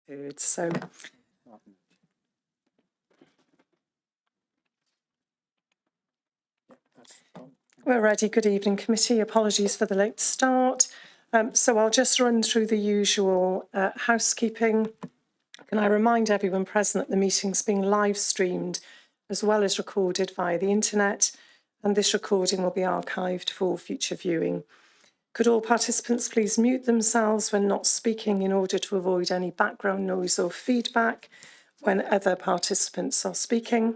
heard. So we're ready. Good evening, committee. Apologies for the late start. So I'll just run through the usual housekeeping. Can I remind everyone present that the meeting's being live streamed as well as recorded via the internet, and this recording will be archived for future viewing. Could all participants please mute themselves when not speaking in order to avoid any background noise or feedback when other participants are speaking?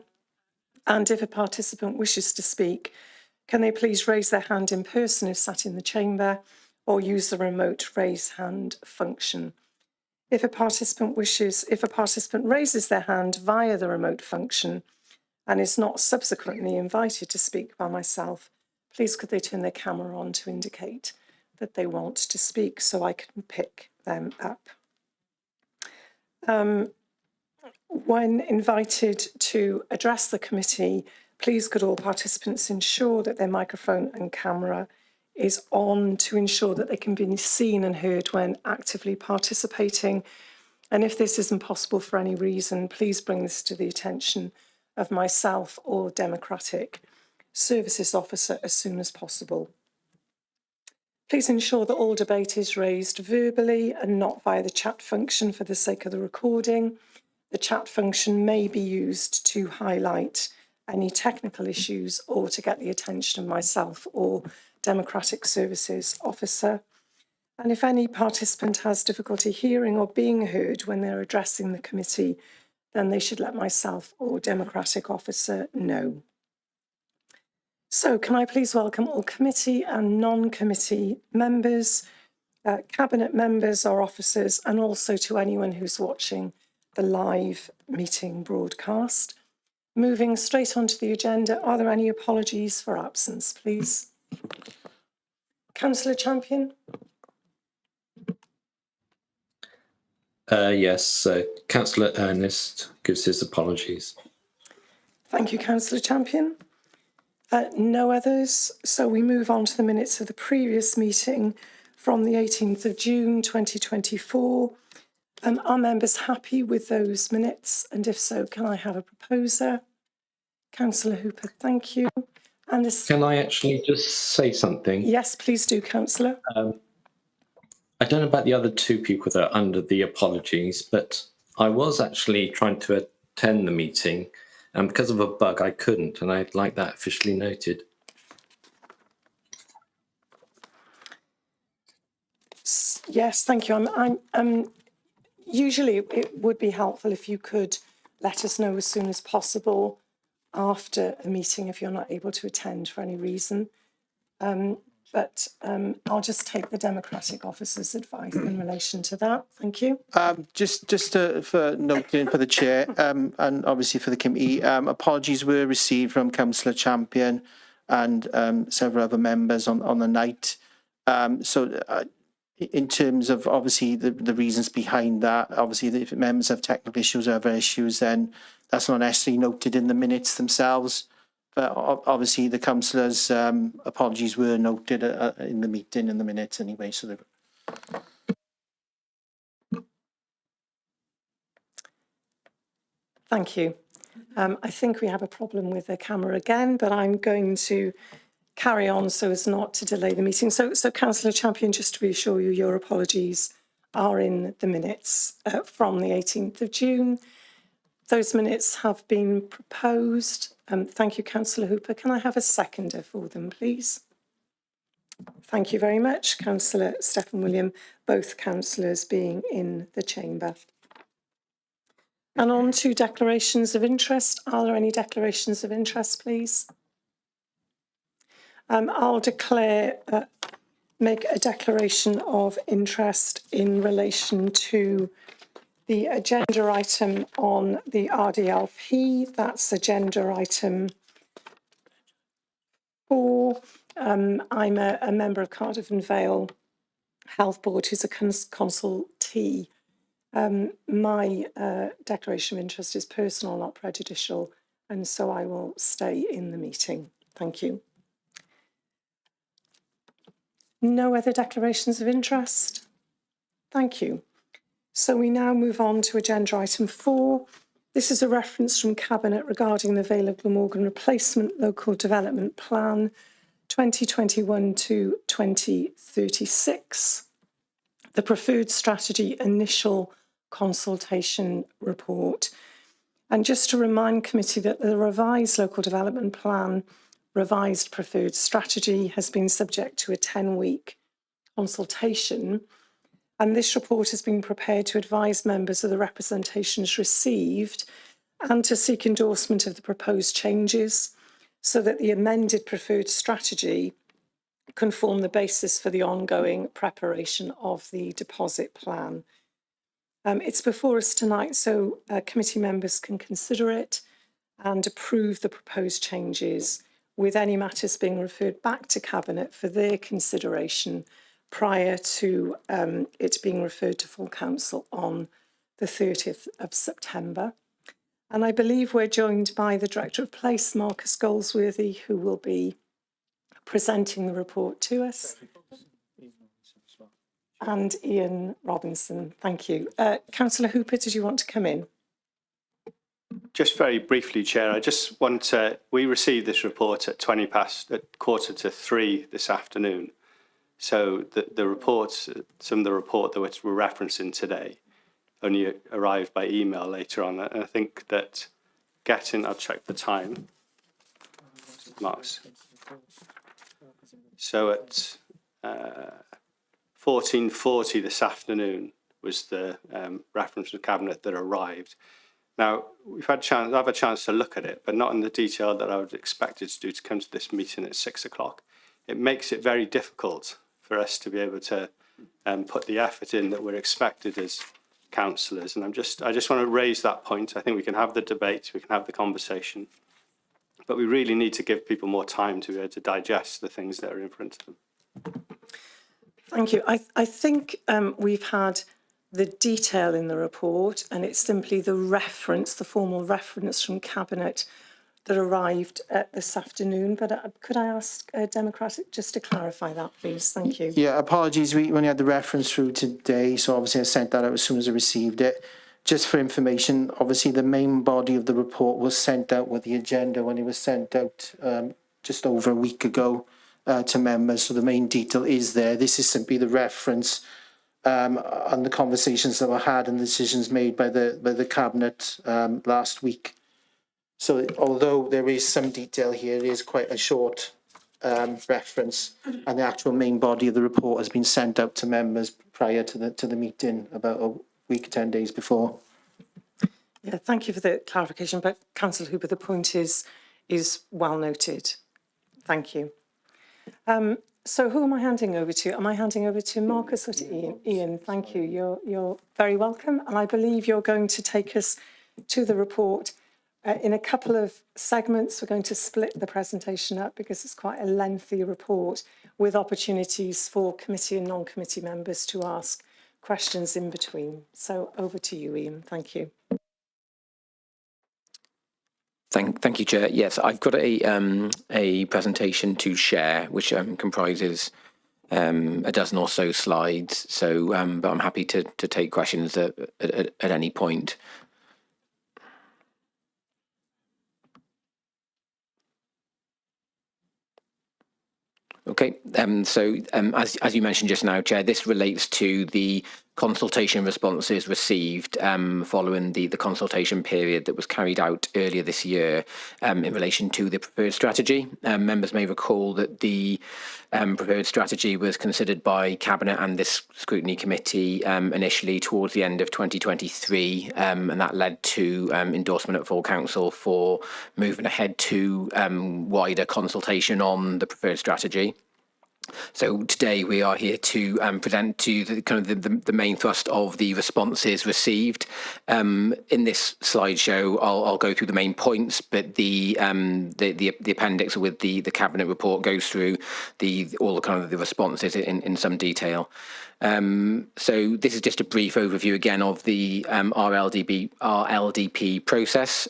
And if a participant wishes to speak, can they please raise their hand in person if sat in the chamber, or use the remote raise hand function? If a participant raises their hand via the remote function and is not subsequently invited to speak by myself, please could they turn their camera on to indicate that they want to speak so I can pick them up. When invited to address the committee, please could all participants ensure that their microphone and camera is on to ensure that they can be seen and heard when actively participating. And if this isn't possible for any reason, please bring this to the attention of myself or Democratic Services Officer as soon as possible. Please ensure that all debate is raised verbally and not via the chat function for the sake of the recording. The chat function may be used to highlight any technical issues or to get the attention of myself or Democratic Services Officer. And if any participant has difficulty hearing or being heard when they're addressing the committee, then they should let myself or Democratic Officer know. So can I please welcome all committee and non-committee members, cabinet members or officers, and also to anyone who's watching the live meeting broadcast. Moving straight onto the agenda, are there any apologies for absence, please? Councillor Champion? Yes, Councillor Ernest gives his apologies. Thank you, Councillor Champion. No others, so we move on to the minutes of the previous meeting from the 18th of June 2024. Are members happy with those minutes? And if so, can I have a proposer? Councillor Hooper, thank you. And can I actually just say something? Yes, please do, Councillor. I don't know about the other two people that are under the apologies, but I was actually trying to attend the meeting, and because of a bug, I couldn't, and I'd like that officially noted. Yes, thank you. Usually it would be helpful if you could let us know as soon as possible after a meeting if you're not able to attend for any reason. But I'll just take the Democratic Officer's advice in relation to that. Thank you. For noting for the chair and obviously for the committee, apologies were received from Councillor Champion and several other members on the night. In terms of obviously the reasons behind that, obviously if members have technical issues or other issues, then that's not necessarily noted in the minutes themselves. But obviously the councillors' apologies were noted in the meeting in the minutes anyway. So thank you. I think we have a problem with the camera again, but I'm going to carry on so as not to delay the meeting. So Councillor Champion, just to reassure you, your apologies are in the minutes from the 18th of June. Those minutes have been proposed. Thank you, Councillor Hooper. Can I have a seconder for them, please? Thank you very much, Councillor Stephen William, both councillors being in the chamber. And on to declarations of interest. Are there any declarations of interest, please? I'll make a declaration of interest in relation to the agenda item on the RDLP. That's agenda item 4. I'm a member of Cardiff and Vale Health Board who's a consultee. My declaration of interest is personal, not prejudicial, and so I will stay in the meeting. Thank you. No other declarations of interest? Thank you. So we now move on to agenda item 4. This is a reference from Cabinet regarding the Vale of Glamorgan Replacement Local Development Plan 2021 to 2036, the Preferred Strategy Initial Consultation Report. And just to remind committee that the revised Local Development Plan, revised Preferred Strategy, has been subject to a 10-week consultation. And this report has been prepared to advise members of the representations received and to seek endorsement of the proposed changes so that the amended preferred strategy can form the basis for the ongoing preparation of the deposit plan. It's before us tonight, so committee members can consider it and approve the proposed changes, with any matters being referred back to Cabinet for their consideration prior to it being referred to full council on the 30th of September. And I believe we're joined by the Director of Place, Marcus Goldsworthy, who will be presenting the report to us. And Ian Robinson, thank you. Councillor Hooper, did you want to come in? Just very briefly, Chair, I just want to, we received this report at 3:15 this afternoon. So the reports, some of the report that we're referencing today only arrived by email later on. And I think that I'll check the time. Marks. So at 14:40 this afternoon was the reference to Cabinet that arrived. Now, I've had a chance to look at it, but not in the detail that I would expect it to do to come to this meeting at 6 o'clock. It makes it very difficult for us to be able to put the effort in that we're expected as councillors. And I just want to raise that point. I think we can have the debate, we can have the conversation, but we really need to give people more time to be able to digest the things that are in front of them. Thank you. I think we've had the detail in the report, and it's simply the reference, the formal reference from Cabinet that arrived this afternoon. But could I ask Democratic just to clarify that, please? Thank you. Yeah, apologies. We only had the reference through today, so obviously I sent that out as soon as I received it. Just for information, obviously the main body of the report was sent out with the agenda when it was sent out just over a week ago to members. So the main detail is there. This is simply the reference on the conversations that were had and the decisions made by the Cabinet last week. So although there is some detail here, it is quite a short reference, and the actual main body of the report has been sent out to members prior to the meeting about a week, 10 days before. Yeah, thank you for the clarification. But Councillor Hooper, the point is well noted. Thank you. So who am I handing over to? Am I handing over to Marcus or to Ian? Ian, thank you. You're very welcome. And I believe you're going to take us to the report in a couple of segments. We're going to split the presentation up because it's quite a lengthy report with opportunities for committee and non-committee members to ask questions in between. So over to you, Ian. Thank you. Thank you, Chair. Yes, I've got a presentation to share, which comprises a dozen or so slides. So, but I'm happy to take questions at any point. Okay, so as you mentioned just now, Chair, this relates to the consultation responses received following the consultation period that was carried out earlier this year in relation to the preferred strategy. Members may recall that the preferred strategy was considered by Cabinet and this Scrutiny Committee initially towards the end of 2023, and that led to endorsement at full council for moving ahead to wider consultation on the preferred strategy. So today we are here to present to you the main thrust of the responses received. In this slideshow, I'll go through the main points, but the appendix with the Cabinet report goes through all the responses in some detail. So this is just a brief overview again of the RLDP process.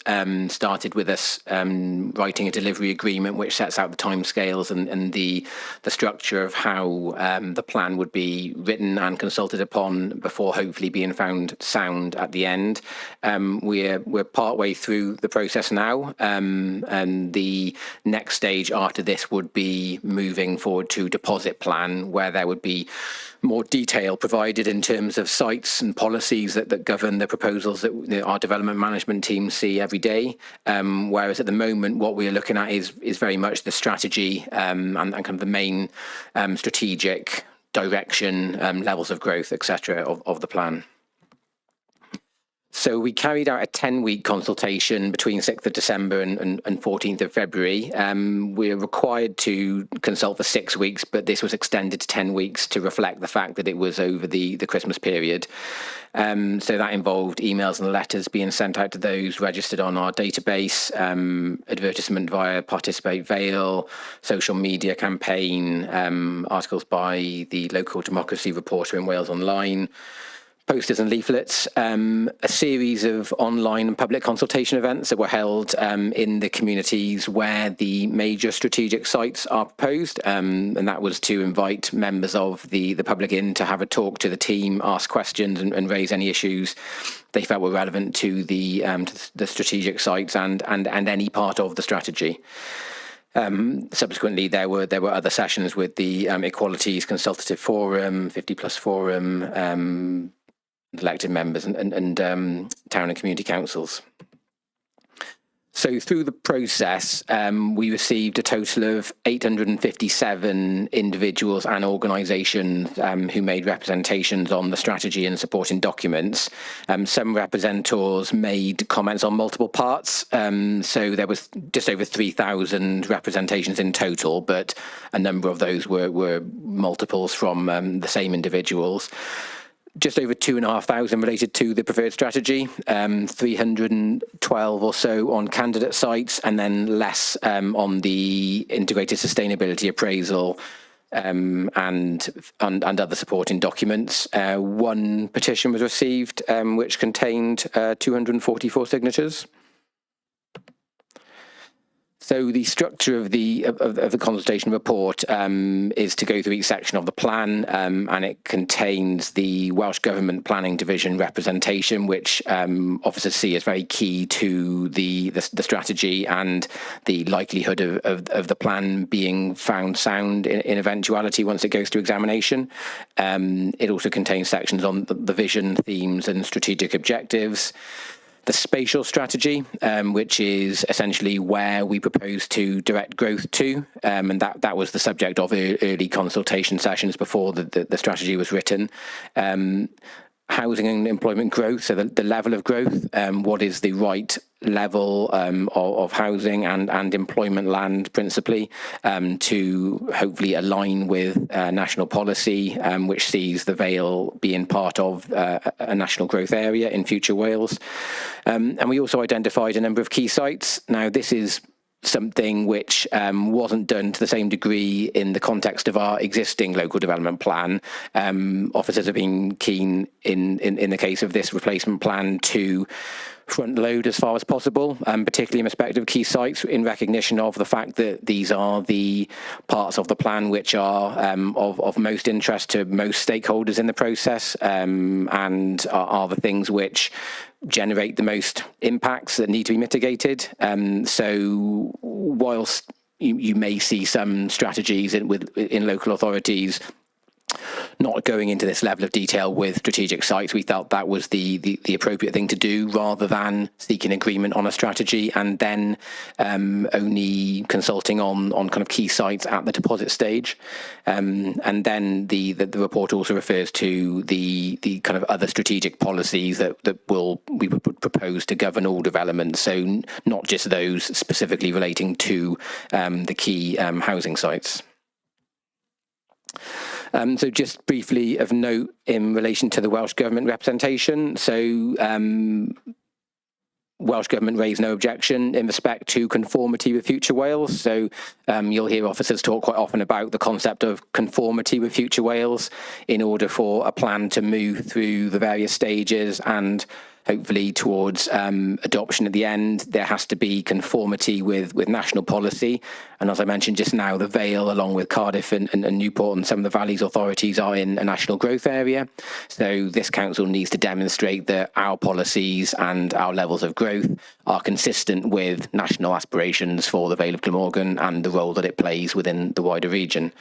Started with us writing a delivery agreement which sets out the timescales and the structure structure of how the plan would be written and consulted upon before hopefully being found sound at the end. We're partway through the process now, and the next stage after this would be moving forward to deposit plan, where there would be more detail provided in terms of sites and policies that govern the proposals that our development management team see every day. Whereas at the moment, what we're looking at is very much the strategy and kind of the main strategic direction, levels of growth, etc. of the plan. So we carried out a 10-week consultation between 6th of December and 14th of February. We're required to consult for 6 weeks, but this was extended to 10 weeks to reflect the fact that it was over the Christmas period. So that involved emails and letters being sent out to those registered on our database, advertisement via Participate Vale, social media campaign, articles by the local democracy reporter in Wales Online, posters and leaflets, a series of online and public consultation events that were held in the communities where the major strategic sites are proposed, and that was to invite members of the public in to have a talk to the team, ask questions and raise any issues they felt were relevant to the strategic sites and any part of the strategy. Subsequently, there were other sessions with the Equalities Consultative Forum, 50+ Forum, elected members and town and community councils. So through the process, we received a total of 857 individuals and organisations who made representations on the strategy and supporting documents. Some representors made comments on multiple parts, so there was just over 3,000 representations in total, but a number of those were multiples from the same individuals. Just over 2,500 related to the preferred strategy, 312 or so on candidate sites, and then less on the integrated sustainability appraisal and other supporting documents. One petition was received, which contained 244 signatures. So the structure of the consultation report is to go through each section of the plan, and it contains the Welsh Government Planning Division representation, which officers see as very key to the strategy and the likelihood of the plan being found sound in eventuality once it goes to examination. It also contains sections on the vision, themes, and strategic objectives. The spatial strategy, which is essentially where we propose to direct growth to, and that was the subject of early consultation sessions before the strategy was written. Housing and employment growth, so the level of growth, what is the right level of housing and employment land principally to hopefully align with national policy, which sees the Vale being part of a national growth area in future Wales. And we also identified a number of key sites. Now, this is something which wasn't done to the same degree in the context of our existing local development plan. Officers have been keen in the case of this replacement plan to front load as far as possible, particularly in respect of key sites, in recognition of the fact that these are the parts of the plan which are of most interest to most stakeholders in the process, and are the things which generate the most impacts that need to be mitigated. So whilst you may see some strategies in local authorities not going into this level of detail with strategic sites, we felt that was the appropriate thing to do, rather than seeking agreement on a strategy and then only consulting on kind of key sites at the deposit stage. And then the report also refers to the kind of other strategic policies that we would propose to govern all developments, so not just those specifically relating to the key housing sites. So just briefly of note in relation to the Welsh Government representation. So Welsh Government raised no objection in respect to conformity with Future Wales. So you'll hear officers talk quite often about the concept of conformity with Future Wales in order for a plan to move through the various stages and hopefully towards adoption at the end, there has to be conformity with national policy. And as I mentioned just now, the Vale, along with Cardiff and Newport and some of the Valleys authorities, are in a national growth area. So this council needs to demonstrate that our policies and our levels of growth are consistent with national aspirations for the Vale of Glamorgan and the role that it plays within the wider region.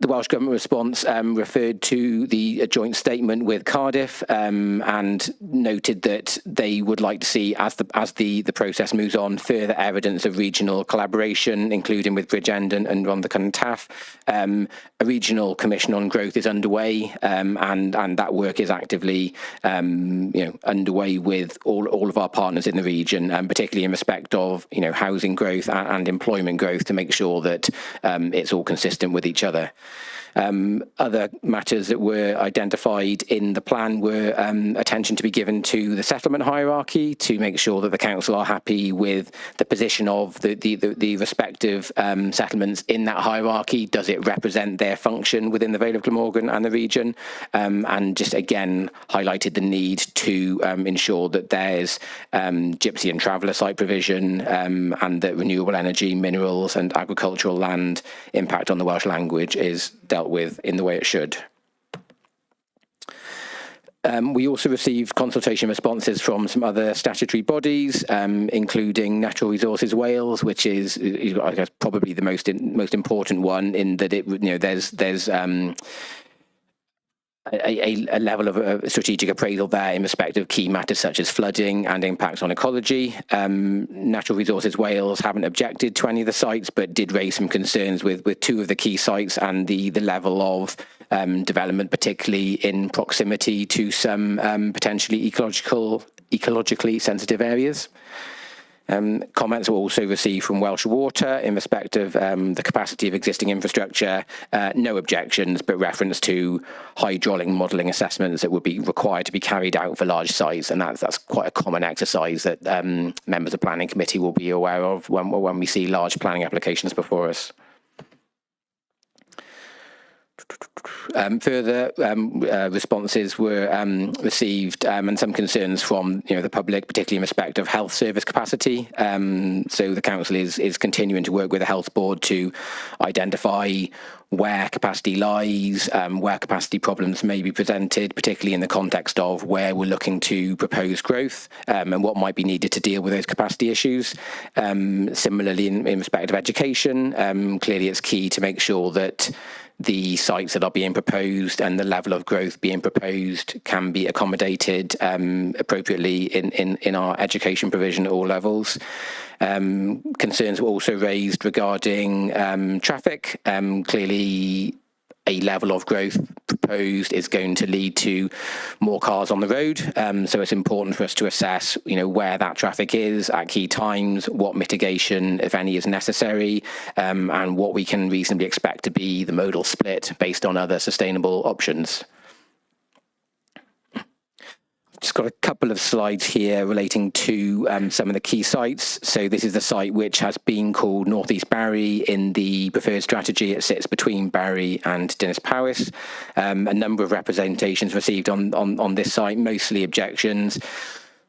The Welsh Government response referred to the joint statement with Cardiff and noted that they would like to see, as the process moves on, further evidence of regional collaboration, including with Bridgend and Rhondda and Taff. A regional commission on growth is underway, and that work is actively underway with all of our partners in the region, particularly in respect of housing growth and employment growth, to make sure that it's all consistent with each other. Other matters that were identified in the plan were attention to be given to the settlement hierarchy, to make sure that the council are happy with the position of the respective settlements in that hierarchy. Does it represent their function within the Vale of Glamorgan and the region? And just again highlighted the need to ensure that there's gypsy and traveller site provision, and that renewable energy, minerals and agricultural land impact on the Welsh language is dealt with in the way it should. We also received consultation responses from some other statutory bodies, including Natural Resources Wales, which is I guess probably the most important one, in that there's a level of strategic appraisal there in respect of key matters such as flooding and impacts on ecology. Natural Resources Wales haven't objected to any of the sites, but did raise some concerns with two of the key sites and the level of development, particularly in proximity to some potentially ecologically sensitive areas. Comments were also received from Welsh Water in respect of the capacity of existing infrastructure. No objections, but reference to hydraulic modelling assessments that would be required to be carried out for large sites, and that's quite a common exercise that members of the Planning Committee will be aware of when we see large planning applications before us. Further responses were received, and some concerns from the public, particularly in respect of health service capacity. So the council is continuing to work with the health board to identify where capacity lies, where capacity problems may be presented, particularly in the context of where we're looking to propose growth, and what might be needed to deal with those capacity issues. Similarly, in respect of education, clearly it's key to make sure that the sites that are being proposed and the level of growth being proposed can be accommodated appropriately in our education provision at all levels. Concerns were also raised regarding traffic. Clearly, a level of growth proposed is going to lead to more cars on the road. So it's important for us to assess, where that traffic is at key times, what mitigation, if any, is necessary, and what we can reasonably expect to be the modal split based on other sustainable options. Just got a couple of slides here relating to some of the key sites. So this is the site which has been called North East Barry in the preferred strategy. It sits between Barry and Dinas Powys. A number of representations received on this site, mostly objections,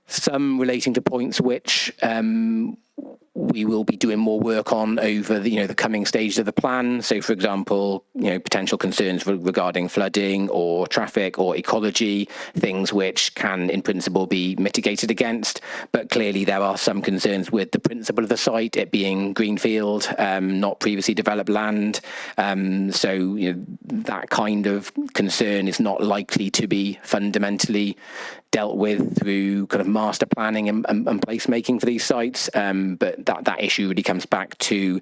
some relating to points which we will be doing more work on over the coming stages of the plan. So, for example, potential concerns regarding flooding or traffic or ecology, things which can, in principle, be mitigated against. But clearly, there are some concerns with the principle of the site, it being greenfield, not previously developed land. So, that kind of concern is not likely to be fundamentally dealt with through kind of master planning and placemaking for these sites, but that issue really comes back to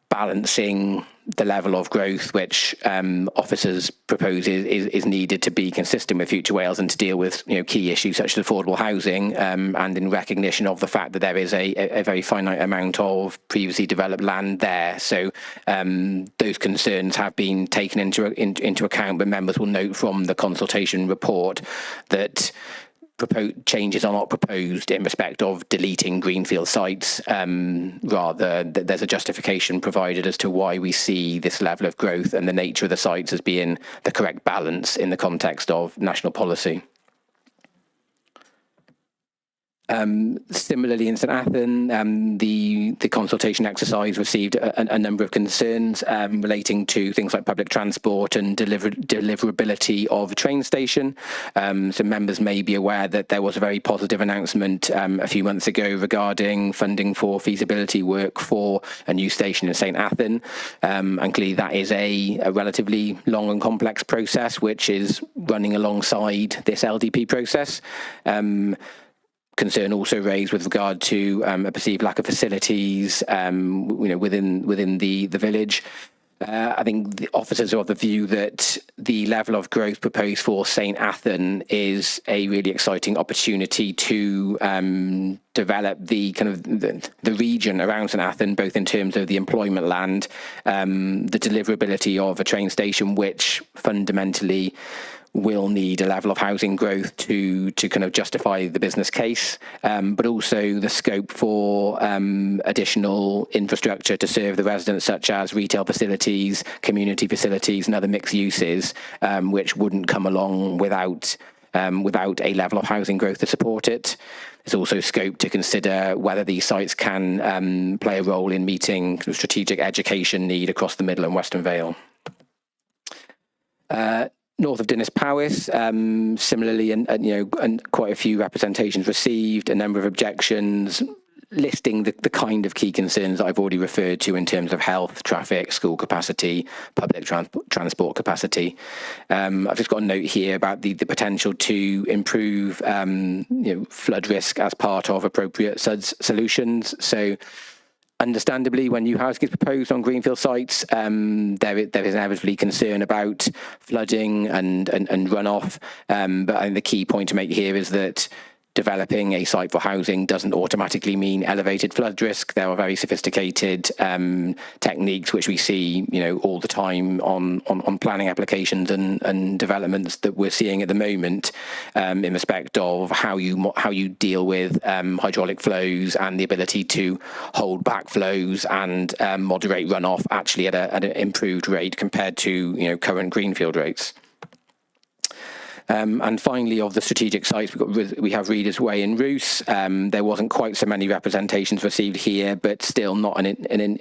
balancing the level of growth which officers propose is needed to be consistent with Future Wales and to deal with key issues such as affordable housing, and in recognition of the fact that there is a very finite amount of previously developed land there. So those concerns have been taken into account, but members will note from the consultation report that changes are not proposed in respect of deleting greenfield sites. Rather, there's a justification provided as to why we see this level of growth and the nature of the sites as being the correct balance in the context of national policy. Similarly, in St Athan, the consultation exercise received a number of concerns relating to things like public transport and deliverability of a train station. So members may be aware that there was a very positive announcement a few months ago regarding funding for feasibility work for a new station in St Athan. And clearly that is a relatively long and complex process, which is running alongside this LDP process. Concern also raised with regard to a perceived lack of facilities, within the village. I think the officers are of the view that the level of growth proposed for St Athan is a really exciting opportunity to develop the kind of the region around St Athan, both in terms of the employment land, the deliverability of a train station, which fundamentally will need a level of housing growth to kind of justify the business case, but also the scope for additional infrastructure to serve the residents, such as retail facilities, community facilities, and other mixed uses, which wouldn't come along without a level of housing growth to support it. There's also scope to consider whether these sites can play a role in meeting strategic education need across the Middle and Western Vale. North of Dinas Powys, similarly, and quite a few representations received, a number of objections, listing the kind of key concerns that I've already referred to in terms of health, traffic, school capacity, public transport capacity. I've just got a note here about the potential to improve flood risk as part of appropriate SUDS solutions. So, understandably, when new housing is proposed on greenfield sites, there is inevitably concern about flooding and runoff. But I think the key point to make here is that developing a site for housing doesn't automatically mean elevated flood risk. There are very sophisticated techniques which we see, all the time on planning applications and developments that we're seeing at the moment, in respect of how you deal with hydraulic flows and the ability to hold back flows and moderate runoff actually at an improved rate compared to current greenfield rates. And finally, of the strategic sites, we have Reader's Way in Roos. There wasn't quite so many representations received here, but still not an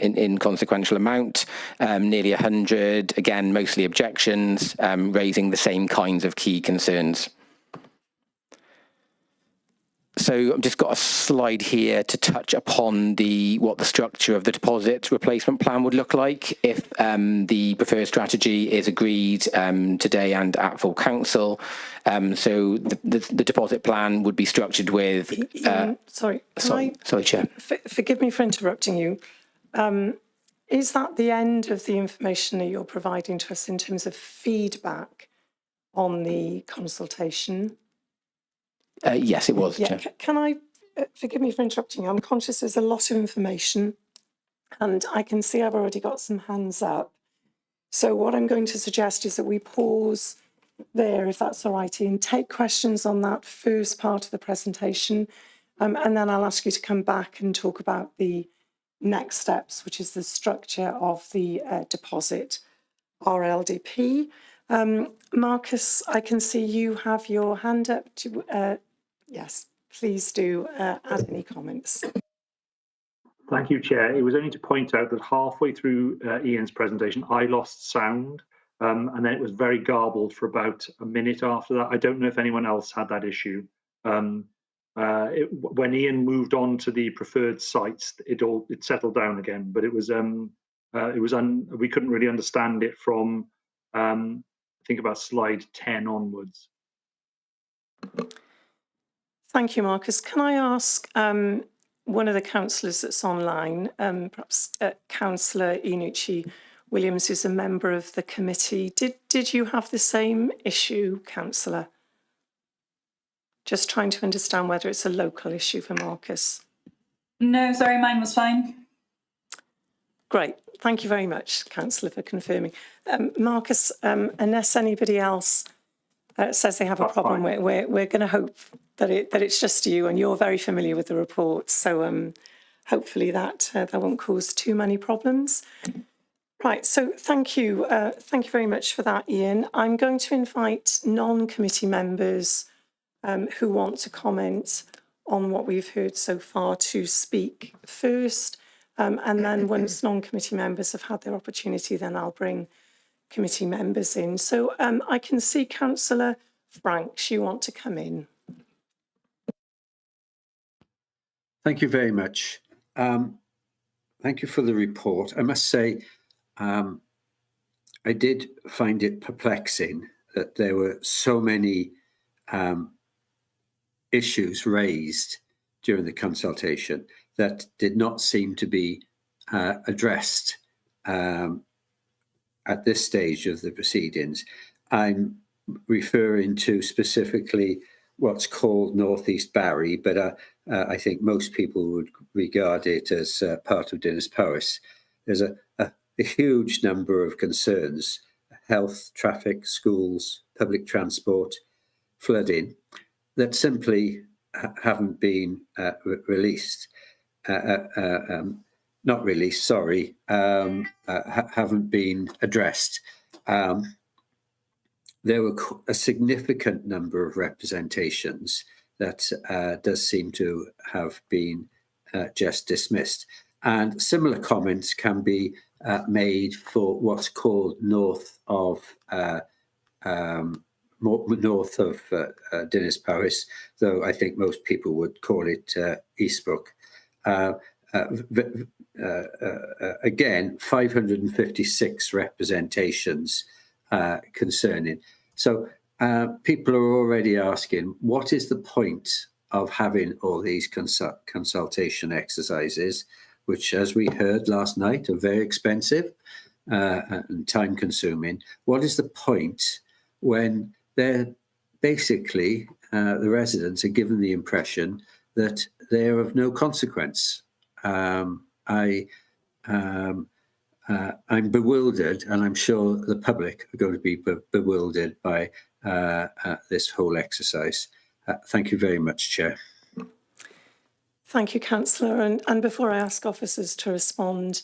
inconsequential amount. Nearly 100, again, mostly objections, raising the same kinds of key concerns. So I've just got a slide here to touch upon what the structure of the deposit replacement plan would look like if the preferred strategy is agreed today and at full council. So the deposit plan would be structured with... Sorry, Chair. Forgive me for interrupting you. Is that the end of the information that you're providing to us in terms of feedback on the consultation? Yes, it was. Yeah, can I, forgive me for interrupting you, I'm conscious there's a lot of information and I can see I've already got some hands up. So what I'm going to suggest is that we pause there, if that's all right, Ian, take questions on that first part of the presentation, and then I'll ask you to come back and talk about the next steps, which is the structure of the deposit RLDP. Marcus, I can see you have your hand up. Yes, please do add any comments. Thank you, Chair. It was only to point out that halfway through Ian's presentation, I lost sound, and then it was very garbled for about a minute after that. I don't know if anyone else had that issue. When Ian moved on to the preferred sites, it settled down again, but we couldn't really understand it from I think about slide 10 onwards. Thank you, Marcus. Can I ask one of the councillors that's online, perhaps Councillor Inucci Williams, who's a member of the committee. Did you have the same issue, Councillor? Just trying to understand whether it's a local issue for Marcus. No, sorry, mine was fine. Great. Thank you very much, Councillor, for confirming. Marcus, unless anybody else says they have a problem, we're going to hope that it's just you, and you're very familiar with the report. So hopefully that won't cause too many problems. Right. So thank you very much for that, Ian. I'm going to invite non-committee members who want to comment on what we've heard so far to speak first. And then once non-committee members have had their opportunity, then I'll bring committee members in. So I can see Councillor Franks, you want to come in. Thank you very much. Thank you for the report. I must say, I did find it perplexing that there were so many issues raised during the consultation that did not seem to be addressed at this stage of the proceedings. I'm referring to specifically what's called North East Barry, but I think most people would regard it as part of Dinas Powys. There's a huge number of concerns: health, traffic, schools, public transport, flooding, that simply haven't been released. Not released, sorry, haven't been addressed. There were a significant number of representations that does seem to have been just dismissed. And similar comments can be made for what's called north of Dinas Powys, though I think most people would call it Eastbrook. Again, 556 representations concerning. So people are already asking, what is the point of having all these consultation exercises, which, as we heard last night, are very expensive and time consuming? What is the point when they're basically, the residents are given the impression that they're of no consequence? I'm bewildered, and I'm sure the public are going to be bewildered by this whole exercise. Thank you very much, Chair. Thank you, Councillor. And before I ask officers to respond,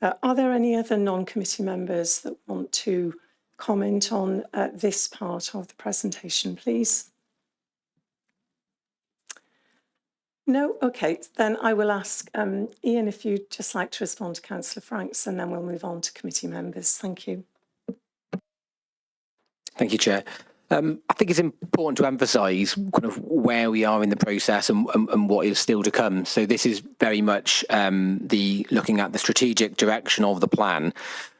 are there any other non-committee members that want to comment on this part of the presentation, please? No? OK, then I will ask Ian if you'd just like to respond to Councillor Franks, and then we'll move on to committee members. Thank you. Thank you, Chair. I think it's important to emphasise kind of where we are in the process and what is still to come. So this is very much looking at the strategic direction of the plan.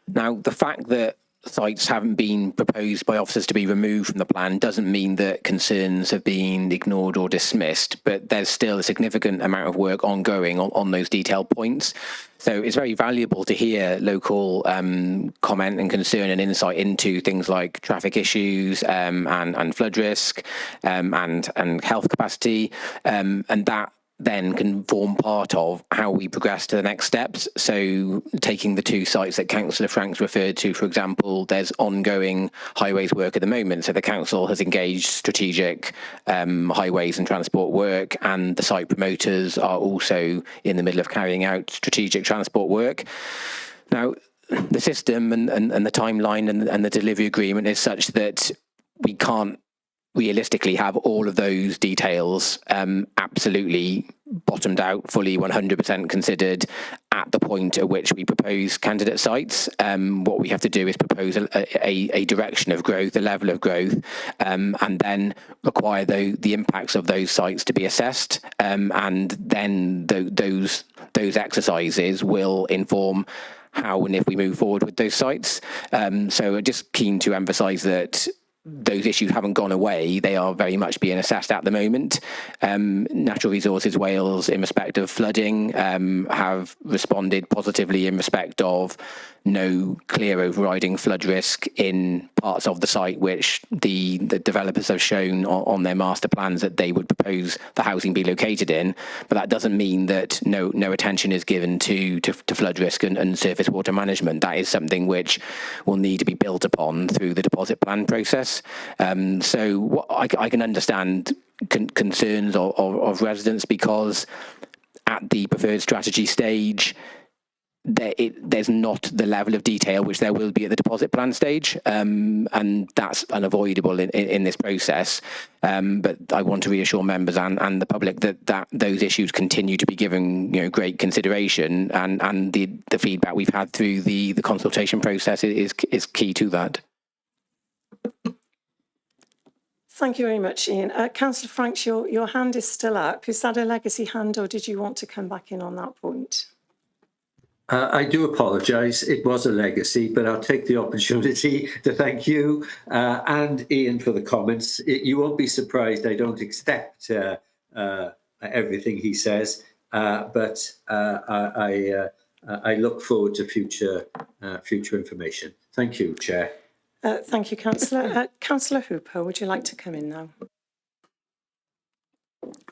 Now, the fact that sites haven't been proposed by officers to be removed from the plan doesn't mean that concerns have been ignored or dismissed, but there's still a significant amount of work ongoing on those detailed points. So it's very valuable to hear local comment and concern and insight into things like traffic issues and flood risk and health capacity, and that then can form part of how we progress to the next steps. So taking the two sites that Councillor Franks referred to, for example, there's ongoing highways work at the moment. So the council has engaged strategic highways and transport work, and the site promoters are also in the middle of carrying out strategic transport work. Now, the system and the timeline and the delivery agreement is such that we can't realistically have all of those details absolutely bottomed out, fully 100% considered at the point at which we propose candidate sites. What we have to do is propose a direction of growth, a level of growth, and then require the impacts of those sites to be assessed, and then those exercises will inform how and if we move forward with those sites. So I'm just keen to emphasise that those issues haven't gone away. They are very much being assessed at the moment. Natural Resources Wales, in respect of flooding, have responded positively in respect of no clear overriding flood risk in parts of the site which the developers have shown on their master plans that they would propose the housing be located in. But that doesn't mean that no attention is given to flood risk and surface water management. That is something which will need to be built upon through the deposit plan process. So I can understand concerns of residents, because at the preferred strategy stage, there's not the level of detail which there will be at the deposit plan stage, and that's unavoidable in this process. But I want to reassure members and the public that those issues continue to be given great consideration, and the feedback we've had through the consultation process is key to that. Thank you very much, Ian. Councillor Franks, your hand is still up. Is that a legacy hand, or did you want to come back in on that point? I do apologise. It was a legacy, but I'll take the opportunity to thank you and Ian for the comments. You won't be surprised I don't accept everything he says, but I look forward to future information. Thank you, Chair. Thank you, Councillor. Councillor Hooper, would you like to come in now?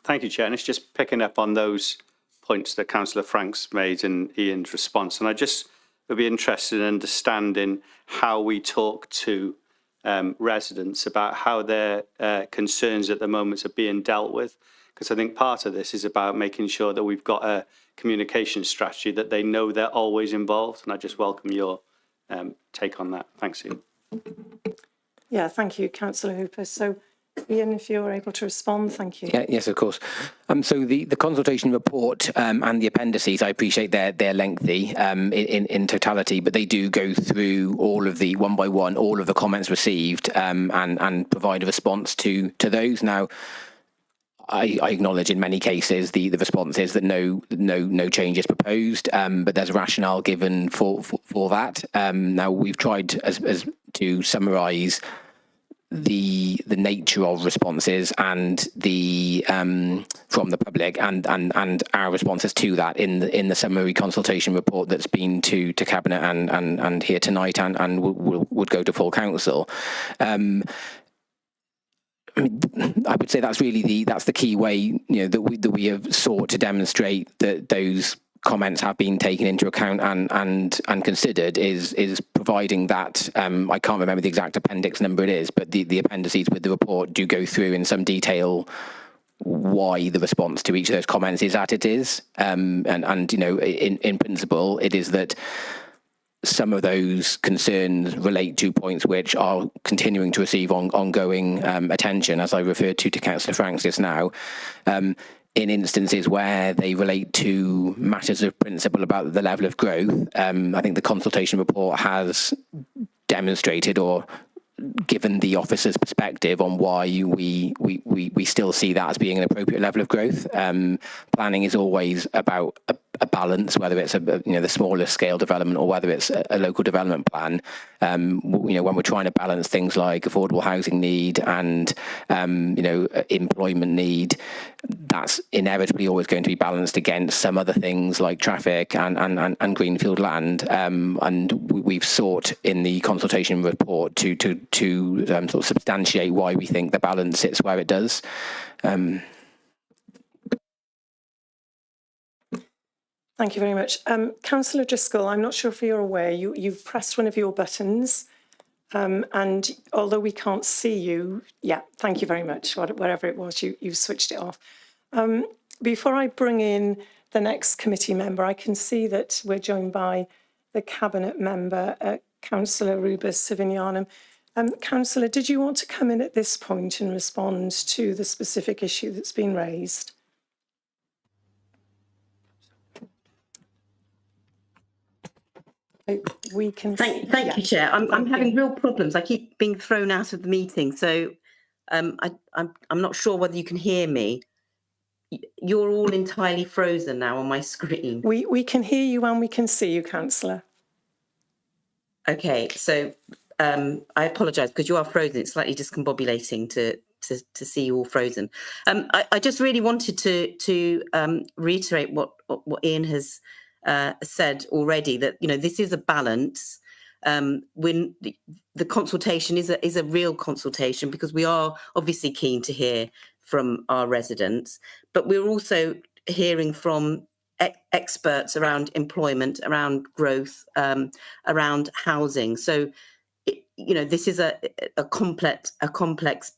Thank you, Chair. And it's just picking up on those points that Councillor Franks made in Ian's response. And I just would be interested in understanding how we talk to residents about how their concerns at the moment are being dealt with. Because I think part of this is about making sure that we've got a communication strategy that they know they're always involved. And I just welcome your take on that. Thanks, Ian. Yeah, thank you, Councillor Hooper. So, Ian, if you're able to respond, thank you. Yeah, yes, of course. So the consultation report and the appendices, I appreciate they're lengthy in totality, but they do go through all of the one by one, all of the comments received and provide a response to those. Now, I acknowledge in many cases the response is that no change is proposed, but there's a rationale given for that. Now we've tried as to summarise the nature of responses and the from the public and our responses to that in the summary consultation report that's been to cabinet and here tonight and would go to full council. I would say that's really the key way that we have sought to demonstrate that those comments have been taken into account and considered is providing that I can't remember the exact appendix number it is, but the appendices with the report do go through in some detail why the response to each of those comments is as it is, and in principle it is that some of those concerns relate to points which are continuing to receive ongoing attention, as I referred to Councillor Franks just now. In instances where they relate to matters of principle about the level of growth, I think the consultation report has demonstrated or given the officer's perspective on why we still see that as being an appropriate level of growth. Planning is always about a balance, whether it's the smaller scale development or whether it's a local development plan. When we're trying to balance things like affordable housing need and employment need, that's inevitably always going to be balanced against some other things like traffic and greenfield land. And we've sought in the consultation report to sort of substantiate why we think the balance sits where it does. Thank you very much. Councillor Driscoll, I'm not sure if you're aware, you've pressed one of your buttons, and although we can't see you, yeah, thank you very much, whatever it was, you switched it off. Before I bring in the next committee member, I can see that we're joined by the Cabinet member, Councillor Rubus Sivignanum. Councillor, did you want to come in at this point and respond to the specific issue that's been raised? We can. Thank you, Chair. I'm having real problems. I keep being thrown out of the meeting, so I'm not sure whether you can hear me. You're all entirely frozen now on my screen. We can hear you and we can see you, Councillor. Okay, so I apologise because you are frozen. It's slightly discombobulating to see you all frozen. I just really wanted to reiterate what Ian has said already, that this is a balance. When the consultation is a real consultation, because we are obviously keen to hear from our residents, but we're also hearing from experts around employment, around growth, around housing. So this is a complex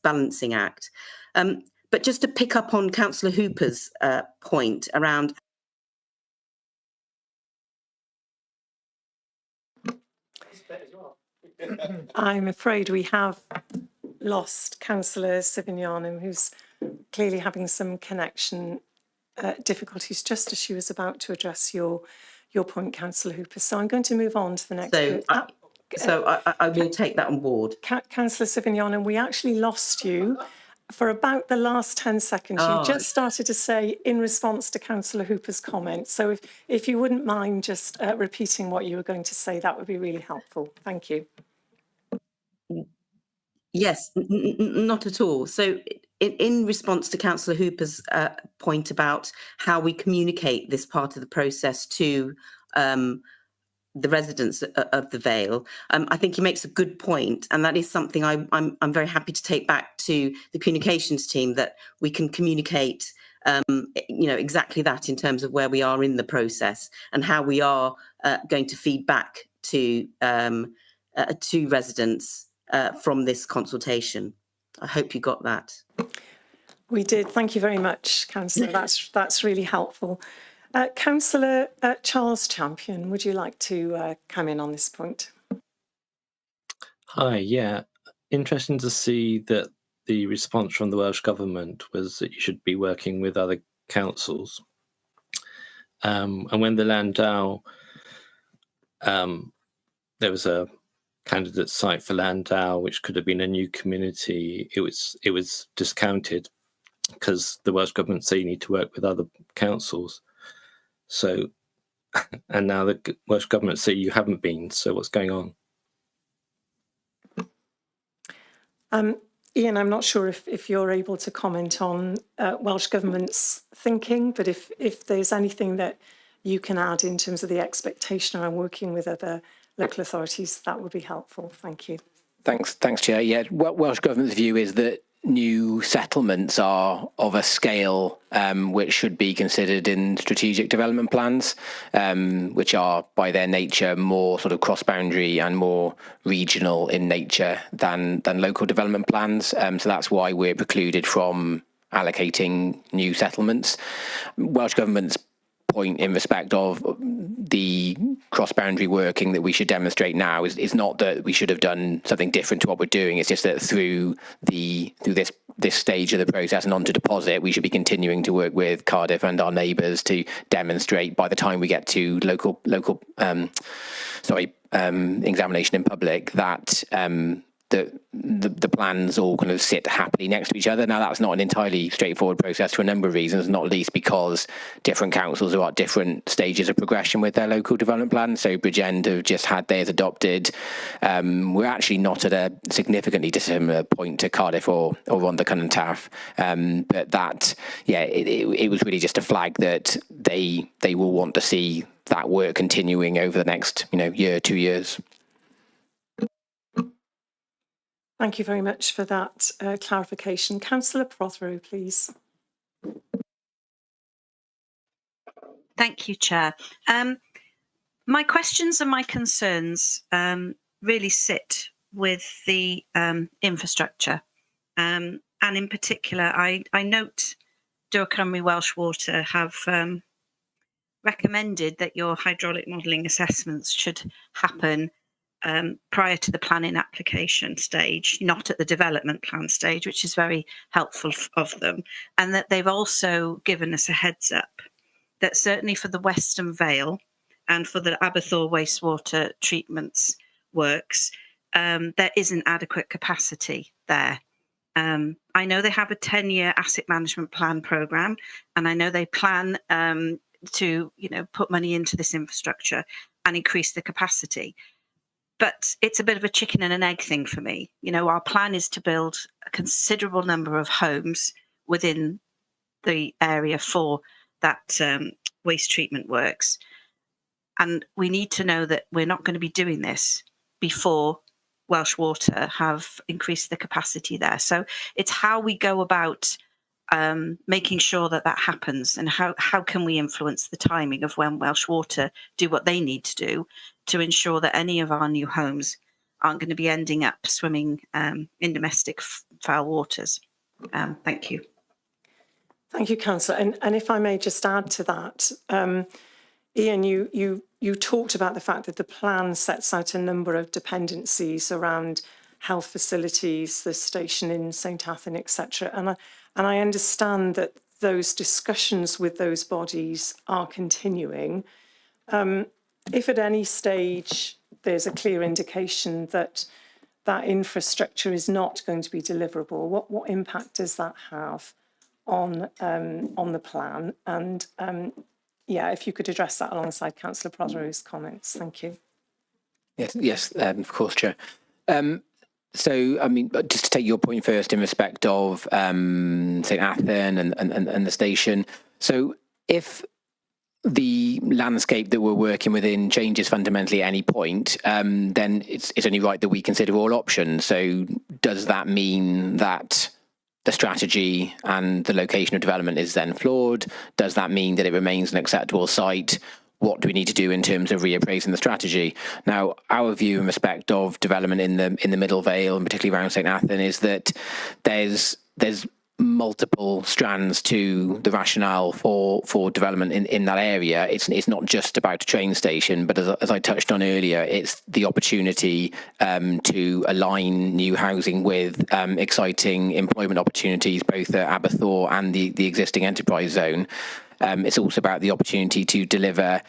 balancing act. But just to pick up on Councillor Hooper's point around I'm afraid we have lost Councillor Sivignon, who's clearly having some connection difficulties just as she was about to address your point, Councillor Hooper. So I'm going to move on to the next. I will take that on board. Councillor Sivignon, and we actually lost you for about the last 10 seconds. You just started to say in response to Councillor Hooper's comment. So if you wouldn't mind just repeating what you were going to say, that would be really helpful. Thank you. Yes, not at all. So in response to Councillor Hooper's point about how we communicate this part of the process to the residents of the Vale, I think he makes a good point, and that is something I'm very happy to take back to the communications team, that we can communicate exactly that in terms of where we are in the process and how we are going to feed back to residents from this consultation. I hope you got that. We did. Thank you very much, Councillor. That's really helpful. Councillor Charles Champion, would you like to come in on this point? Hi, yeah. Interesting to see that the response from the Welsh Government was that you should be working with other councils. And when the Landau, there was a candidate site for Landau, which could have been a new community, it was discounted because the Welsh Government say you need to work with other councils. So, and now the Welsh Government say you haven't been, so what's going on? Ian, I'm not sure if you're able to comment on Welsh Government's thinking, but if there's anything that you can add in terms of the expectation around working with other local authorities, that would be helpful. Thank you. Thanks, Chair. Yeah, Welsh Government's view is that new settlements are of a scale which should be considered in strategic development plans, which are by their nature more sort of cross-boundary and more regional in nature than local development plans. So that's why we're precluded from allocating new settlements. Welsh Government's point in respect of the cross-boundary working that we should demonstrate now is not that we should have done something different to what we're doing. It's just that through this stage of the process and on to deposit, we should be continuing to work with Cardiff and our neighbours to demonstrate by the time we get to examination in public that the plans all kind of sit happily next to each other. Now, that's not an entirely straightforward process for a number of reasons, not least because different councils are at different stages of progression with their local development plans. So Bridgend have just had theirs adopted. We're actually not at a significantly dissimilar point to Cardiff or Rhondda Taff. But that, yeah, it was really just a flag that they will want to see that work continuing over the next year, 2 years. Thank you very much for that clarification. Councillor Prothero, please. Thank you, Chair. My questions and my concerns really sit with the infrastructure. And in particular, I note Dŵr Cymru Welsh Water have recommended that your hydraulic modelling assessments should happen prior to the planning application stage, not at the development plan stage, which is very helpful of them. And that they've also given us a heads up that certainly for the Western Vale and for the Aberthaw wastewater treatments works, there isn't adequate capacity there. I know they have a 10-year asset management plan programme, and I know they plan to put money into this infrastructure and increase the capacity. But it's a bit of a chicken and an egg thing for me. Our plan is to build a considerable number of homes within the area for that waste treatment works. And we need to know that we're not going to be doing this before Welsh Water have increased the capacity there. So it's how we go about making sure that happens, and how can we influence the timing of when Welsh Water do what they need to do to ensure that any of our new homes aren't going to be ending up swimming in domestic foul waters. Thank you. Thank you, Councillor. And if I may just add to that, Ian, you talked about the fact that the plan sets out a number of dependencies around health facilities, the station in St Athan, etc. And I understand that those discussions with those bodies are continuing. If at any stage there's a clear indication that that infrastructure is not going to be deliverable, what impact does that have on the plan? And yeah, if you could address that alongside Councillor Prothero's comments, thank you. Yes, of course, Chair. So, I mean, just to take your point first in respect of St Athan and the station. So, if the landscape that we're working within changes fundamentally at any point, then it's only right that we consider all options. So, does that mean that the strategy and the location of development is then flawed? Does that mean that it remains an acceptable site? What do we need to do in terms of reappraising the strategy? Now, our view in respect of development in the Middle Vale, and particularly around St Athan, is that there's multiple strands to the rationale for development in that area. It's not just about a train station, but as I touched on earlier, it's the opportunity to align new housing with exciting employment opportunities, both at Aberthaw and the existing enterprise zone. It's also about the opportunity to deliver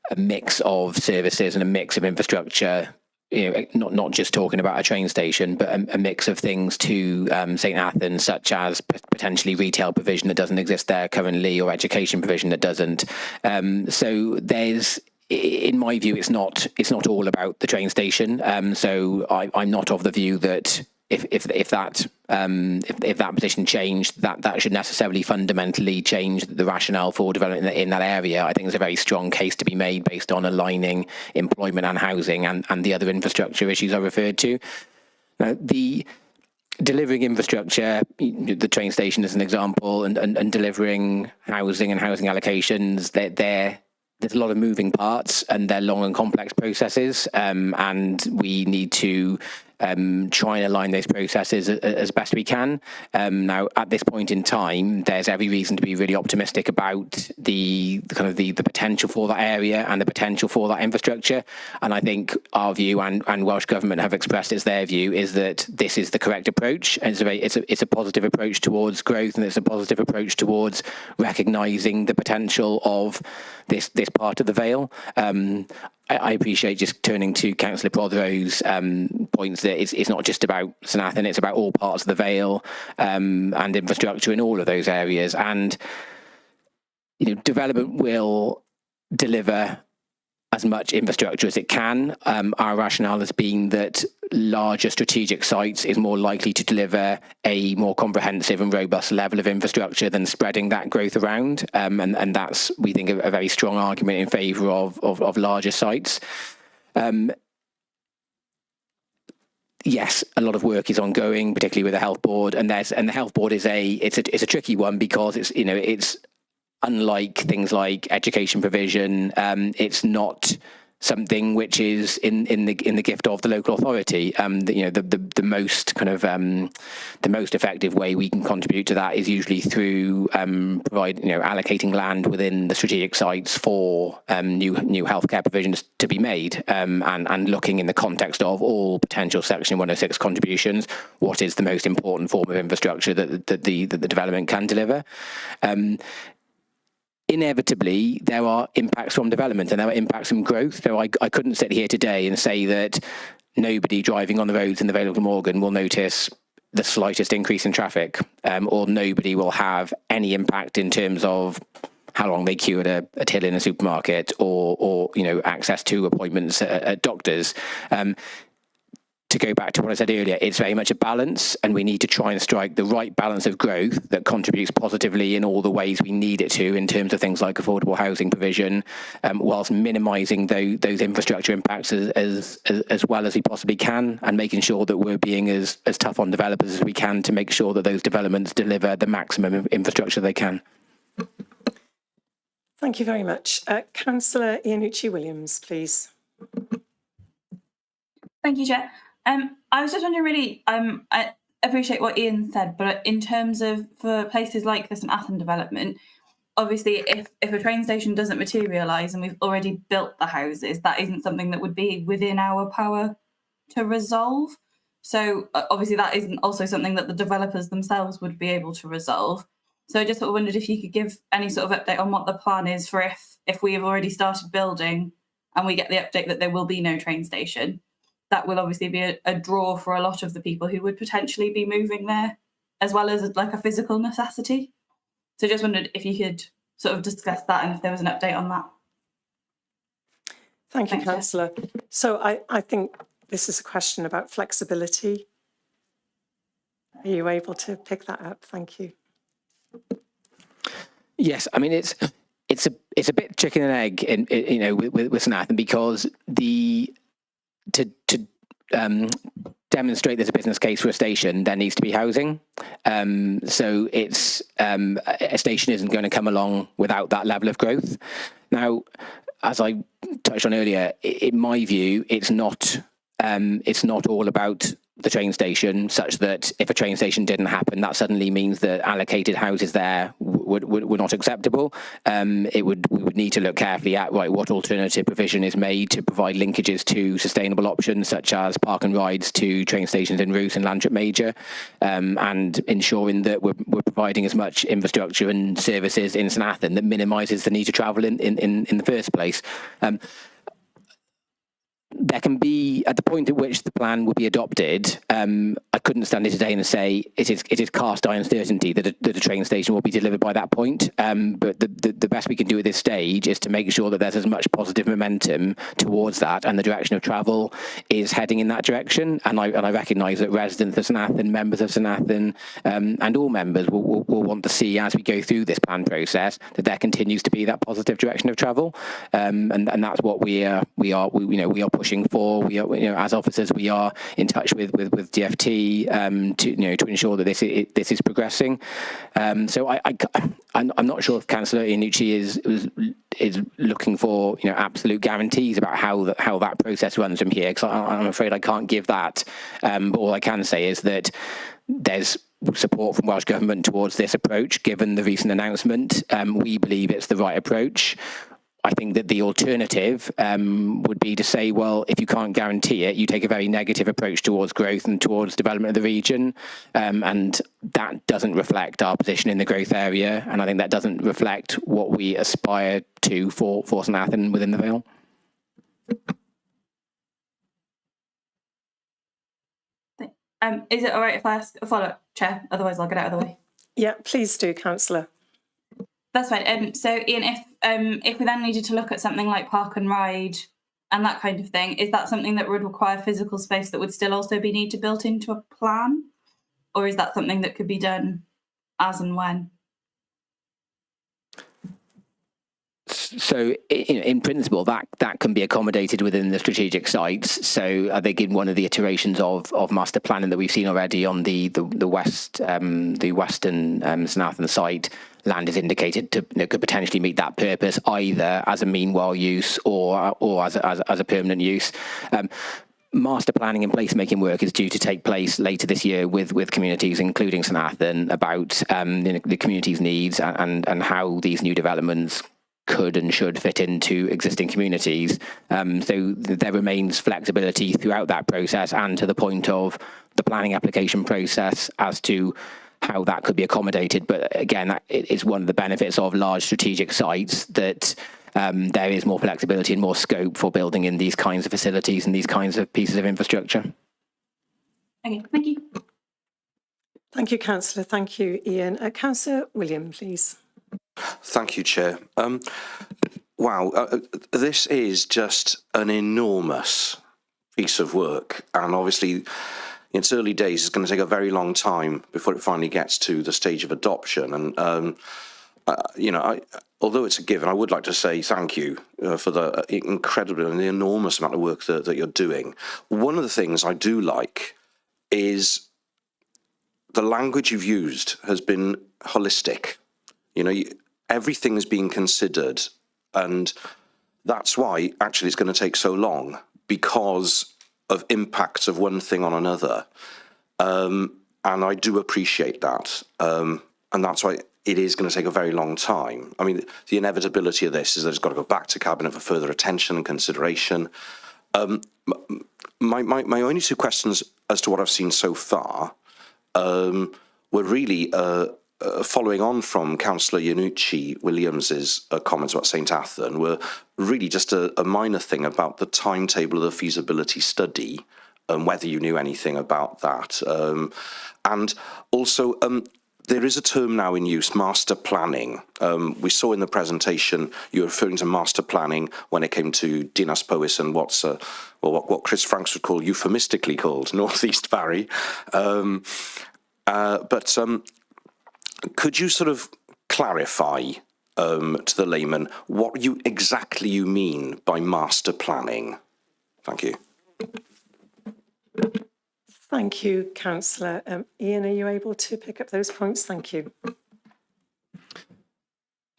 a mix of services and a mix of infrastructure, not just talking about a train station, but a mix of things to St Athan, such as potentially retail provision that doesn't exist there currently, or education provision that doesn't. So there's, in my view, it's not all about the train station. So I'm not of the view that if that position changed, that should necessarily fundamentally change the rationale for development in that area. I think there's a very strong case to be made based on aligning employment and housing and the other infrastructure issues I referred to. Now, the delivering infrastructure, the train station as an example, and delivering housing and housing allocations, there's a lot of moving parts and they're long and complex processes, and we need to try and align those processes as best we can. Now, at this point in time, there's every reason to be really optimistic about the potential for that area and the potential for that infrastructure. And I think our view and Welsh Government have expressed as their view is that this is the correct approach. And it's a positive approach towards growth, and it's a positive approach towards recognising the potential of this part of the Vale. I appreciate, just turning to Councillor Prothero's points, that it's not just about St Athan, it's about all parts of the Vale and infrastructure in all of those areas. And development will deliver as much infrastructure as it can. Our rationale has been that larger strategic sites is more likely to deliver a more comprehensive and robust level of infrastructure than spreading that growth around. And that's, we think, a very strong argument in favour of larger sites. Yes, a lot of work is ongoing, particularly with the health board, and the health board is a tricky one, because it's unlike things like education provision. It's not something which is in the gift of the local authority. The most effective way we can contribute to that is usually through allocating land within the strategic sites for new healthcare provisions to be made, and looking in the context of all potential Section 106 contributions, what is the most important form of infrastructure that the development can deliver. Inevitably, there are impacts from development and there are impacts from growth. So I couldn't sit here today and say that nobody driving on the roads in the Vale of Glamorgan will notice the slightest increase in traffic, or nobody will have any impact in terms of how long they queue at a till in a supermarket, or access to appointments at doctors. To go back to what I said earlier, it's very much a balance, and we need to try and strike the right balance of growth that contributes positively in all the ways we need it to, in terms of things like affordable housing provision, whilst minimising those infrastructure impacts as well as we possibly can, and making sure that we're being as tough on developers as we can to make sure that those developments deliver the maximum infrastructure they can. Thank you very much. Councillor Iannucci-Williams, please. Thank you, Chair. I was just wondering, really, I appreciate what Ian said, but in terms of, for places like the St Athan development, obviously if a train station doesn't materialise and we've already built the houses, that isn't something that would be within our power to resolve. So obviously that isn't also something that the developers themselves would be able to resolve. So I just sort of wondered if you could give any sort of update on what the plan is for if we have already started building and we get the update that there will be no train station. That will obviously be a draw for a lot of the people who would potentially be moving there, as well as like a physical necessity. So just wondered if you could sort of discuss that and if there was an update on that. Thank you, Councillor. So I think this is a question about flexibility. Are you able to pick that up? Thank you. Yes, I mean it's a bit chicken and egg, with St Athan, because to demonstrate there's a business case for a station, there needs to be housing. So it's a station isn't going to come along without that level of growth. Now, as I touched on earlier, in my view, it's not all about the train station, such that if a train station didn't happen, that suddenly means that allocated houses there were not acceptable. We would need to look carefully at what alternative provision is made to provide linkages to sustainable options, such as park and rides to train stations in Roos and Lantrip Major, and ensuring that we're providing as much infrastructure and services in St Athan that minimises the need to travel in the first place. There can be, at the point at which the plan will be adopted, I couldn't stand here today and say it is cast iron certainty that a train station will be delivered by that point. But the best we can do at this stage is to make sure that there's as much positive momentum towards that, and the direction of travel is heading in that direction. And I recognise that residents of St Athan, members of St Athan, and all members will want to see, as we go through this plan process, that there continues to be that positive direction of travel. And that's what we are pushing for. We are, as officers, we are in touch with DFT to ensure that this is progressing. So I'm not sure if Councillor Iannucci is looking for absolute guarantees about how that process runs from here, because I'm afraid I can't give that. But all I can say is that there's support from Welsh Government towards this approach, given the recent announcement. We believe it's the right approach. I think that the alternative would be to say, well, if you can't guarantee it, you take a very negative approach towards growth and towards development of the region. And that doesn't reflect our position in the growth area. And I think that doesn't reflect what we aspire to for St Athan within the Vale. Is it all right if I ask a follow-up, Chair? Otherwise, I'll get out of the way. Yeah, please do, Councillor. That's fine. So, Ian, if we then needed to look at something like park and ride and that kind of thing, is that something that would require physical space that would still also be needed built into a plan? Or is that something that could be done as and when? So, in principle, that can be accommodated within the strategic sites. So, I think in one of the iterations of master planning that we've seen already on the western St Athan site, land is indicated to could potentially meet that purpose, either as a meanwhile use or as a permanent use. Master planning and placemaking work is due to take place later this year with communities, including St Athan, about the community's needs and how these new developments could and should fit into existing communities. So there remains flexibility throughout that process and to the point of the planning application process as to how that could be accommodated. But again, that is one of the benefits of large strategic sites, that there is more flexibility and more scope for building in these kinds of facilities and these kinds of pieces of infrastructure. Okay, thank you. Thank you, Councillor. Thank you, Ian. Councillor William, please. Thank you, Chair. Wow, this is just an enormous piece of work, and obviously in its early days it's going to take a very long time before it finally gets to the stage of adoption. And although it's a given, I would like to say thank you for the incredible and the enormous amount of work that you're doing. One of the things I do like is the language you've used has been holistic. Everything is being considered, and that's why actually it's going to take so long, because of impacts of one thing on another. And I do appreciate that. And that's why it is going to take a very long time. I mean, the inevitability of this is that it's got to go back to Cabinet for further attention and consideration. My only two questions as to what I've seen so far were really following on from Councillor Yanucci Williams's comments about St Athan, were really just a minor thing about the timetable of the feasibility study and whether you knew anything about that. And also, there is a term now in use, master planning. We saw in the presentation you were referring to master planning when it came to Dinas Powys and what Chris Franks would call euphemistically called North East Barry. But could you sort of clarify to the layman what you exactly mean by master planning? Thank you. Thank you, Councillor. Ian, are you able to pick up those points? Thank you.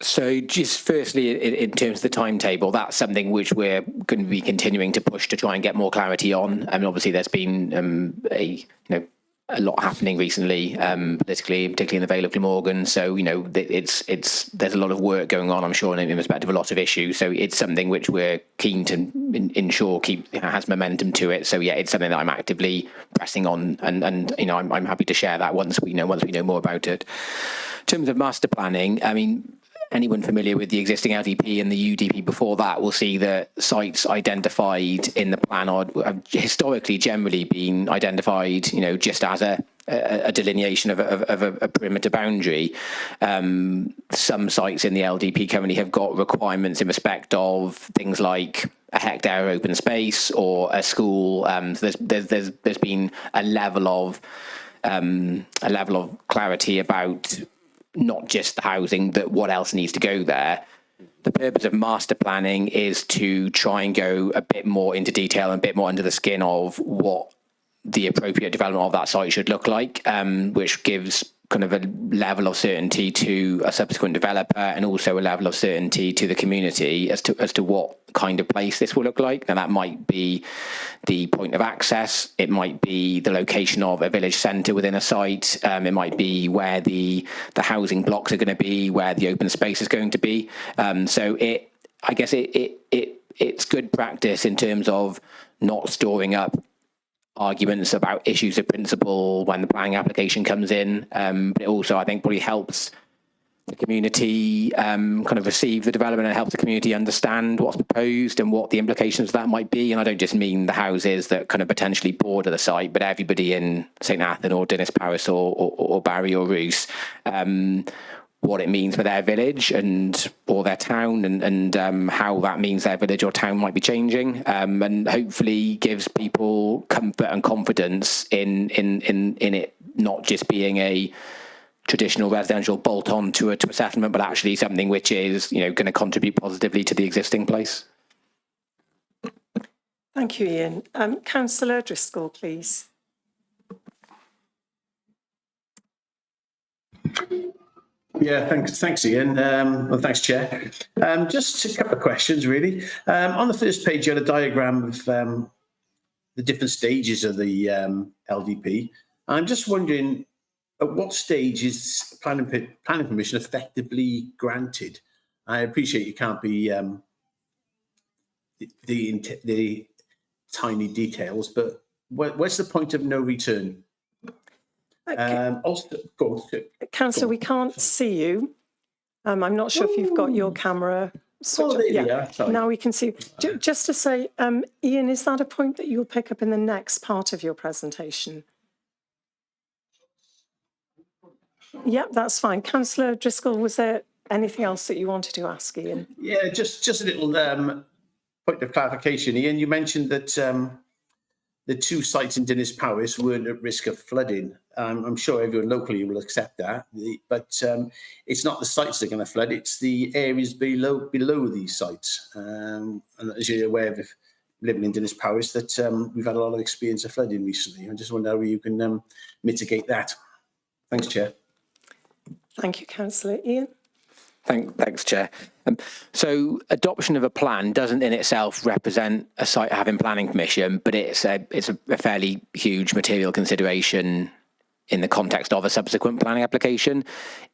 So just firstly, in terms of the timetable, that's something which we're going to be continuing to push to try and get more clarity on. I mean, obviously, there's been a lot happening recently, politically, particularly in the Vale of Glamorgan. So, there's a lot of work going on, I'm sure, in respect of a lot of issues. So it's something which we're keen to ensure has momentum to it. So yeah, it's something that I'm actively pressing on, and I'm happy to share that once we know more about it. In terms of master planning, I mean, anyone familiar with the existing LDP and the UDP before that will see that sites identified in the plan have historically generally been identified, just as a delineation of a perimeter boundary. Some sites in the LDP currently have got requirements in respect of things like a hectare open space or a school. So there's been a level of clarity about not just the housing, but what else needs to go there. The purpose of master planning is to try and go a bit more into detail and a bit more under the skin of what the appropriate development of that site should look like, which gives kind of a level of certainty to a subsequent developer and also a level of certainty to the community as to what kind of place this will look like. Now, that might be the point of access, it might be the location of a village centre within a site, it might be where the housing blocks are going to be, where the open space is going to be. So I guess it's good practice in terms of not storing up arguments about issues of principle when the planning application comes in, but it also, I think, probably helps the community kind of receive the development and helps the community understand what's proposed and what the implications of that might be. And I don't just mean the houses that kind of potentially border the site, but everybody in St Athan or Dinas Powys or Barry or Roos, what it means for their village or their town and how that means their village or town might be changing, and hopefully gives people comfort and confidence in it not just being a traditional residential bolt-on to a settlement, but actually something which is going to contribute positively to the existing place. Thank you, Ian. Councillor Driscoll, please. Yeah, thanks, Ian. Well, thanks, Chair. Just a couple of questions, really. On the first page, you had a diagram of the different stages of the LDP. I'm just wondering, at what stage is planning permission effectively granted? I appreciate you can't be the tiny details, but where's the point of no return? Also, Councillor, we can't see you. I'm not sure if you've got your camera switched on. Yeah, now we can see. Just to say, Ian, is that a point that you'll pick up in the next part of your presentation? Yeah, that's fine. Councillor Driscoll, was there anything else that you wanted to ask Ian? Yeah, just a little point of clarification. Ian, you mentioned that the two sites in Dinas Powys weren't at risk of flooding. I'm sure everyone locally will accept that, but it's not the sites that are going to flood, it's the areas below these sites. And as you're aware of living in Dinas Powys, that we've had a lot of experience of flooding recently. I just wonder how you can mitigate that. Thanks, Chair. Thank you, Councillor. Ian? Thanks, Chair. So adoption of a plan doesn't in itself represent a site having planning permission, but it's a fairly huge material consideration in the context of a subsequent planning application,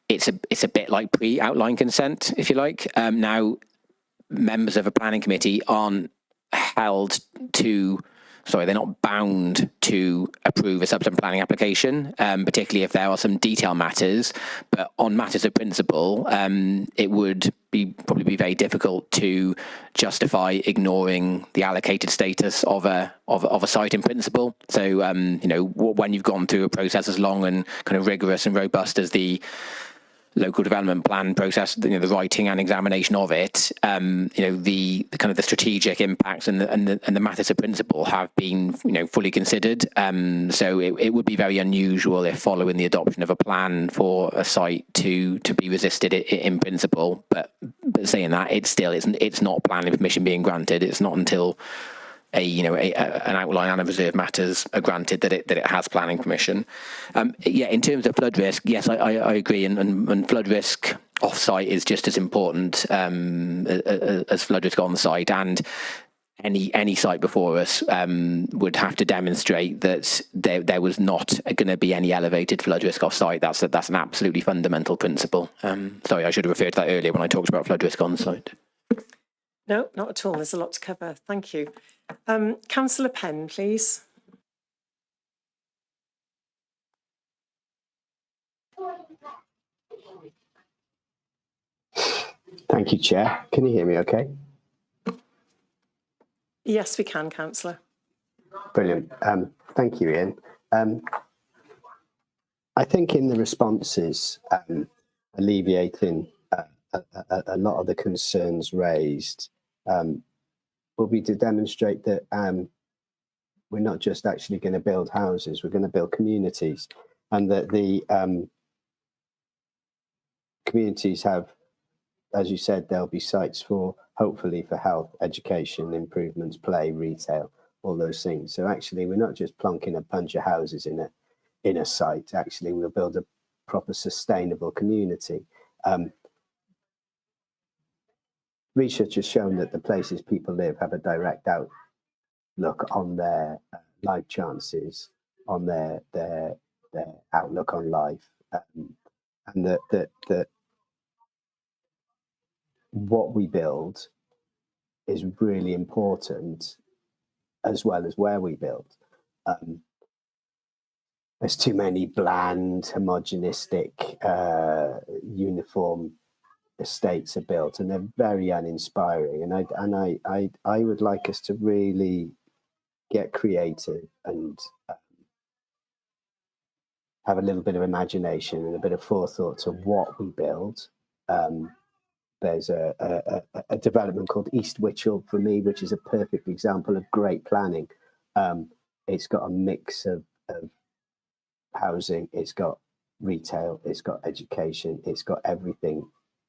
it's a bit like pre-outline consent, if you like. Now, members of a planning committee aren't they're not bound to approve a subsequent planning application, particularly if there are some detail matters. But on matters of principle, it would probably be very difficult to justify ignoring the allocated status of a site in principle. So, when you've gone through a process as long and kind of rigorous and robust as the local development plan process, the writing and examination of it, the kind of the strategic impacts and the matters of principle have been, fully considered. So it would be very unusual if, following the adoption of a plan for a site to be resisted in principle. But saying that, it's not planning permission being granted. It's not until an outline and a reserve matters are granted that it has planning permission. In terms of flood risk, yes, I agree, and flood risk off-site is just as important as flood risk on-site, and any site before us would have to demonstrate that there was not going to be any elevated flood risk off-site. That's an absolutely fundamental principle. Sorry, I should have referred to that earlier when I talked about flood risk on-site. No, not at all. There's a lot to cover. Thank you. Councillor Penn, please. Thank you, Chair. Can you hear me okay? Yes, we can, Councillor. Brilliant. Thank you, Ian. I think in the responses, alleviating a lot of the concerns raised will be to demonstrate that we're not just actually going to build houses, we're going to build communities, and that the communities have, as you said, there'll be sites hopefully for health, education, improvements, play, retail, all those things. So actually, we're not just plonking a bunch of houses in a site. Actually, we'll build a proper sustainable community. Research has shown that the places people live have a direct outlook on their life chances, on their outlook on life, and that what we build is really important, as well as where we build. There's too many bland, homogenistic, uniform estates are built, and they're very uninspiring. And I would like us to really get creative and have a little bit of imagination and a bit of forethought to what we build. There's a development called East Wychell for me, which is a perfect example of great planning. It's got a mix of housing, it's got retail, it's got education, it's got everything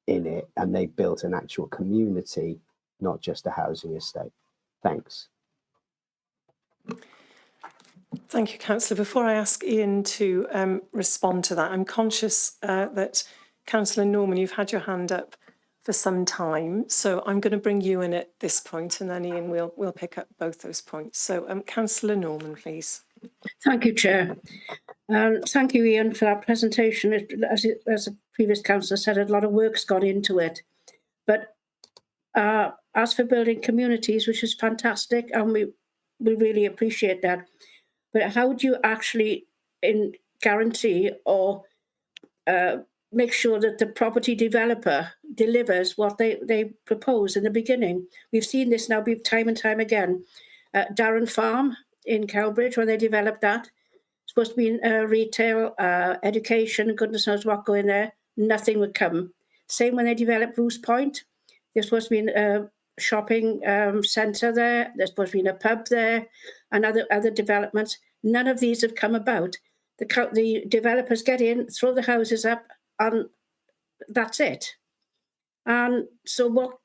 in it, and they built an actual community, not just a housing estate. Thanks. Thank you, Councillor. Before I ask Ian to respond to that, I'm conscious that Councillor Norman, you've had your hand up for some time, so I'm going to bring you in at this point, and then Ian, we'll pick up both those points. So, Councillor Norman, please. Thank you, Chair. Thank you, Ian, for that presentation. As the previous councillor said, a lot of work's gone into it. But as for building communities, which is fantastic, and we really appreciate that, but how do you actually guarantee or make sure that the property developer delivers what they propose in the beginning? We've seen this now time and time again. Darren Farm in Cowbridge, when they developed that, supposed to be retail, education, goodness knows what going there, nothing would come. Same when they developed Bruce Point. There's supposed to be a shopping centre there, there's supposed to be a pub there, and other developments. None of these have come about. The developers get in, throw the houses up, and that's it. And so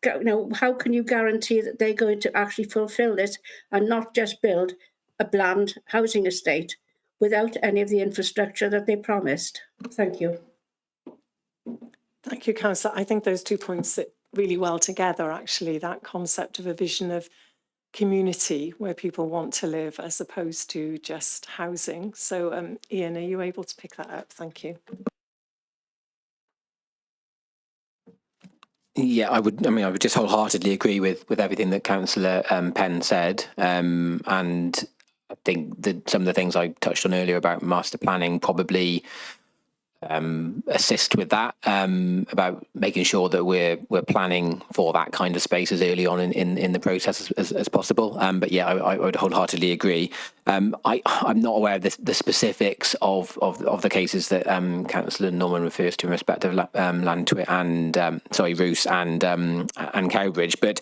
how can you guarantee that they're going to actually fulfil this and not just build a bland housing estate without any of the infrastructure that they promised? Thank you. Thank you, Councillor. I think those 2 points sit really well together, actually, that concept of a vision of community where people want to live as opposed to just housing. So, Ian, are you able to pick that up? Thank you. Yeah, I would just wholeheartedly agree with everything that Councillor Penn said, and I think that some of the things I touched on earlier about master planning probably assist with that, about making sure that we're planning for that kind of space as early on in the process as possible. But yeah, I would wholeheartedly agree. I'm not aware of the specifics of the cases that Councillor Norman refers to in respect of Lantwit and Roos and Cowbridge. But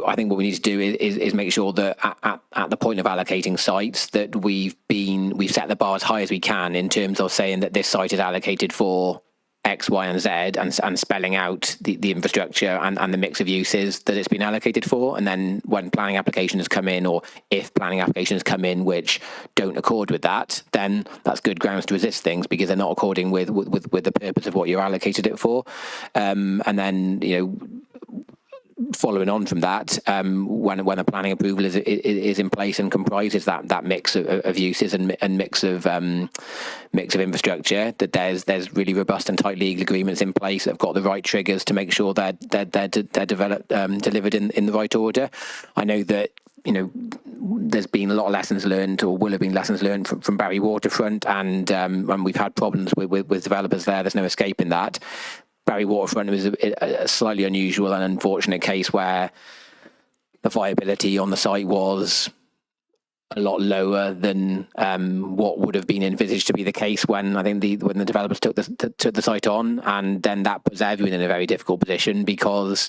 I think what we need to do is make sure that at the point of allocating sites that we've set the bar as high as we can in terms of saying that this site is allocated for X, Y, and Z, and spelling out the infrastructure and the mix of uses that it's been allocated for. And then when planning applications come in, or if planning applications come in which don't accord with that, then that's good grounds to resist things because they're not according with the purpose of what you're allocated it for. And then, following on from that, when a planning approval is in place and comprises that mix of uses and mix of infrastructure, that there's really robust and tight legal agreements in place that have got the right triggers to make sure they're delivered in the right order. I know that there's been a lot of lessons learned, or will have been lessons learned from Barry Waterfront, and we've had problems with developers there. There's no escaping that. Barry Waterfront was a slightly unusual and unfortunate case where the viability on the site was a lot lower than what would have been envisaged to be the case when the developers took the site on, and then that puts everyone in a very difficult position, because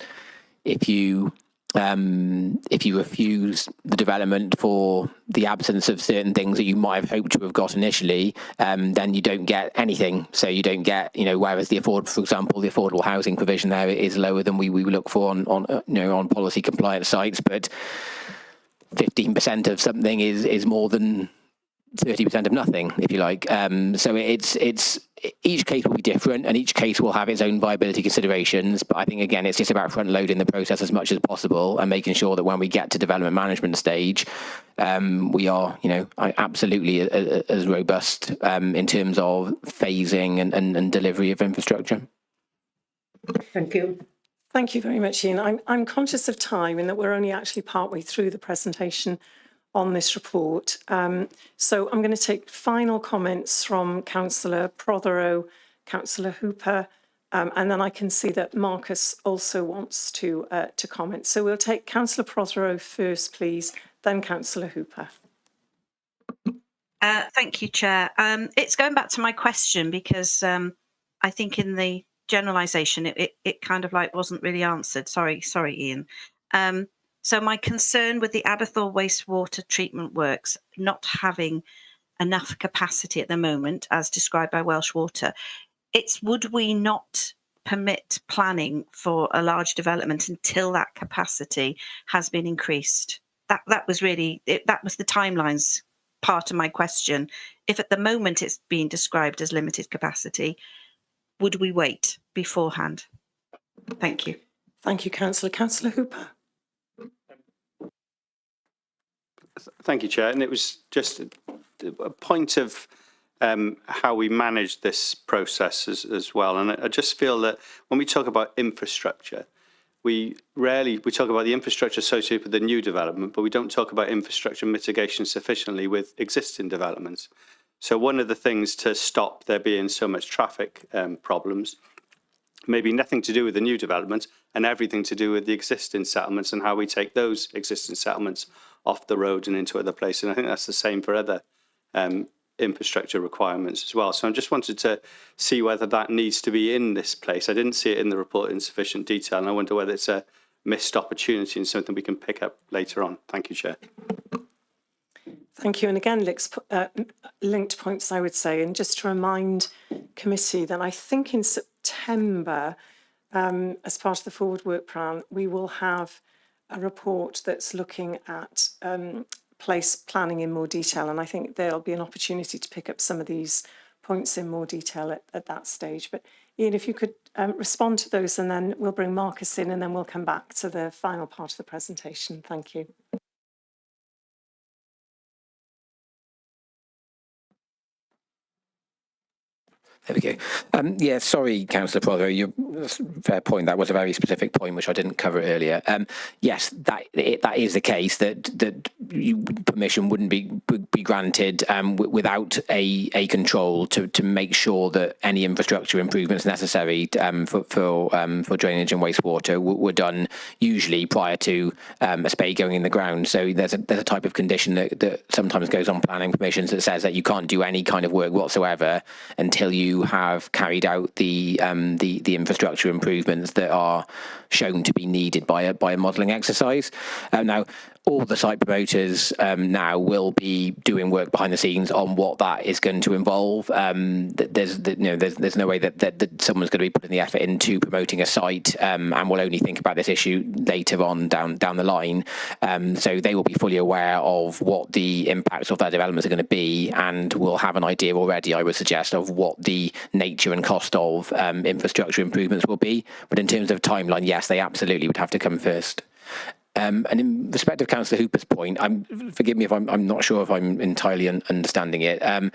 if you refuse the development for the absence of certain things that you might have hoped to have got initially, then you don't get anything. So you don't get, whereas for example, the affordable housing provision there is lower than we look for on policy compliant sites, but 15% of something is more than 30% of nothing, if you like. So it's each case will be different, and each case will have its own viability considerations. But I think, again, it's just about front loading the process as much as possible and making sure that when we get to development management stage, we are, absolutely as robust in terms of phasing and delivery of infrastructure. Thank you. Thank you very much, Ian. I'm conscious of time in that we're only actually partway through the presentation on this report. So I'm going to take final comments from Councillor Prothero, Councillor Hooper, and then I can see that Marcus also wants to comment. So we'll take Councillor Prothero first, please, then Councillor Hooper. Thank you, Chair. It's going back to my question because I think in the generalisation it kind of wasn't really answered. Sorry, Ian. So my concern with the Aberthorpe wastewater treatment works not having enough capacity at the moment, as described by Welsh Water, would we not permit planning for a large development until that capacity has been increased? That was really that was the timelines part of my question. If at the moment it's being described as limited capacity, would we wait beforehand? Thank you. Thank you, Councillor. Councillor Hooper. Thank you, Chair. And it was just a point of how we manage this process as well. And I just feel that when we talk about infrastructure, we talk about the infrastructure associated with the new development, but we don't talk about infrastructure mitigation sufficiently with existing developments. So one of the things to stop there being so much traffic problems, maybe nothing to do with the new development and everything to do with the existing settlements and how we take those existing settlements off the road and into other places. And I think that's the same for other infrastructure requirements as well. So I just wanted to see whether that needs to be in this place. I didn't see it in the report in sufficient detail, and I wonder whether it's a missed opportunity and something we can pick up later on. Thank you, Chair. Thank you. And again, linked points, I would say. And just to remind committee that I think in September, as part of the forward work plan, we will have a report that's looking at place planning in more detail. And I think there'll be an opportunity to pick up some of these points in more detail at that stage. But Ian, if you could respond to those, and then we'll bring Marcus in, and then we'll come back to the final part of the presentation. Thank you. There we go. Yeah, sorry, Councillor Prothero, fair point. That was a very specific point which I didn't cover earlier. Yes, that is the case that permission wouldn't be granted without a control to make sure that any infrastructure improvements necessary for drainage and wastewater were done usually prior to a spade going in the ground. So there's a type of condition that sometimes goes on planning permissions that says that you can't do any kind of work whatsoever until you have carried out the infrastructure improvements that are shown to be needed by a modelling exercise. Now, all the site promoters now will be doing work behind the scenes on what that is going to involve. There's no way that someone's going to be putting the effort into promoting a site and will only think about this issue later on down the line. So they will be fully aware of what the impacts of their developments are going to be, and will have an idea already, I would suggest, of what the nature and cost of infrastructure improvements will be. But in terms of timeline, yes, they absolutely would have to come first. And in respect of Councillor Hooper's point, forgive me if I'm not sure if I'm entirely understanding it. I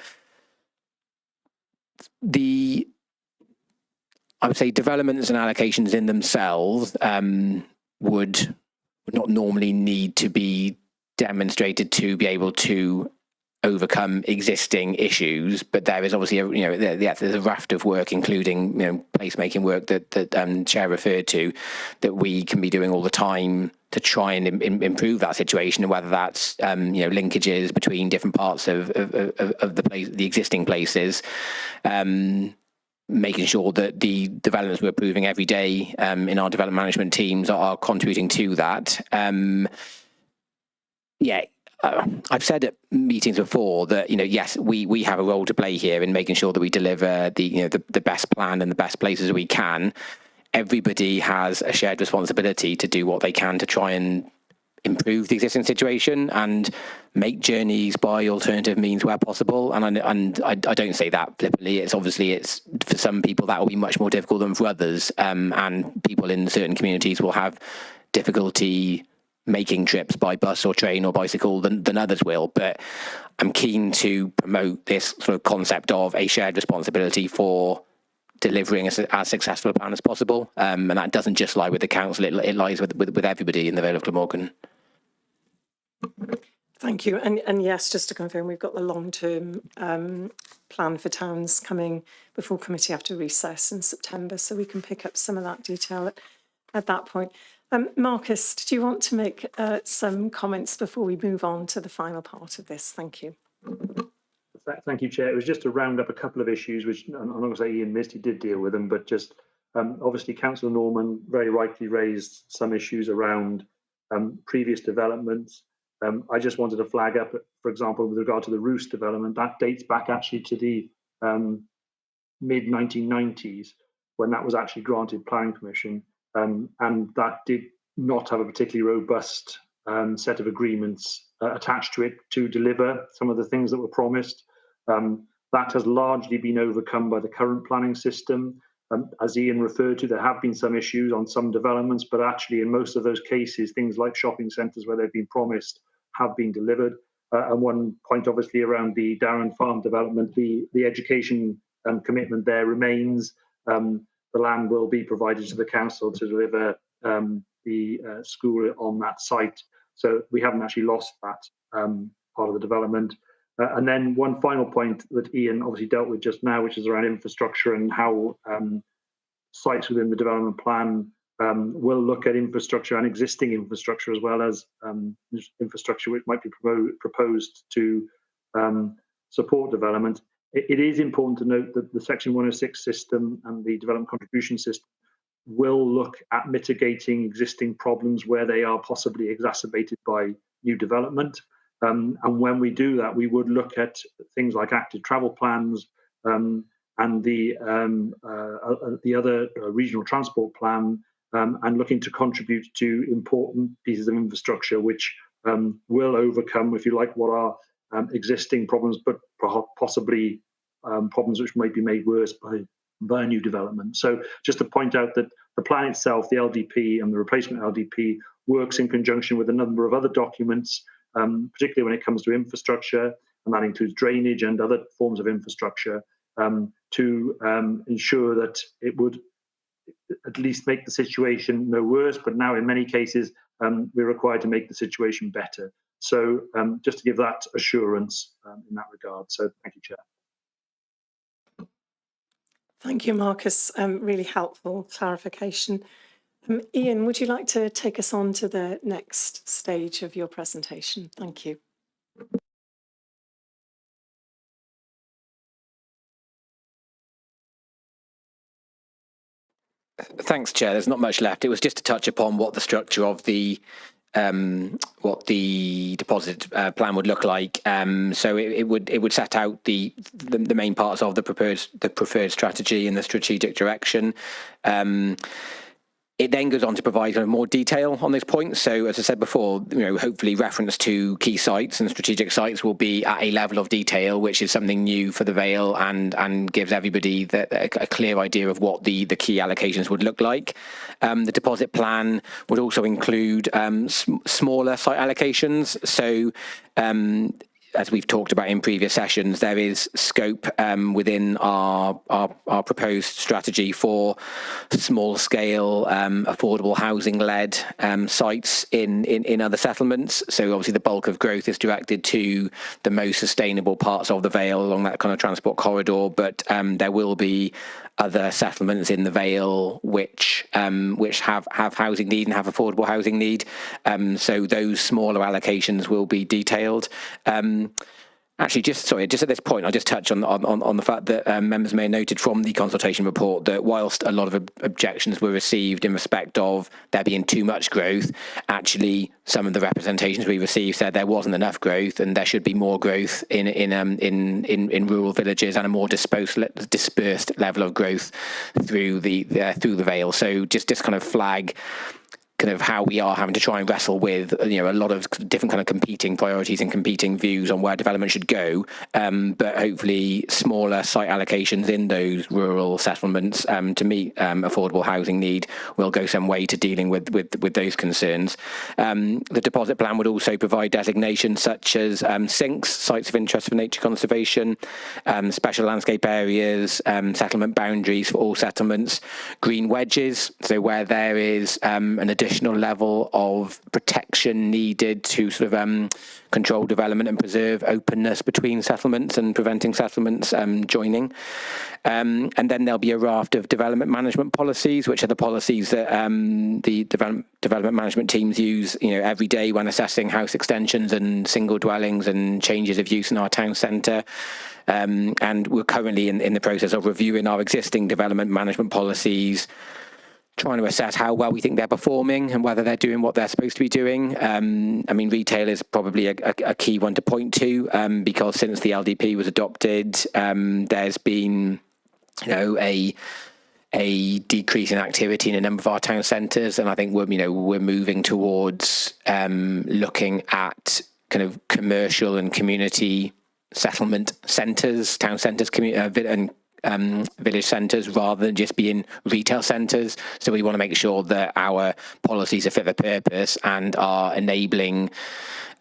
would say developments and allocations in themselves would not normally need to be demonstrated to be able to overcome existing issues, but there is obviously there's a raft of work, including placemaking work that Chair referred to, that we can be doing all the time to try and improve that situation, and whether that's linkages between different parts of the existing places, making sure that the developments we're approving every day in our development management teams are contributing to that. I've said at meetings before that yes, we have a role to play here in making sure that we deliver the best plan and the best places we can. Everybody has a shared responsibility to do what they can to try and improve the existing situation and make journeys by alternative means where possible. And I don't say that flippantly. It's for some people that will be much more difficult than for others, and people in certain communities will have difficulty making trips by bus or train or bicycle than others will. But I'm keen to promote this sort of concept of a shared responsibility for delivering as successful a plan as possible, and that doesn't just lie with the council, it lies with everybody in the Vale of Glamorgan. Thank you. And yes, just to confirm, we've got the long-term plan for towns coming before committee after recess in September, so we can pick up some of that detail at that point. Marcus, did you want to make some comments before we move on to the final part of this? Thank you. Thank you, Chair. It was just to round up a couple of issues, which I'm not going to say Ian missed, he did deal with them, but just obviously Councillor Norman very rightly raised some issues around previous developments. I just wanted to flag up, for example, with regard to the Roost development, that dates back actually to the mid-1990s when that was actually granted planning permission, and that did not have a particularly robust set of agreements attached to it to deliver some of the things that were promised. That has largely been overcome by the current planning system. As Ian referred to, there have been some issues on some developments, but actually in most of those cases, things like shopping centres where they've been promised have been delivered. And one point obviously around the Darren Farm development, the education commitment there remains. The land will be provided to the council to deliver the school on that site. So we haven't actually lost that part of the development. And then one final point that Ian obviously dealt with just now, which is around infrastructure and how sites within the development plan will look at infrastructure and existing infrastructure, as well as infrastructure which might be proposed to support development. It is important to note that the Section 106 system and the development contribution system will look at mitigating existing problems where they are possibly exacerbated by new development. And when we do that, we would look at things like active travel plans and the other regional transport plan, and looking to contribute to important pieces of infrastructure which will overcome, if you like, what are existing problems, but possibly problems which might be made worse by new development. So just to point out that the plan itself, the LDP and the replacement LDP, works in conjunction with a number of other documents, particularly when it comes to infrastructure, and that includes drainage and other forms of infrastructure. to ensure that it would at least make the situation no worse, but now in many cases we're required to make the situation better. So just to give that assurance in that regard. So thank you, Chair. Thank you, Marcus. Really helpful clarification. Ian, would you like to take us on to the next stage of your presentation? Thank you. Thanks, Chair. There's not much left. It was just to touch upon what the structure of the deposit plan would look like. So it would set out the main parts of the preferred strategy and the strategic direction. It then goes on to provide kind of more detail on those points. So as I said before, hopefully reference to key sites and strategic sites will be at a level of detail, which is something new for the Vale and gives everybody a clear idea of what the key allocations would look like. The deposit plan would also include smaller site allocations. So as we've talked about in previous sessions, there is scope within our proposed strategy for small-scale, affordable housing-led sites in other settlements. So obviously the bulk of growth is directed to the most sustainable parts of the Vale along that kind of transport corridor, but there will be other settlements in the Vale which have housing need and have affordable housing need. So those smaller allocations will be detailed. Actually, just at this point, I'll just touch on the fact that members may have noted from the consultation report that whilst a lot of objections were received in respect of there being too much growth, actually some of the representations we received said there wasn't enough growth and there should be more growth in rural villages and a more dispersed level of growth through the Vale. So just kind of flag kind of how we are having to try and wrestle with a lot of different kind of competing priorities and competing views on where development should go, but hopefully smaller site allocations in those rural settlements to meet affordable housing need will go some way to dealing with those concerns. The deposit plan would also provide designations such as sinks, sites of interest for nature conservation, special landscape areas, settlement boundaries for all settlements, green wedges, so where there is an additional level of protection needed to sort of control development and preserve openness between settlements and preventing settlements joining. And then there'll be a raft of development management policies, which are the policies that the development management teams use every day when assessing house extensions and single dwellings and changes of use in our town centre. And we're currently in the process of reviewing our existing development management policies, trying to assess how well we think they're performing and whether they're doing what they're supposed to be doing. I mean, retail is probably a key one to point to because since the LDP was adopted, there's been, a decrease in activity in a number of our town centres, and I think we're moving towards looking at kind of commercial and community settlement centres, town centres, and village centres rather than just being retail centres. So we want to make sure that our policies are fit for purpose and are enabling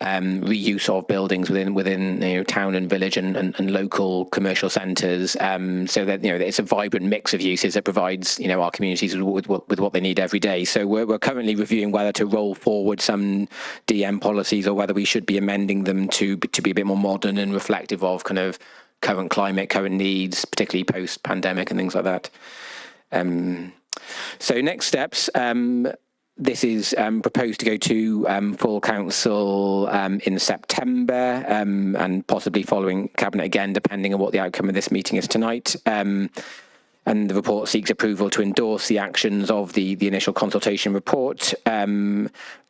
reuse of buildings within town and village and local commercial centres, so that it's a vibrant mix of uses that provides our communities with what they need every day. So we're currently reviewing whether to roll forward some DM policies or whether we should be amending them to be a bit more modern and reflective of kind of current climate, current needs, particularly post-pandemic and things like that. So next steps, this is proposed to go to full council in September and possibly following cabinet again, depending on what the outcome of this meeting is tonight. And the report seeks approval to endorse the actions of the initial consultation report.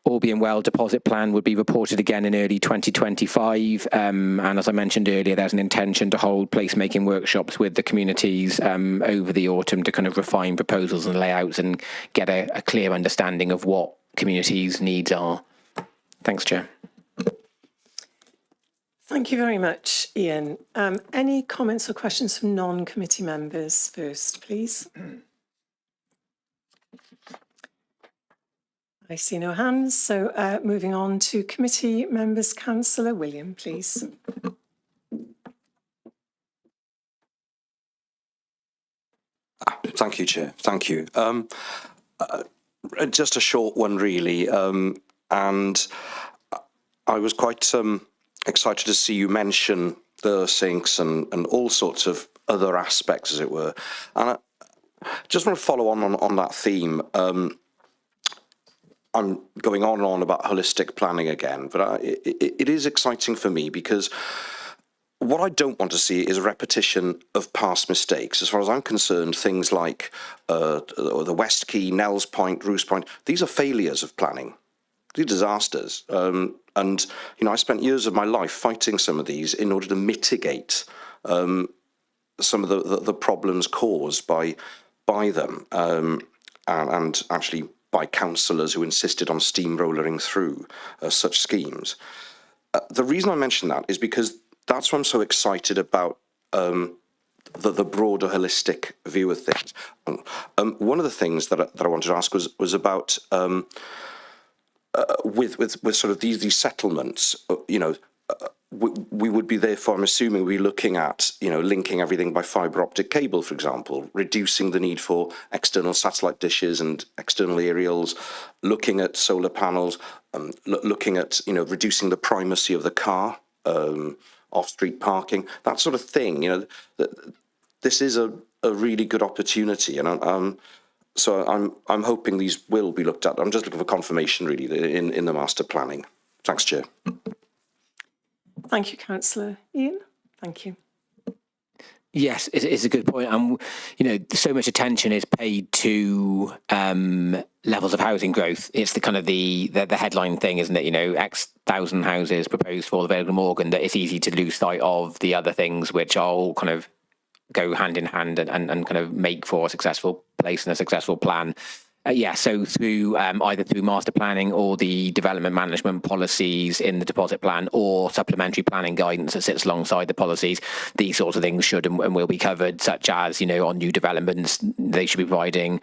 All being well, deposit plan would be reported again in early 2025. And as I mentioned earlier, there's an intention to hold placemaking workshops with the communities over the autumn to kind of refine proposals and layouts and get a clear understanding of what communities' needs are. Thanks, Chair. Thank you very much, Ian. Any comments or questions from non-committee members first, please? I see no hands, so moving on to committee members. Councillor William, please. Thank you, Chair. Thank you. Just a short one, really. And I was quite excited to see you mention the sinks and all sorts of other aspects, as it were. And I just want to follow on that theme. I'm going on and on about holistic planning again, but it is exciting for me because what I don't want to see is a repetition of past mistakes. As far as I'm concerned, things like the West Quay, Nels Point, Roos Point, these are failures of planning. These are disasters. And, you know, I spent years of my life fighting some of these in order to mitigate some of the problems caused by them and actually by councillors who insisted on steamrollering through such schemes. The reason I mention that is because that's why I'm so excited about the broader holistic view of things. One of the things that I wanted to ask was about with sort of these settlements, you know, we would be therefore, I'm assuming, we're looking at, you know, linking everything by fibre optic cable, for example, reducing the need for external satellite dishes and external aerials, looking at solar panels, looking at, you know, reducing the primacy of the car, off-street parking, that sort of thing. You know, this is a really good opportunity, and so I'm hoping these will be looked at. I'm just looking for confirmation, really, in the master planning. Thanks, Chair. Thank you, Councillor Ian. Thank you. Yes, it's a good point. You know, so much attention is paid to levels of housing growth. It's the kind of the headline thing, isn't it? You know, X thousand houses proposed for the Vale of Glamorgan, that it's easy to lose sight of the other things which are all kind of go hand in hand and kind of make for a successful place and a successful plan. So through either through master planning or the development management policies in the deposit plan or supplementary planning guidance that sits alongside the policies, these sorts of things should and will be covered, such as, you know, on new developments, they should be providing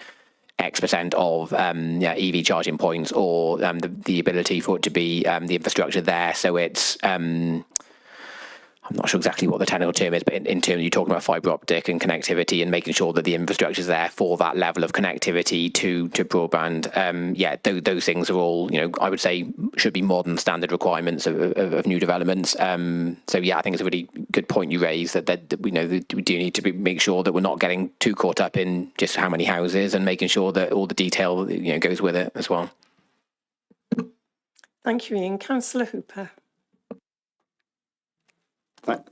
X% of EV charging points or the ability for it to be the infrastructure there. So it's I'm not sure exactly what the technical term is, but in terms you're talking about fibre optic and connectivity and making sure that the infrastructure is there for that level of connectivity to broadband. Those things are all, you know, I would say should be modern standard requirements of new developments. I think it's a really good point you raised that we know that we do need to make sure that we're not getting too caught up in just how many houses and making sure that all the detail, you know, goes with it as well. Thank you, Ian. Councillor Hooper.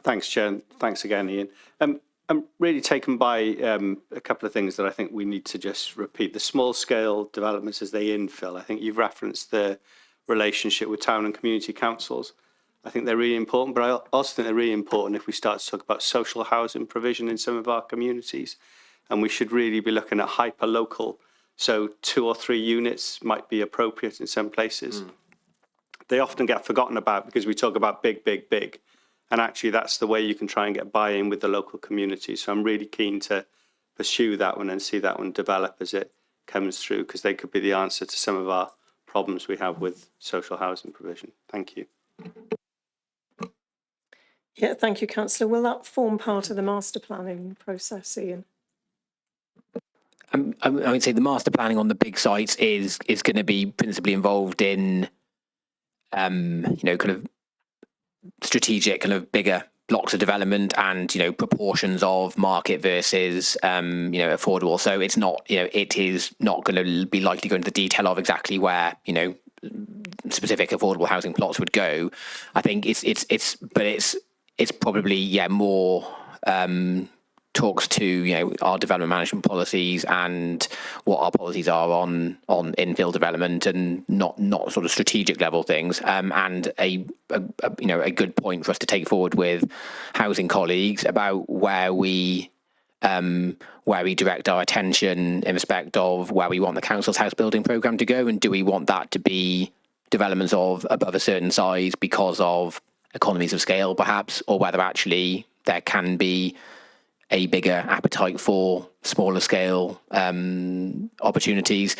Thanks, Chair. Thanks again, Ian. I'm really taken by a couple of things that I think we need to just repeat. The small-scale developments as they infill. I think you've referenced the relationship with town and community councils. I think they're really important, but I also think they're really important if we start to talk about social housing provision in some of our communities. And we should really be looking at hyper-local. So 2 or 3 units might be appropriate in some places. They often get forgotten about because we talk about big, big, big. And actually, that's the way you can try and get buy-in with the local community. So I'm really keen to pursue that one and see that one develop as it comes through, because they could be the answer to some of our problems we have with social housing provision. Thank you. Yeah, thank you, Councillor. Will that form part of the master planning process, Ian? I would say the master planning on the big sites is going to be principally involved in, kind of strategic, kind of bigger blocks of development and, you know, proportions of market versus, affordable. So it's not, you know, it is not going to be likely going into the detail of exactly where, you know, specific affordable housing plots would go. I think it's probably, more, talks to, you know, our development management policies and what our policies are on infill development and not sort of strategic level things, and a good point for us to take forward with housing colleagues about where we direct our attention in respect of where we want the council's house building programme to go, and do we want that to be developments of above a certain size because of economies of scale perhaps, or whether actually there can be a bigger appetite for smaller scale opportunities.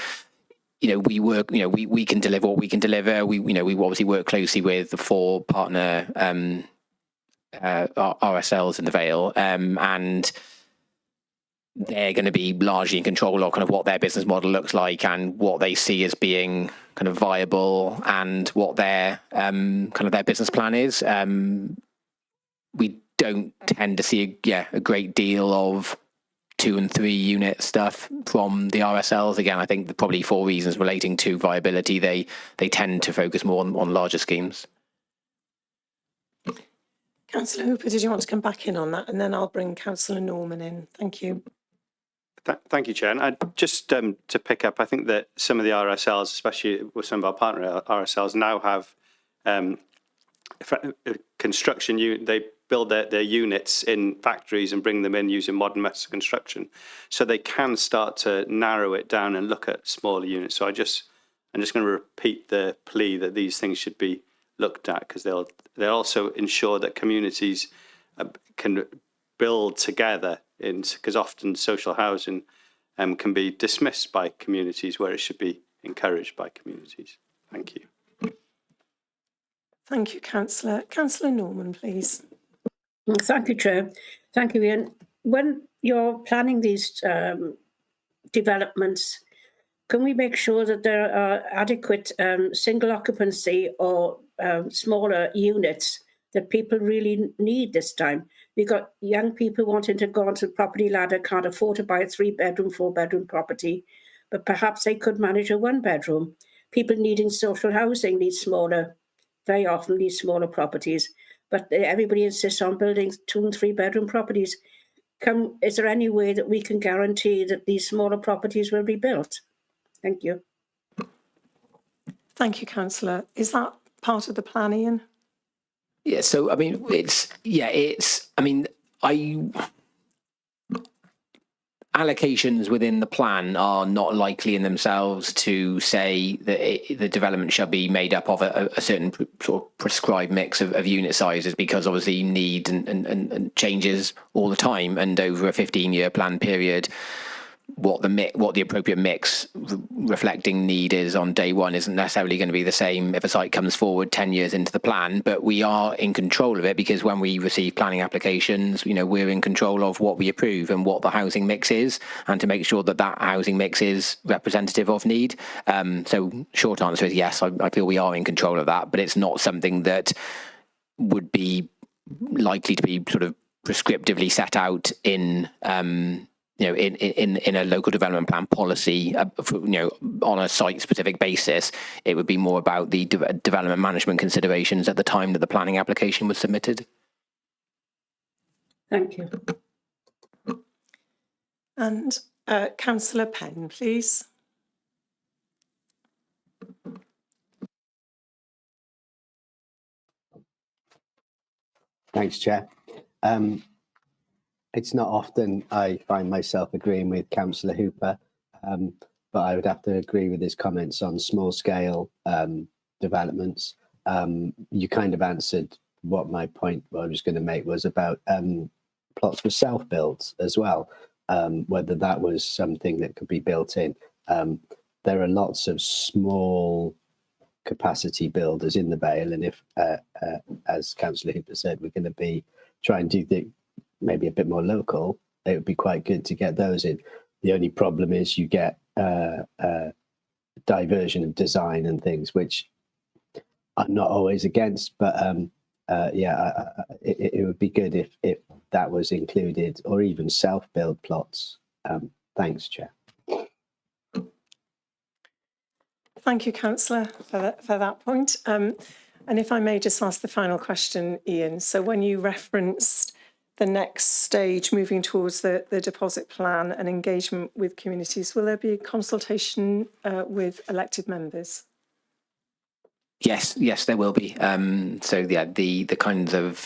You know, we work, you know, we can deliver what we can deliver. We obviously work closely with the 4 partner RSLs in the Vale, and they're going to be largely in control of kind of what their business model looks like and what they see as being kind of viable and what their kind of their business plan is. We don't tend to see a great deal of 2 and 3 unit stuff from the RSLs. Again, I think probably for reasons relating to viability, they tend to focus more on larger schemes. Councillor Hooper, did you want to come back in on that? And then I'll bring Councillor Norman in. Thank you. Thank you, Chair. And just to pick up, I think that some of the RSLs, especially with some of our partner RSLs, now have construction. They build their units in factories and bring them in using modern methods of construction, so they can start to narrow it down and look at smaller units. So I'm just going to repeat the plea that these things should be looked at, because they'll also ensure that communities can build together, because often social housing can be dismissed by communities where it should be encouraged by communities. Thank you. Thank you, Councillor. Councillor Norman, please. Thank you, Chair. Thank you, Ian. When you're planning these developments, can we make sure that there are adequate single occupancy or smaller units that people really need this time? We've got young people wanting to go onto the property ladder, can't afford to buy a 3-bedroom, 4-bedroom property, but perhaps they could manage a 1-bedroom. People needing social housing need smaller, very often need smaller properties, but everybody insists on building 2- and 3-bedroom properties. Is there any way that we can guarantee that these smaller properties will be built? Thank you. Thank you, Councillor. Is that part of the plan, Ian? Yeah, so I mean, allocations within the plan are not likely in themselves to say that the development shall be made up of a certain sort of prescribed mix of unit sizes, because obviously need and changes all the time, and over a 15-year plan period, what the appropriate mix reflecting need is on day one isn't necessarily going to be the same if a site comes forward 10 years into the plan. But we are in control of it, because when we receive planning applications, we're in control of what we approve and what the housing mix is, and to make sure that that housing mix is representative of need. So short answer is yes, I feel we are in control of that, but it's not something that would be likely to be sort of prescriptively set out in in a local development plan policy, on a site-specific basis. It would be more about the development management considerations at the time that the planning application was submitted. Thank you. And Councillor Penn, please. Thanks, Chair. It's not often I find myself agreeing with Councillor Hooper, but I would have to agree with his comments on small-scale developments. You kind of answered what my point I was going to make was about plots for self-builds as well, whether that was something that could be built in. There are lots of small capacity builders in the Vale, and if, as Councillor Hooper said, we're going to be trying to do maybe a bit more local, it would be quite good to get those in. The only problem is you get diversion of design and things, which I'm not always against, but it would be good if that was included, or even self-build plots. Thanks, Chair. Thank you, Councillor, for that point. And if I may just ask the final question, Ian. So when you referenced the next stage moving towards the deposit plan and engagement with communities, will there be a consultation with elected members? Yes, there will be. So yeah, the kinds of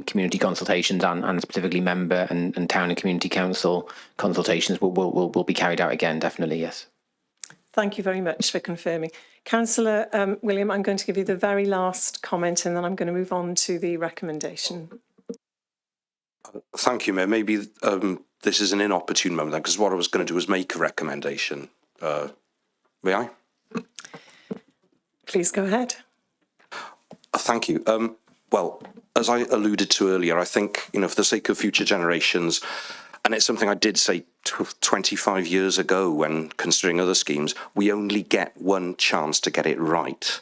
community consultations and specifically member and town and community council consultations will be carried out again, definitely, yes. Thank you very much for confirming. Councillor William, I'm going to give you the very last comment, and then I'm going to move on to the recommendation. Thank you, Mayor. Maybe this is an inopportune moment, because what I was going to do was make a recommendation. May I? Please go ahead. Thank you. Well, as I alluded to earlier, I think, for the sake of future generations, And it's something I did say 25 years ago when considering other schemes. We only get one chance to get it right.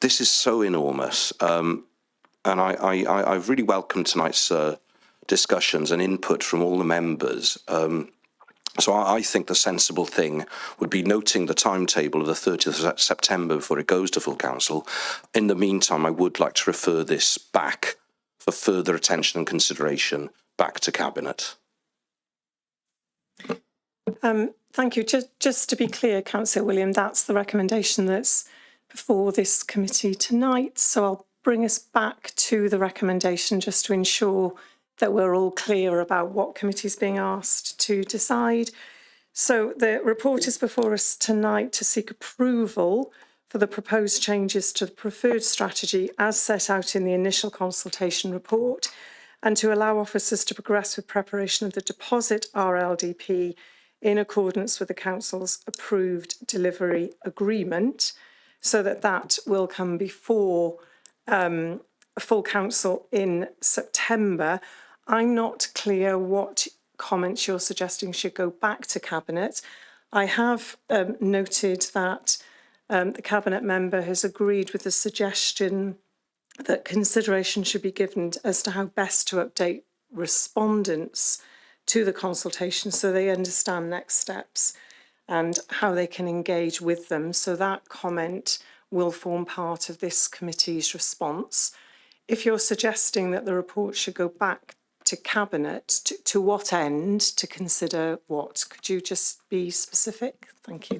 This is so enormous. And I've really welcomed tonight's discussions and input from all the members. So I think the sensible thing would be noting the timetable of the 30th of September before it goes to full council. In the meantime, I would like to refer this back for further attention and consideration back to Cabinet. Thank you. Just to be clear, Councillor William, that's the recommendation that's before this committee tonight. So I'll bring us back to the recommendation just to ensure that we're all clear about what committee is being asked to decide. So the report is before us tonight to seek approval for the proposed changes to the preferred strategy as set out in the initial consultation report, and to allow officers to progress with preparation of the deposit RLDP in accordance with the Council's approved delivery agreement, so that will come before full council in September. I'm not clear what comments you're suggesting should go back to Cabinet. I have noted that the Cabinet member has agreed with the suggestion that consideration should be given as to how best to update respondents to the consultation so they understand next steps and how they can engage with them. So that comment will form part of this committee's response. If you're suggesting that the report should go back to Cabinet, to what end, to consider what? Could you just be specific? Thank you.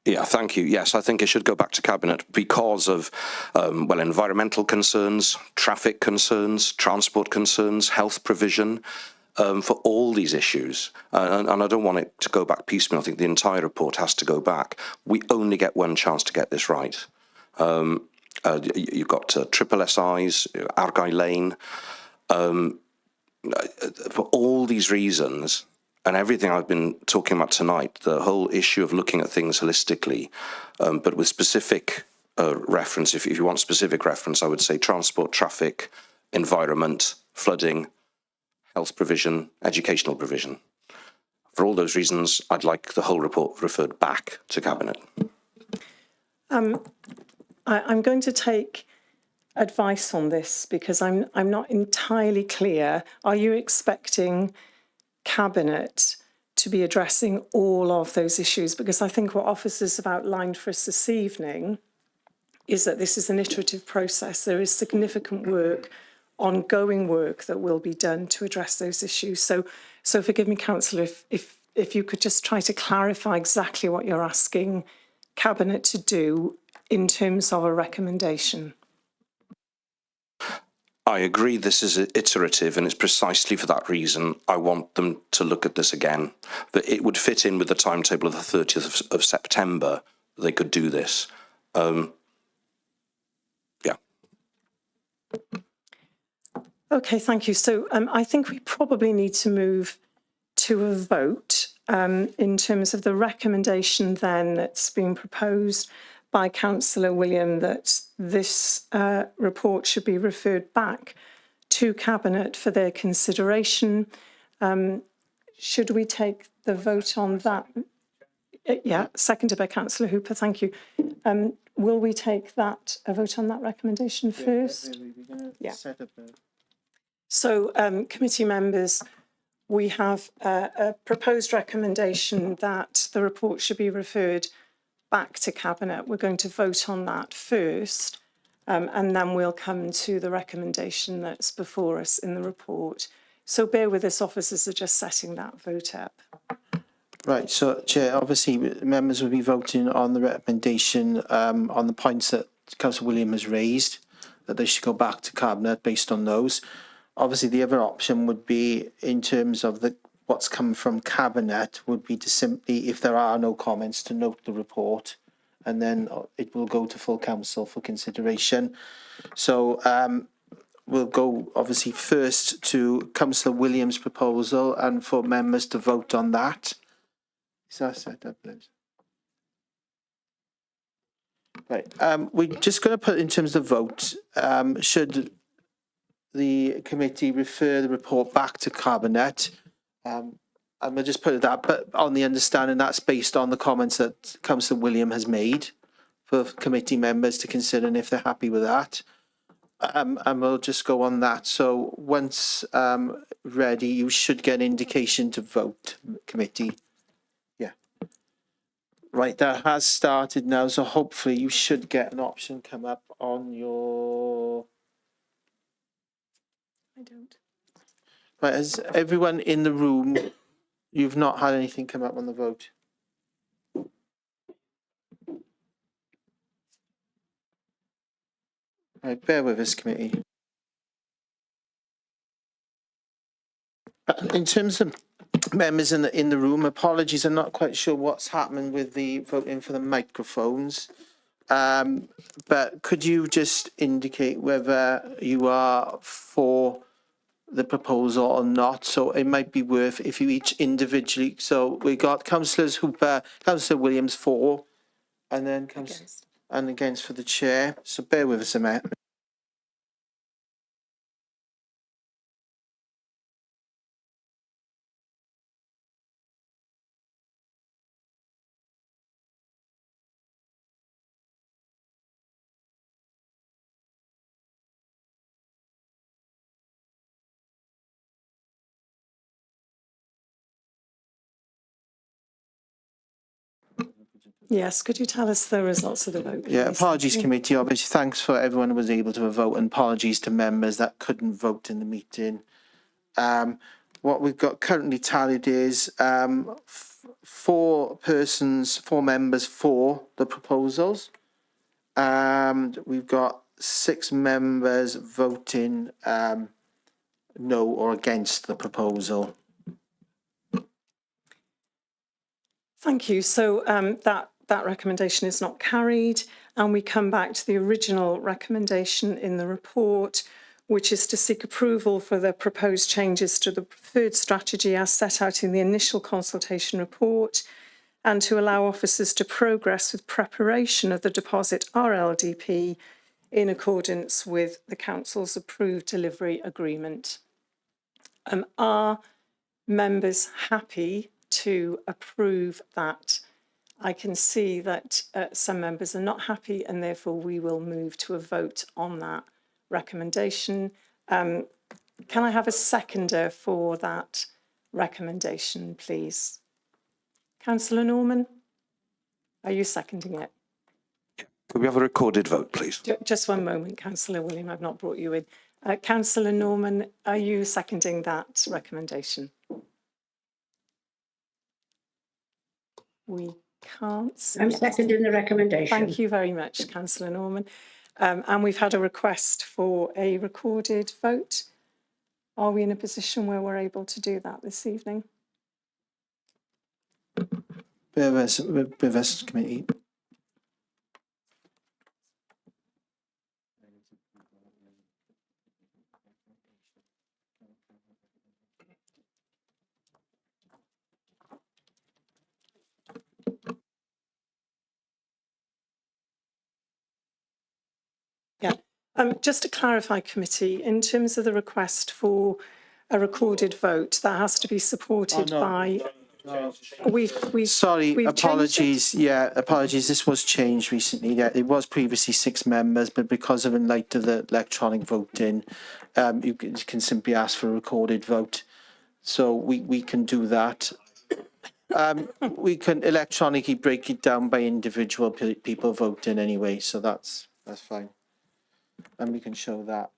Yeah, thank you. Yes, I think it should go back to Cabinet because of, well, environmental concerns, traffic concerns, transport concerns, health provision, for all these issues. And I don't want it to go back piecemeal. I think the entire report has to go back. We only get one chance to get this right. You've got triple SIs, Argyle Lane. For all these reasons, and everything I've been talking about tonight, the whole issue of looking at things holistically, but with specific reference, if you want specific reference, I would say transport, traffic, environment, flooding, health provision, educational provision. For all those reasons, I'd like the whole report referred back to Cabinet. I'm going to take advice on this because I'm not entirely clear. Are you expecting Cabinet to be addressing all of those issues? Because I think what officers have outlined for us this evening is that this is an iterative process. There is significant work, ongoing work that will be done to address those issues. So forgive me, Councillor, if you could just try to clarify exactly what you're asking Cabinet to do in terms of a recommendation. I agree this is iterative, and it's precisely for that reason I want them to look at this again. That it would fit in with the timetable of the 30th of September. They could do this. Yeah. Okay, thank you. So I think we probably need to move to a vote in terms of the recommendation then that's been proposed by Councillor William that this report should be referred back to Cabinet for their consideration. Should we take the vote on that? Yeah, seconded by Councillor Hooper, thank you. Will we take a vote on that recommendation first? Yeah. So, committee members, we have a proposed recommendation that the report should be referred back to Cabinet. We're going to vote on that first, and then we'll come to the recommendation that's before us in the report. So bear with us, officers are just setting that vote up. Right, so Chair, obviously members will be voting on the recommendation on the points that Councillor William has raised, that they should go back to Cabinet based on those. Obviously, the other option would be, in terms of what's come from Cabinet, would be to simply, if there are no comments, to note the report, and then it will go to full council for consideration. So we'll go, obviously, first to Councillor Williams' proposal, and for members to vote on that. Is that set up, please? Right, we're just going to put in terms of vote, should the committee refer the report back to Cabinet. And we'll just put it that, but on the understanding that's based on the comments that Councillor William has made for committee members to consider, and if they're happy with that. And we'll just go on that. So once ready, you should get an indication to vote, committee. Yeah. Right, that has started now, so hopefully you should get an option come up on your... I don't. Right, has everyone in the room, you've not had anything come up on the vote? Right, bear with us, committee. In terms of members in the room, apologies, I'm not quite sure what's happening with the voting for the microphones. But could you just indicate whether you are for the proposal or not? So it might be worth if you each individually. So we got Councillors Hooper, Councillor Williams for, and then against for the chair. So bear with us a minute. Yes, could you tell us the results of the vote, please? Yeah, apologies, committee. Obviously, thanks for everyone who was able to vote, and apologies to members that couldn't vote in the meeting. What we've got currently tallied is 4 members for the proposals. And we've got 6 members voting no or against the proposal. Thank you. So that recommendation is not carried, and we come back to the original recommendation in the report, which is to seek approval for the proposed changes to the preferred strategy as set out in the initial consultation report, and to allow officers to progress with preparation of the deposit RLDP in accordance with the Council's approved delivery agreement. Are members happy to approve that? I can see that some members are not happy, and therefore we will move to a vote on that recommendation. Can I have a seconder for that recommendation, please? Councillor Norman, are you seconding it? Could we have a recorded vote, please? Just one moment, Councillor William, I've not brought you in. Councillor Norman, are you seconding that recommendation? We can't see. I'm seconding the recommendation. Thank you very much, Councillor Norman. And we've had a request for a recorded vote. Are we in a position where we're able to do that this evening? Bear with us, committee. Yeah. Just to clarify, committee, in terms of the request for a recorded vote, that has to be supported by... Sorry, apologies. Yeah, apologies. This was changed recently. Yeah, it was previously 6 members, but because of in light of the electronic voting, you can simply ask for a recorded vote. So we can do that. We can electronically break it down by individual people voting anyway, so that's fine. And we can show that.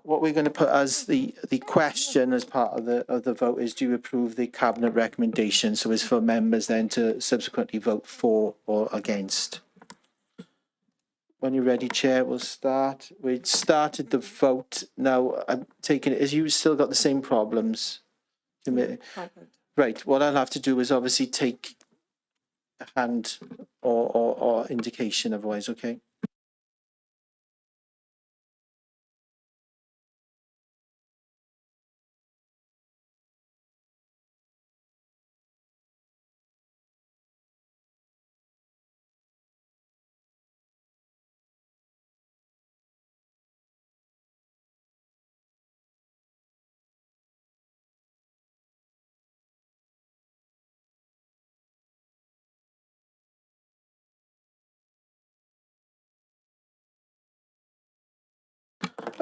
What we're going to put as the question as part of the vote is, do you approve the cabinet recommendation? So it's for members then to subsequently vote for or against. When you're ready, Chair, we'll start. We started the vote. Now I'm taking it as you still got the same problems. Right. What I'll have to do is obviously take a hand or indication otherwise. Okay.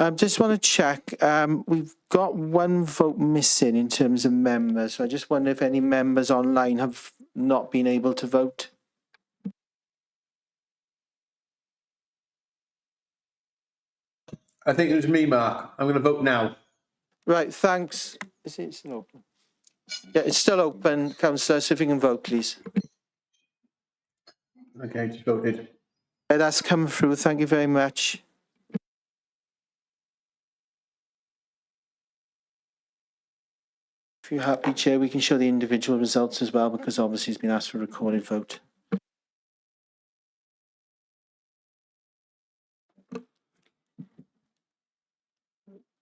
Just want to check. We've got one vote missing in terms of members. So I just wonder if any members online have not been able to vote. I think it was me, Mark. I'm going to vote now. Right, thanks. Is it still open? Yeah, it's still open, councillor, so if you can vote, please. Okay, just voted. That's come through. Thank you very much. If you're happy, Chair, we can show the individual results as well, because obviously it's been asked for a recorded vote.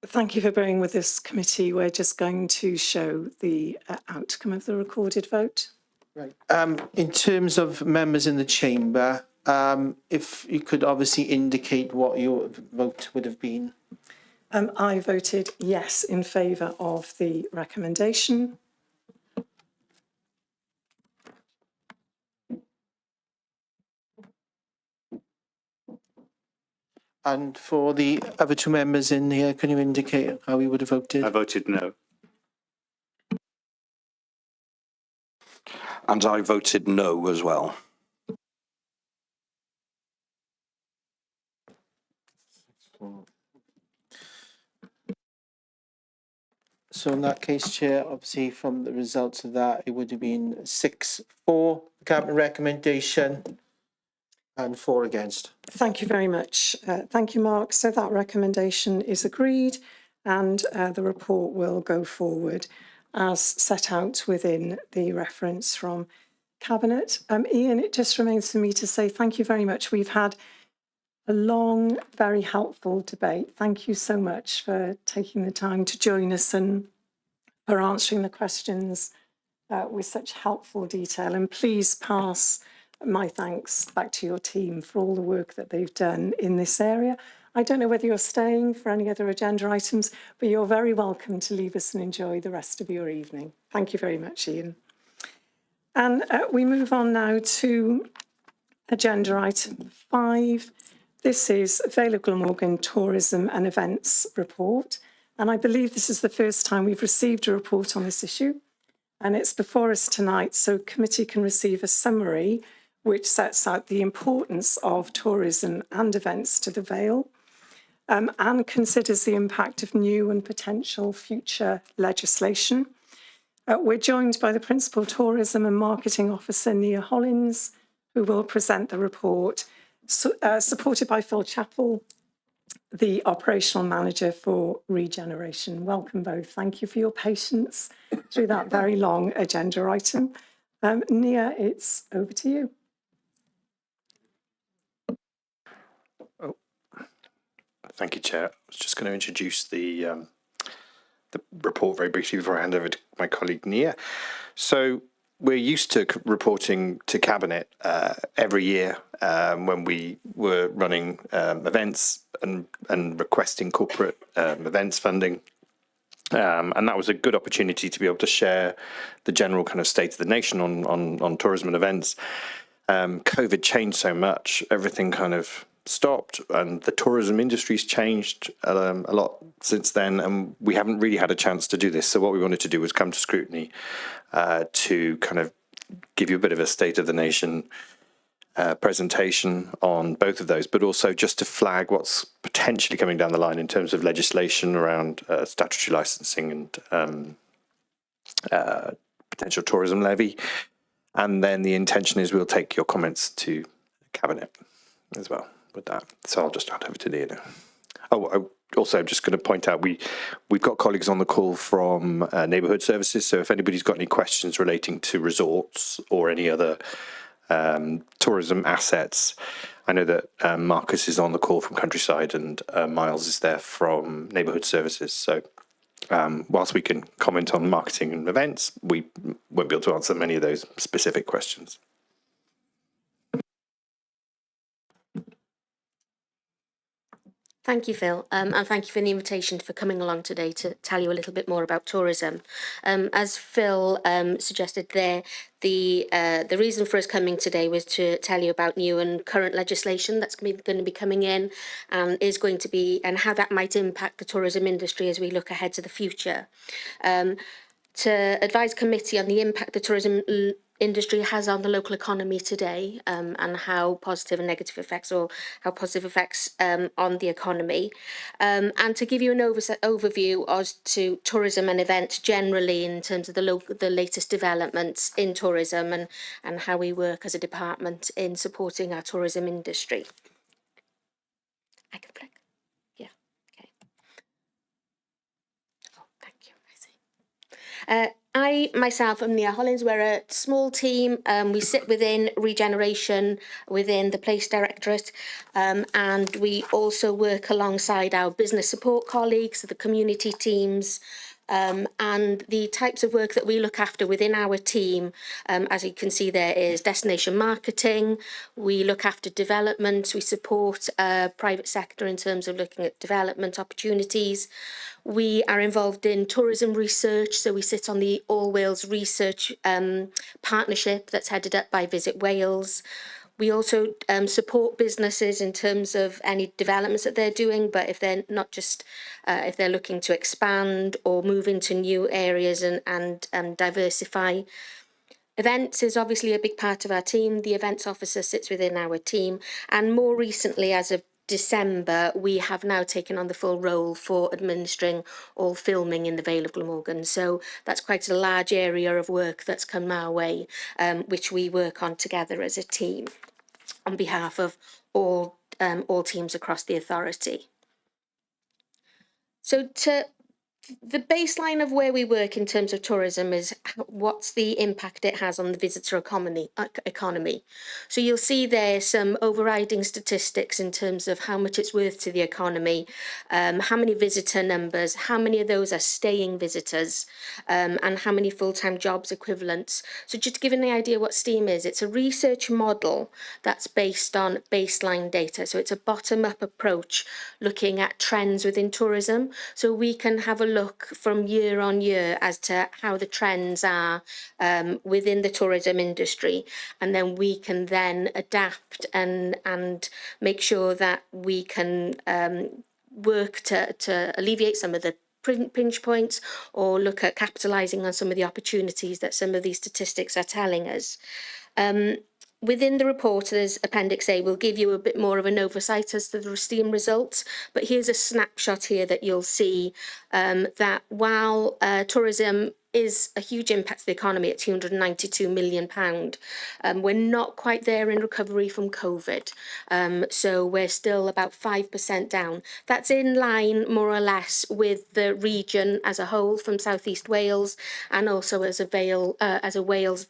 Thank you for bearing with this committee. We're just going to show the outcome of the recorded vote. Right. In terms of members in the chamber, if you could obviously indicate what your vote would have been. I voted yes in favour of the recommendation. And for the other two members in here, can you indicate how you would have voted? I voted no. And I voted no as well. So in that case, Chair, obviously from the results of that, it would have been 6-4 cabinet recommendation and 4 against. Thank you very much. Thank you, Mark. So that recommendation is agreed and the report will go forward as set out within the reference from Cabinet. Ian, it just remains for me to say thank you very much. We've had a long, very helpful debate. Thank you so much for taking the time to join us and for answering the questions with such helpful detail. And please pass my thanks back to your team for all the work that they've done in this area. I don't know whether you're staying for any other agenda items, but you're very welcome to leave us and enjoy the rest of your evening. Thank you very much, Ian. And we move on now to agenda item 5. This is Vale of Glamorgan Tourism and Events Report. And I believe this is the first time we've received a report on this issue. And it's before us tonight, so committee can receive a summary which sets out the importance of tourism and events to the Vale and considers the impact of new and potential future legislation. We're joined by the Principal Tourism and Marketing Officer, Nia Hollins, who will present the report, supported by Phil Chappell, the Operational Manager for Regeneration. Welcome both. Thank you for your patience through that very long agenda item. Nia, it's over to you. Thank you, Chair. I was just going to introduce the report very briefly before I hand over to my colleague Nia. So we're used to reporting to Cabinet every year when we were running events and requesting corporate events funding. And that was a good opportunity to be able to share the general kind of state of the nation on tourism and events. COVID changed so much, everything kind of stopped, and the tourism industry's changed a lot since then, and we haven't really had a chance to do this. So what we wanted to do was come to Scrutiny to kind of give you a bit of a state of the nation presentation on both of those, but also just to flag what's potentially coming down the line in terms of legislation around statutory licensing and potential tourism levy. And then the intention is we'll take your comments to Cabinet as well with that. So I'll just hand over to Nia now. Oh, also, I'm just going to point out we've got colleagues on the call from Neighbourhood Services. So if anybody's got any questions relating to resorts or any other tourism assets, I know that Marcus is on the call from Countryside and Miles is there from Neighbourhood Services. So whilst we can comment on marketing and events, we won't be able to answer many of those specific questions. Thank you, Phil, and thank you for the invitation for coming along today to tell you a little bit more about tourism. As Phil suggested there, the reason for us coming today was to tell you about new and current legislation that's going to be coming in, and is going to be, and how that might impact the tourism industry as we look ahead to the future. To advise committee on the impact the tourism industry has on the local economy today, and how positive and negative effects, or how positive effects on the economy, and to give you an overview as to tourism and events generally in terms of the latest developments in tourism, and how we work as a department in supporting our tourism industry. I can flick. Yeah. Okay. Oh, thank you. I see. I myself am Nia Hollins. We're a small team. We sit within Regeneration, within the Place Directorate, and we also work alongside our business support colleagues, the community teams, and the types of work that we look after within our team, as you can see there, is destination marketing. We look after development. We support private sector in terms of looking at development opportunities. We are involved in tourism research, so we sit on the All Wales Research Partnership that's headed up by Visit Wales. We also support businesses in terms of any developments that they're doing, but if they're not just, if they're looking to expand or move into new areas and diversify. Events is obviously a big part of our team. The events officer sits within our team, and more recently, as of December, we have now taken on the full role for administering all filming in the Vale of Glamorgan. So that's quite a large area of work that's come our way, which we work on together as a team on behalf of all teams across the authority. So the baseline of where we work in terms of tourism is what's the impact it has on the visitor economy. So you'll see there some overriding statistics in terms of how much it's worth to the economy, how many visitor numbers, how many of those are staying visitors, and how many full-time jobs equivalents. So just to give an idea what STEAM is, it's a research model that's based on baseline data. So it's a bottom-up approach looking at trends within tourism. So we can have a look from year on year as to how the trends are within the tourism industry, and then we can then adapt and make sure that we can work to alleviate some of the pinch points, or look at capitalising on some of the opportunities that some of these statistics are telling us. Within the report, there's Appendix A, will give you a bit more of an oversight as to the STEAM results, but here's a snapshot here that you'll see that while tourism is a huge impact to the economy at £292 million, we're not quite there in recovery from COVID, so we're still about 5% down. That's in line more or less with the region as a whole from South East Wales, and also as a Wales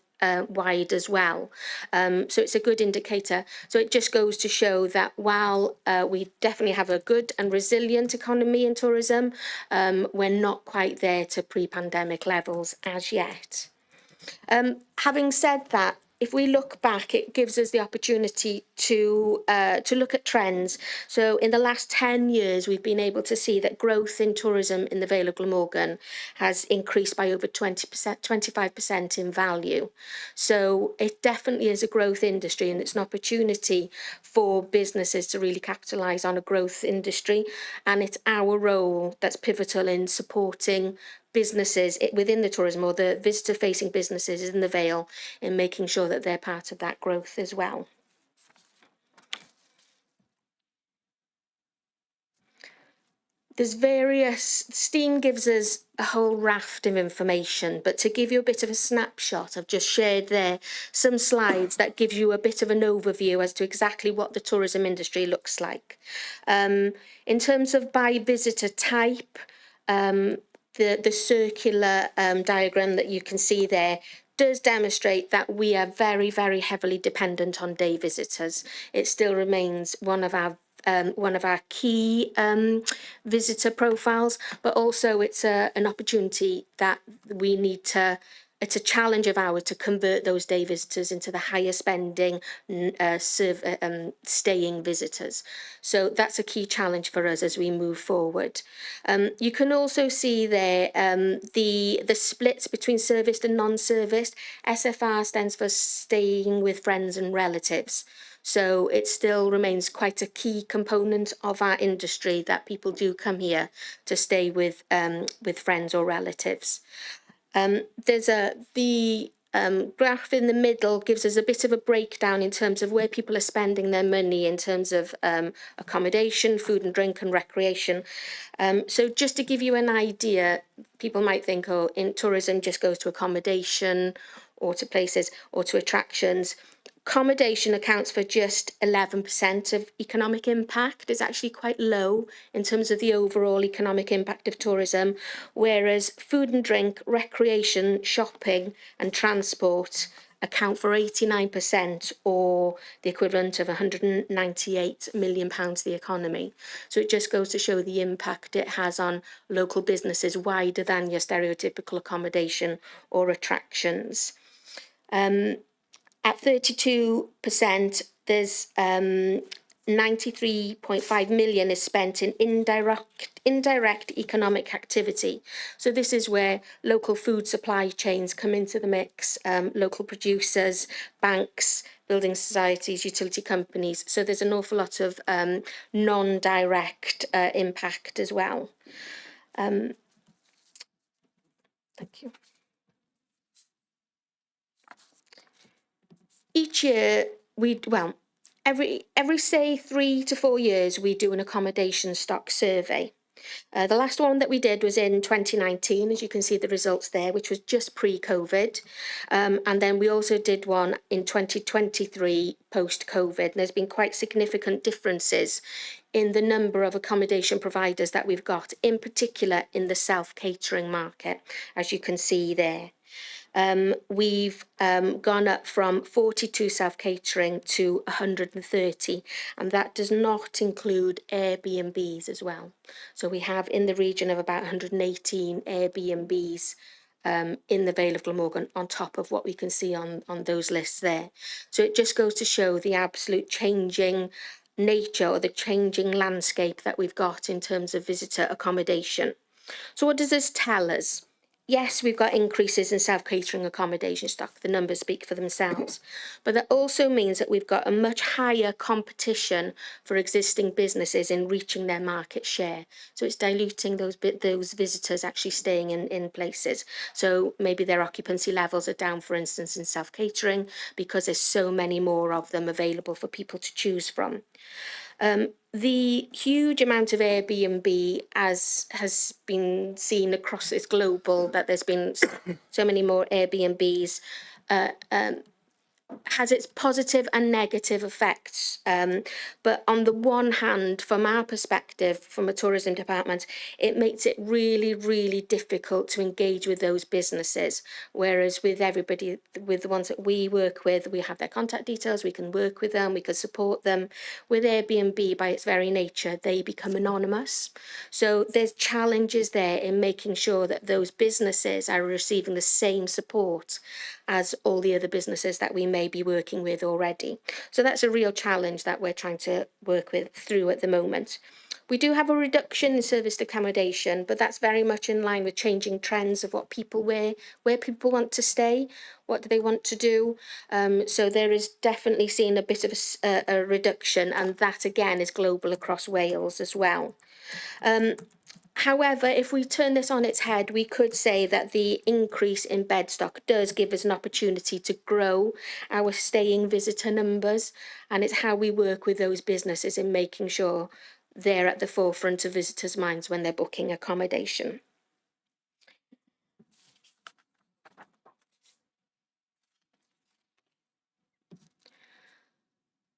wide as well. So it's a good indicator. So it just goes to show that while we definitely have a good and resilient economy in tourism, we're not quite there to pre-pandemic levels as yet. Having said that, if we look back, it gives us the opportunity to look at trends. So in the last 10 years, we've been able to see that growth in tourism in the Vale of Glamorgan has increased by over 20%, 25% in value. So it definitely is a growth industry, and it's an opportunity for businesses to really capitalise on a growth industry. And it's our role that's pivotal in supporting businesses within the tourism, or the visitor facing businesses in the Vale, in making sure that they're part of that growth as well. There's STEAM gives us a whole raft of information, but to give you a bit of a snapshot, I've just shared there some slides that give you a bit of an overview as to exactly what the tourism industry looks like. In terms of by visitor type, the circular diagram that you can see there does demonstrate that we are very, very heavily dependent on day visitors. It still remains one of our key visitor profiles, but also it's an opportunity that we need to it's a challenge of ours to convert those day visitors into the higher spending, staying visitors. So that's a key challenge for us as we move forward. You can also see there the splits between serviced and non-serviced. SFR stands for staying with friends and relatives. So it still remains quite a key component of our industry that people do come here to stay with friends or relatives. There's the graph in the middle gives us a bit of a breakdown in terms of where people are spending their money in terms of accommodation, food and drink and recreation. So just to give you an idea, people might think, oh, in tourism just goes to accommodation or to places or to attractions. Accommodation accounts for just 11% of economic impact. It's actually quite low in terms of the overall economic impact of tourism, whereas food and drink, recreation, shopping and transport account for 89%, or the equivalent of £198 million the economy. So it just goes to show the impact it has on local businesses wider than your stereotypical accommodation or attractions. At 32%, there's 93.5 million is spent in indirect economic activity. So this is where local food supply chains come into the mix, local producers, banks, building societies, utility companies. So there's an awful lot of non-direct impact as well. Thank you. Each year, every say 3 to 4 years, we do an accommodation stock survey. The last one that we did was in 2019, as you can see the results there, which was just pre-COVID. And then we also did one in 2023 post-COVID. There's been quite significant differences in the number of accommodation providers that we've got, in particular in the self-catering market, as you can see there. We've gone up from 42 self-catering to 130, and that does not include Airbnbs as well. So we have in the region of about 118 Airbnbs in the Vale of Glamorgan on top of what we can see on those lists there. So it just goes to show the absolute changing nature or the changing landscape that we've got in terms of visitor accommodation. So what does this tell us? Yes, we've got increases in self-catering accommodation stock. The numbers speak for themselves. But that also means that we've got a much higher competition for existing businesses in reaching their market share. So it's diluting those visitors actually staying in places. So maybe their occupancy levels are down, for instance, in self-catering, because there's so many more of them available for people to choose from. The huge amount of Airbnb, as has been seen across, it's global, that there's been so many more Airbnbs, has its positive and negative effects. But on the one hand, from our perspective, from a tourism department, it makes it really, really difficult to engage with those businesses. Whereas with everybody, with the ones that we work with, we have their contact details, we can work with them, we can support them. With Airbnb, by its very nature, they become anonymous. So there's challenges there in making sure that those businesses are receiving the same support as all the other businesses that we may be working with already. So that's a real challenge that we're trying to work through at the moment. We do have a reduction in serviced accommodation, but that's very much in line with changing trends of what people where people want to stay, what do they want to do. So there is definitely seen a bit of a reduction, and that again is global across Wales as well. However, if we turn this on its head, we could say that the increase in bed stock does give us an opportunity to grow our staying visitor numbers, and it's how we work with those businesses in making sure they're at the forefront of visitors' minds when they're booking accommodation.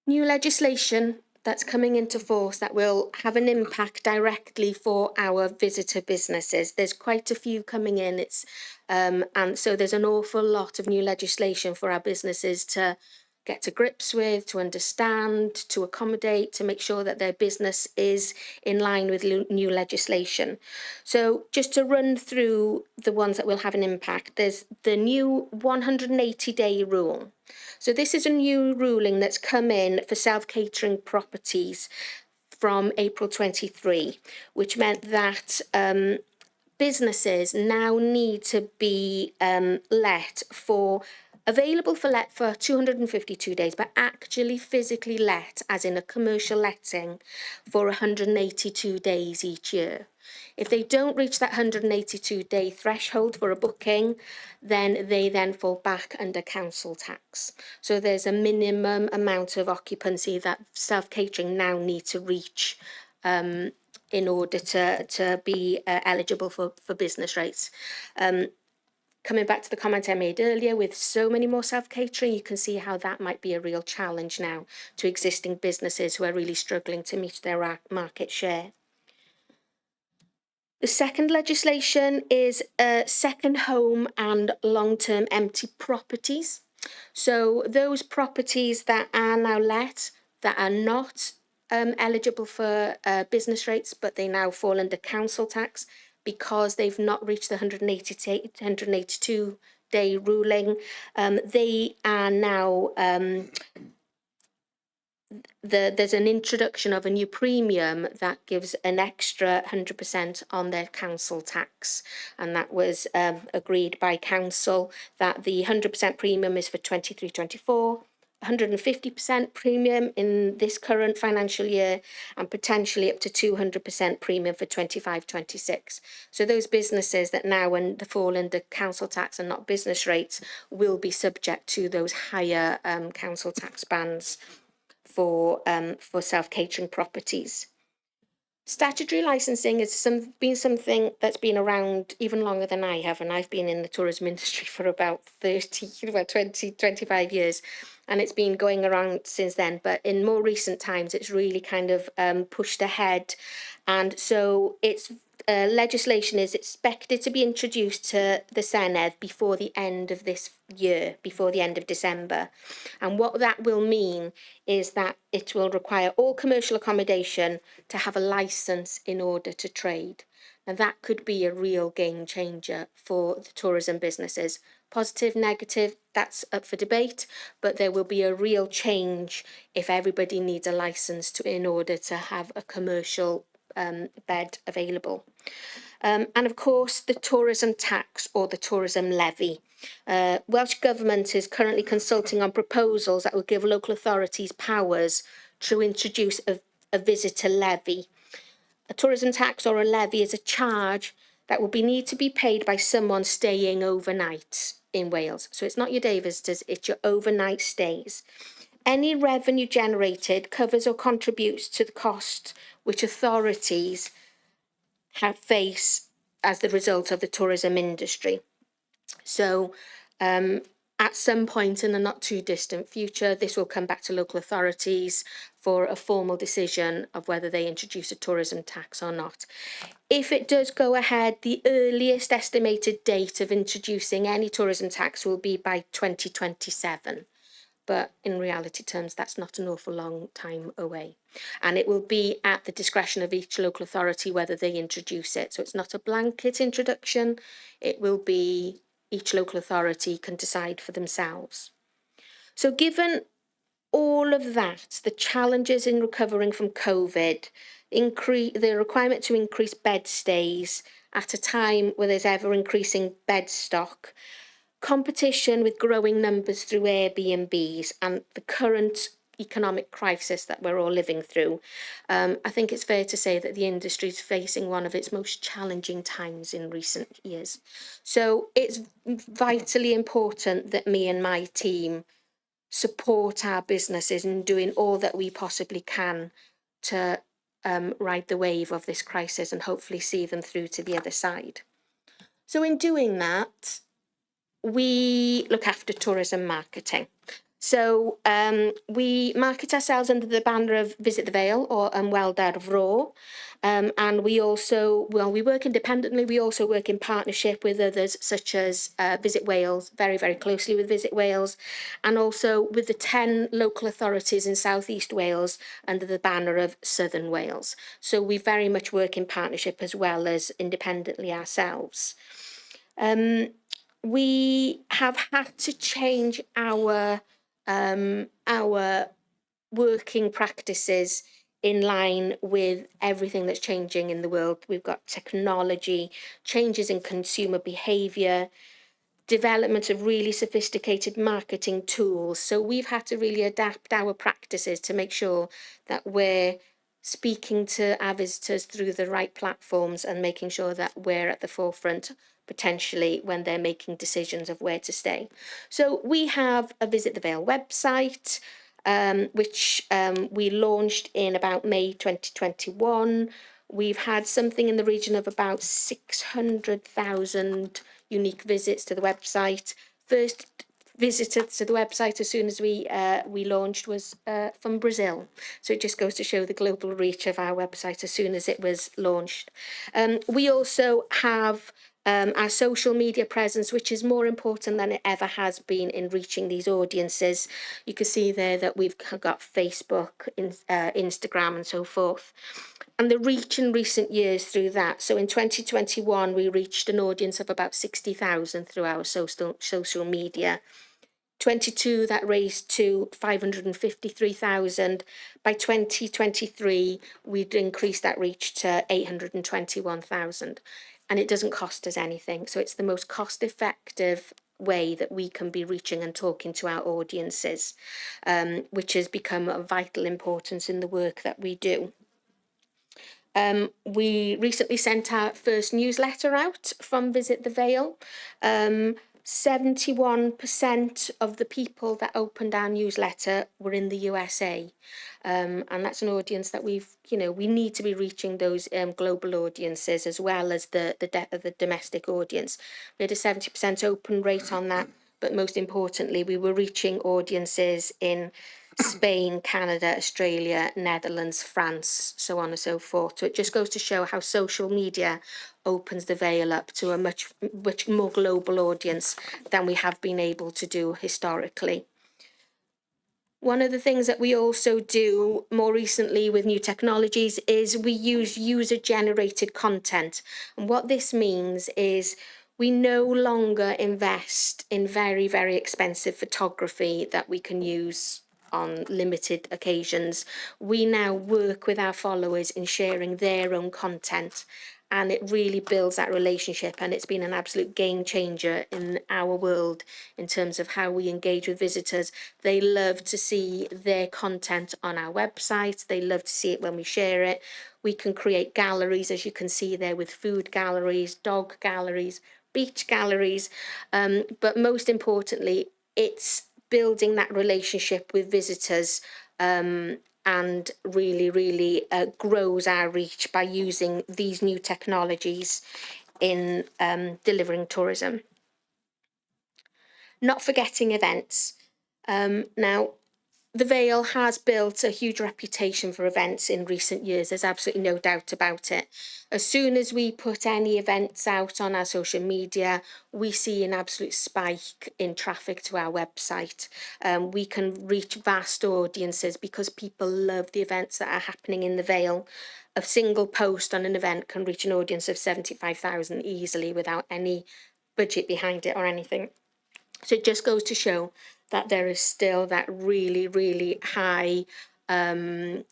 New legislation that's coming into force that will have an impact directly for our visitor businesses. There's quite a few coming in. And so there's an awful lot of new legislation for our businesses to get to grips with, to understand, to accommodate, to make sure that their business is in line with new legislation. So just to run through the ones that will have an impact, there's the new 180-day rule. So this is a new ruling that's come in for self-catering properties from April 23, which meant that businesses now need to be available for let for 252 days, but actually physically let, as in a commercial letting, for 182 days each year. If they don't reach that 182-day threshold for a booking, then they then fall back under council tax. So there's a minimum amount of occupancy that self-catering now need to reach in order to be eligible for business rates. Coming back to the comment I made earlier, with so many more self-catering, you can see how that might be a real challenge now to existing businesses who are really struggling to meet their market share. The second legislation is second home and long-term empty properties. So those properties that are now let, that are not eligible for business rates, but they now fall under council tax because they've not reached the 182-day ruling. They are now, there's an introduction of a new premium that gives an extra 100% on their council tax. And that was agreed by council that the 100% premium is for 23-24. 150% premium in this current financial year, and potentially up to 200% premium for 25-26. So those businesses that now fall under council tax and not business rates will be subject to those higher council tax bands for self-catering properties. Statutory licensing has been something that's been around even longer than I have, and I've been in the tourism industry for about 25 years, and it's been going around since then. But in more recent times, it's really kind of pushed ahead, and so it's legislation is expected to be introduced to the Senedd before the end of this year, before the end of December. And what that will mean is that it will require all commercial accommodation to have a licence in order to trade. And that could be a real game changer for the tourism businesses. Positive, negative, that's up for debate, but there will be a real change if everybody needs a licence in order to have a commercial bed available. And of course, the tourism tax or the tourism levy. Welsh Government is currently consulting on proposals that will give local authorities powers to introduce a visitor levy. A tourism tax or a levy is a charge that will need to be paid by someone staying overnight in Wales. So it's not your day visitors, it's your overnight stays. Any revenue generated covers or contributes to the cost which authorities face as the result of the tourism industry. So at some point in the not too distant future, this will come back to local authorities for a formal decision of whether they introduce a tourism tax or not. If it does go ahead, the earliest estimated date of introducing any tourism tax will be by 2027. But in reality terms, that's not an awful long time away. And it will be at the discretion of each local authority whether they introduce it. So it's not a blanket introduction. It will be each local authority can decide for themselves. So given all of that, the challenges in recovering from COVID, the requirement to increase bed stays at a time where there's ever increasing bed stock, competition with growing numbers through Airbnbs, and the current economic crisis that we're all living through, I think it's fair to say that the industry is facing one of its most challenging times in recent years. So it's vitally important that me and my team support our businesses in doing all that we possibly can to ride the wave of this crisis and hopefully see them through to the other side. So in doing that, we look after tourism marketing. So we market ourselves under the banner of Visit the Vale or Ymwelder Raw. And we also, well, we work independently. We also work in partnership with others such as Visit Wales, very, very closely with Visit Wales, and also with the 10 local authorities in South East Wales under the banner of Southern Wales. So we very much work in partnership as well as independently ourselves. We have had to change our working practices in line with everything that's changing in the world. We've got technology, changes in consumer behaviour, development of really sophisticated marketing tools. So we've had to really adapt our practices to make sure that we're speaking to our visitors through the right platforms and making sure that we're at the forefront potentially when they're making decisions of where to stay. So we have a Visit the Vale website, which we launched in about May 2021. We've had something in the region of about 600,000 unique visits to the website. First visitor to the website as soon as we launched was from Brazil. So it just goes to show the global reach of our website as soon as it was launched. We also have our social media presence, which is more important than it ever has been in reaching these audiences. You can see there that we've got Facebook, Instagram and so forth. And the reach in recent years through that. So in 2021, we reached an audience of about 60,000 through our social media. 22, that raised to 553,000. By 2023, we'd increased that reach to 821,000. And it doesn't cost us anything. So it's the most cost-effective way that we can be reaching and talking to our audiences, which has become of vital importance in the work that we do. We recently sent our first newsletter out from Visit the Vale. 71% of the people that opened our newsletter were in the USA. And that's an audience that we need to be reaching those global audiences as well as the domestic audience. We had a 70% open rate on that, but most importantly, we were reaching audiences in Spain, Canada, Australia, Netherlands, France, so on and so forth. So it just goes to show how social media opens the veil up to a much more global audience than we have been able to do historically. One of the things that we also do more recently with new technologies is we use user-generated content. And what this means is we no longer invest in very, very expensive photography that we can use on limited occasions. We now work with our followers in sharing their own content, and it really builds that relationship, and it's been an absolute game changer in our world in terms of how we engage with visitors. They love to see their content on our website. They love to see it when we share it. We can create galleries, as you can see there, with food galleries, dog galleries, beach galleries, but most importantly, it's building that relationship with visitors and really grows our reach by using these new technologies in delivering tourism. Not forgetting events. Now, the Vale has built a huge reputation for events in recent years. There's absolutely no doubt about it. As soon as we put any events out on our social media, we see an absolute spike in traffic to our website. We can reach vast audiences because people love the events that are happening in the Vale. A single post on an event can reach an audience of 75,000 easily without any budget behind it or anything. So it just goes to show that there is still that really high demand,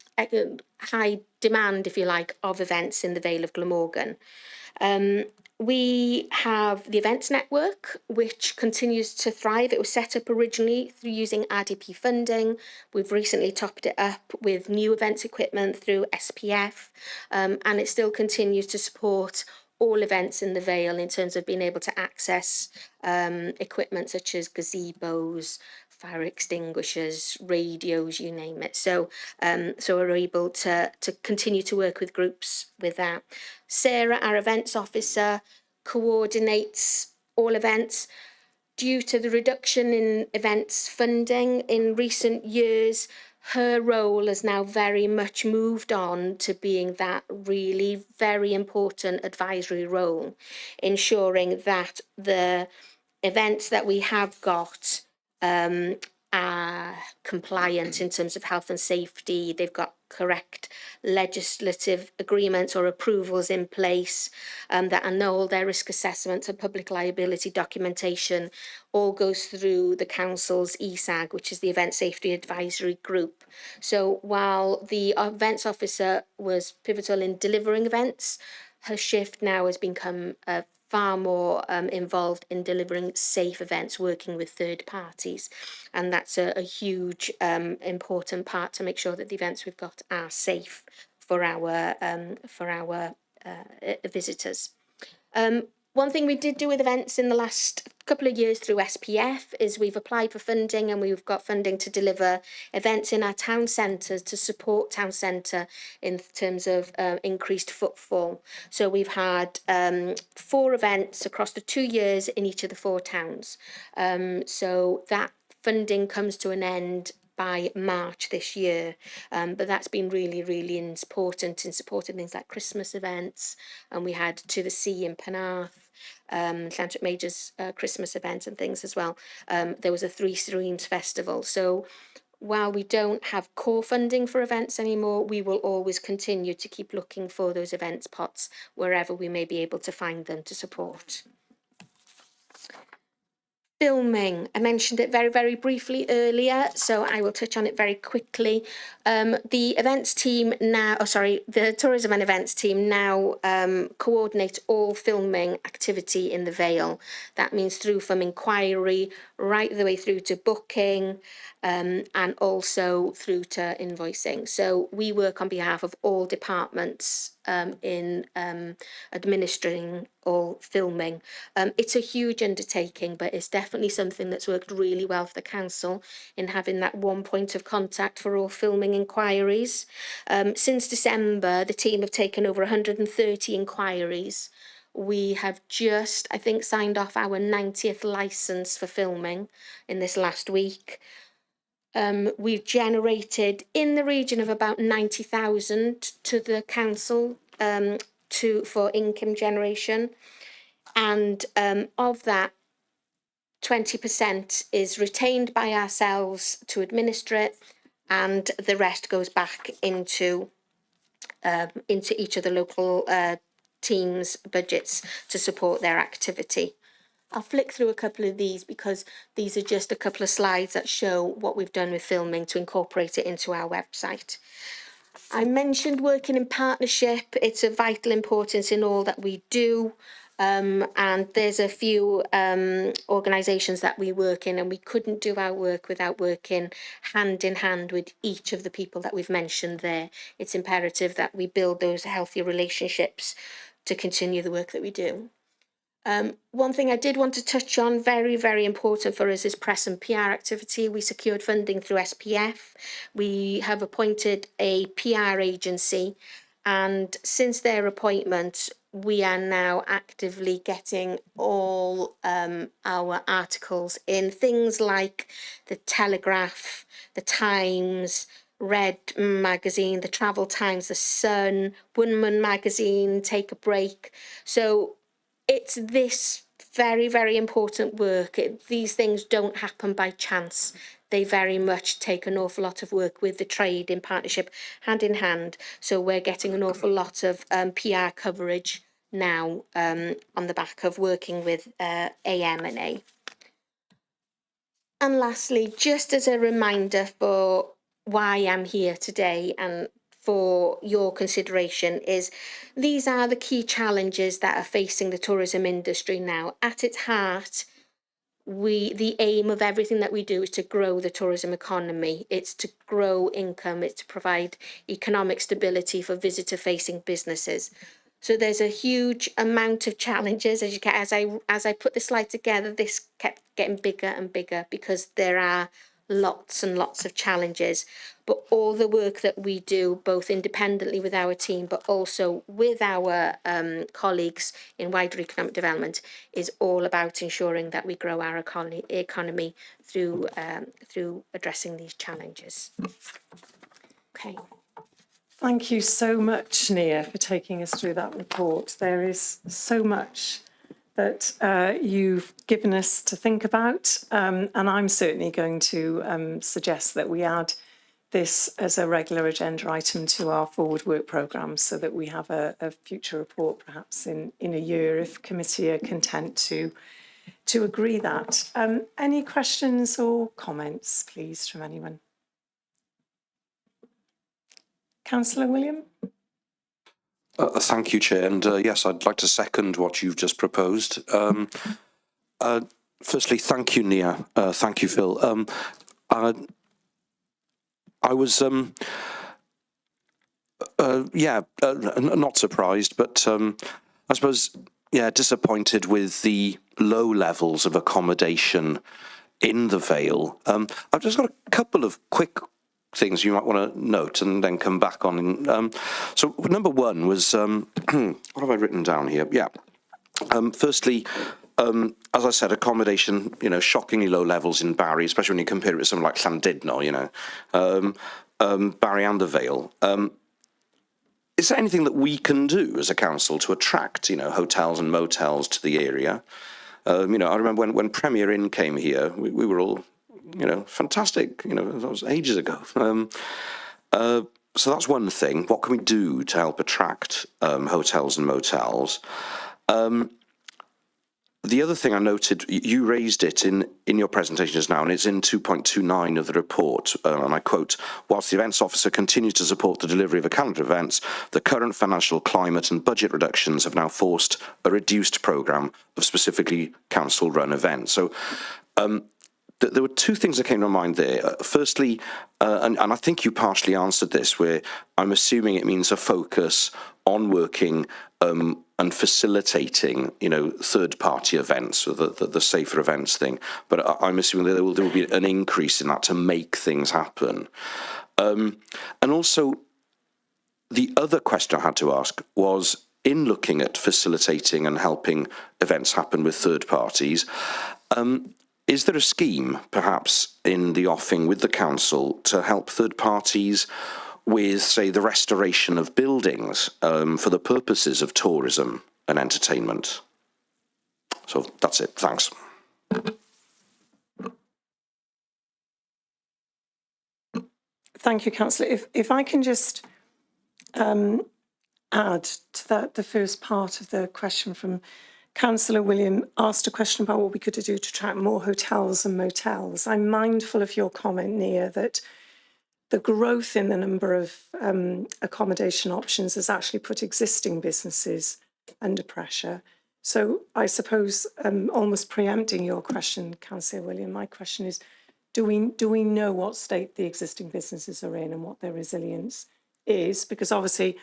if you like, of events in the Vale of Glamorgan. We have the Events Network, which continues to thrive. It was set up originally through using RDP funding. We've recently topped it up with new events equipment through SPF, and it still continues to support all events in the Vale in terms of being able to access equipment such as gazebos, fire extinguishers, radios, you name it. So we're able to continue to work with groups with that. Sarah, our events officer, coordinates all events. due to the reduction in events funding in recent years, her role has now very much moved on to being that really very important advisory role, ensuring that the events that we have got are compliant in terms of health and safety. They've got correct legislative agreements or approvals in place, that annul their risk assessments and public liability documentation all goes through the council's ESAG, which is the Event Safety Advisory Group. So while the events officer was pivotal in delivering events, her shift now has become far more involved in delivering safe events, working with third parties. And that's a huge important part to make sure that the events we've got are safe for our visitors. One thing we did do with events in the last couple of years through SPF is we've applied for funding, and we've got funding to deliver events in our town centres to support town centre in terms of increased footfall. So we've had 4 events across the 2 years in each of the 4 towns. So that funding comes to an end by March this year, but that's been really, really important in supporting things like Christmas events, and we had To the Sea in Penarth, Llantrip Major's Christmas event and things as well. There was a 3 Streams festival. So while we don't have core funding for events anymore, we will always continue to keep looking for those events pots wherever we may be able to find them to support. Filming, I mentioned it very, very briefly earlier, so I will touch on it very quickly. The events team now, the tourism and events team now coordinate all filming activity in the Vale. That means through from inquiry right the way through to booking, and also through to invoicing. So we work on behalf of all departments in administering all filming. It's a huge undertaking, but it's definitely something that's worked really well for the council in having that one point of contact for all filming inquiries. Since December, the team have taken over 130 inquiries. We have just, I think, signed off our 90th licence for filming in this last week. We've generated in the region of about 90,000 to the council for income generation, and of that, 20% is retained by ourselves to administer it, and the rest goes back into each of the local teams' budgets to support their activity. I'll flick through a couple of these because these are just a couple of slides that show what we've done with filming to incorporate it into our website. I mentioned working in partnership. It's of vital importance in all that we do. And there's a few organisations that we work in, and we couldn't do our work without working hand in hand with each of the people that we've mentioned there. It's imperative that we build those healthy relationships to continue the work that we do. One thing I did want to touch on, very, very important for us, is press and PR activity. We secured funding through SPF. We have appointed a PR agency, and since their appointment, we are now actively getting all our articles in things like the Telegraph, the Times, Red Magazine, the Travel Times, the Sun, Woman Magazine, Take a Break. So it's this very, very important work. These things don't happen by chance. They very much take an awful lot of work with the trade in partnership, hand in hand. So we're getting an awful lot of PR coverage now on the back of working with AM&A. And lastly, just as a reminder for why I'm here today and for your consideration, is these are the key challenges that are facing the tourism industry now. At its heart, the aim of everything that we do is to grow the tourism economy. It's to grow income. It's to provide economic stability for visitor-facing businesses. So there's a huge amount of challenges. As I put the slide together, this kept getting bigger and bigger because there are lots and lots of challenges. But all the work that we do, both independently with our team, but also with our colleagues in wider economic development, is all about ensuring that we grow our economy through addressing these challenges. Okay. Thank you so much, Nia, for taking us through that report. There is so much that you've given us to think about, and I'm certainly going to suggest that we add this as a regular agenda item to our forward work programme, so that we have a future report perhaps in a year, if committee are content to agree that. Any questions or comments, please, from anyone? Councillor William? Thank you, Chair. And yes, I'd like to second what you've just proposed. Firstly, thank you, Nia. Thank you, Phil. I was, not surprised, but I suppose, disappointed with the low levels of accommodation in the Vale. I've just got a couple of quick things you might want to note and then come back on. So number one was, what have I written down here? Firstly, as I said, accommodation, shockingly low levels in Barry, especially when you compare it with something like Llandudno, Barry and the Vale. Is there anything that we can do as a council to attract, hotels and motels to the area? I remember when Premier Inn came here, we were all, fantastic, that was ages ago. So that's one thing. What can we do to help attract hotels and motels? The other thing I noted, you raised it in your presentation just now, and it's in 2.29 of the report, and I quote, whilst the events officer continues to support the delivery of a calendar of events, the current financial climate and budget reductions have now forced a reduced programme of specifically council-run events. So there were two things that came to mind there. Firstly, and I think you partially answered this, where I'm assuming it means a focus on working and facilitating, third-party events, or the safer events thing. But I'm assuming that there will be an increase in that to make things happen. And also, the other question I had to ask was, in looking at facilitating and helping events happen with third parties, is there a scheme, perhaps, in the offing with the council to help third parties with, say, the restoration of buildings for the purposes of tourism and entertainment? So that's it. Thanks. Thank you, Councillor. If I can just add to that, the first part of the question from Councillor William asked a question about what we could do to attract more hotels and motels. I'm mindful of your comment, Nia, that the growth in the number of accommodation options has actually put existing businesses under pressure. So I suppose, almost preempting your question, Councillor William, my question is, do we know what state the existing businesses are in and what their resilience is? Because obviously,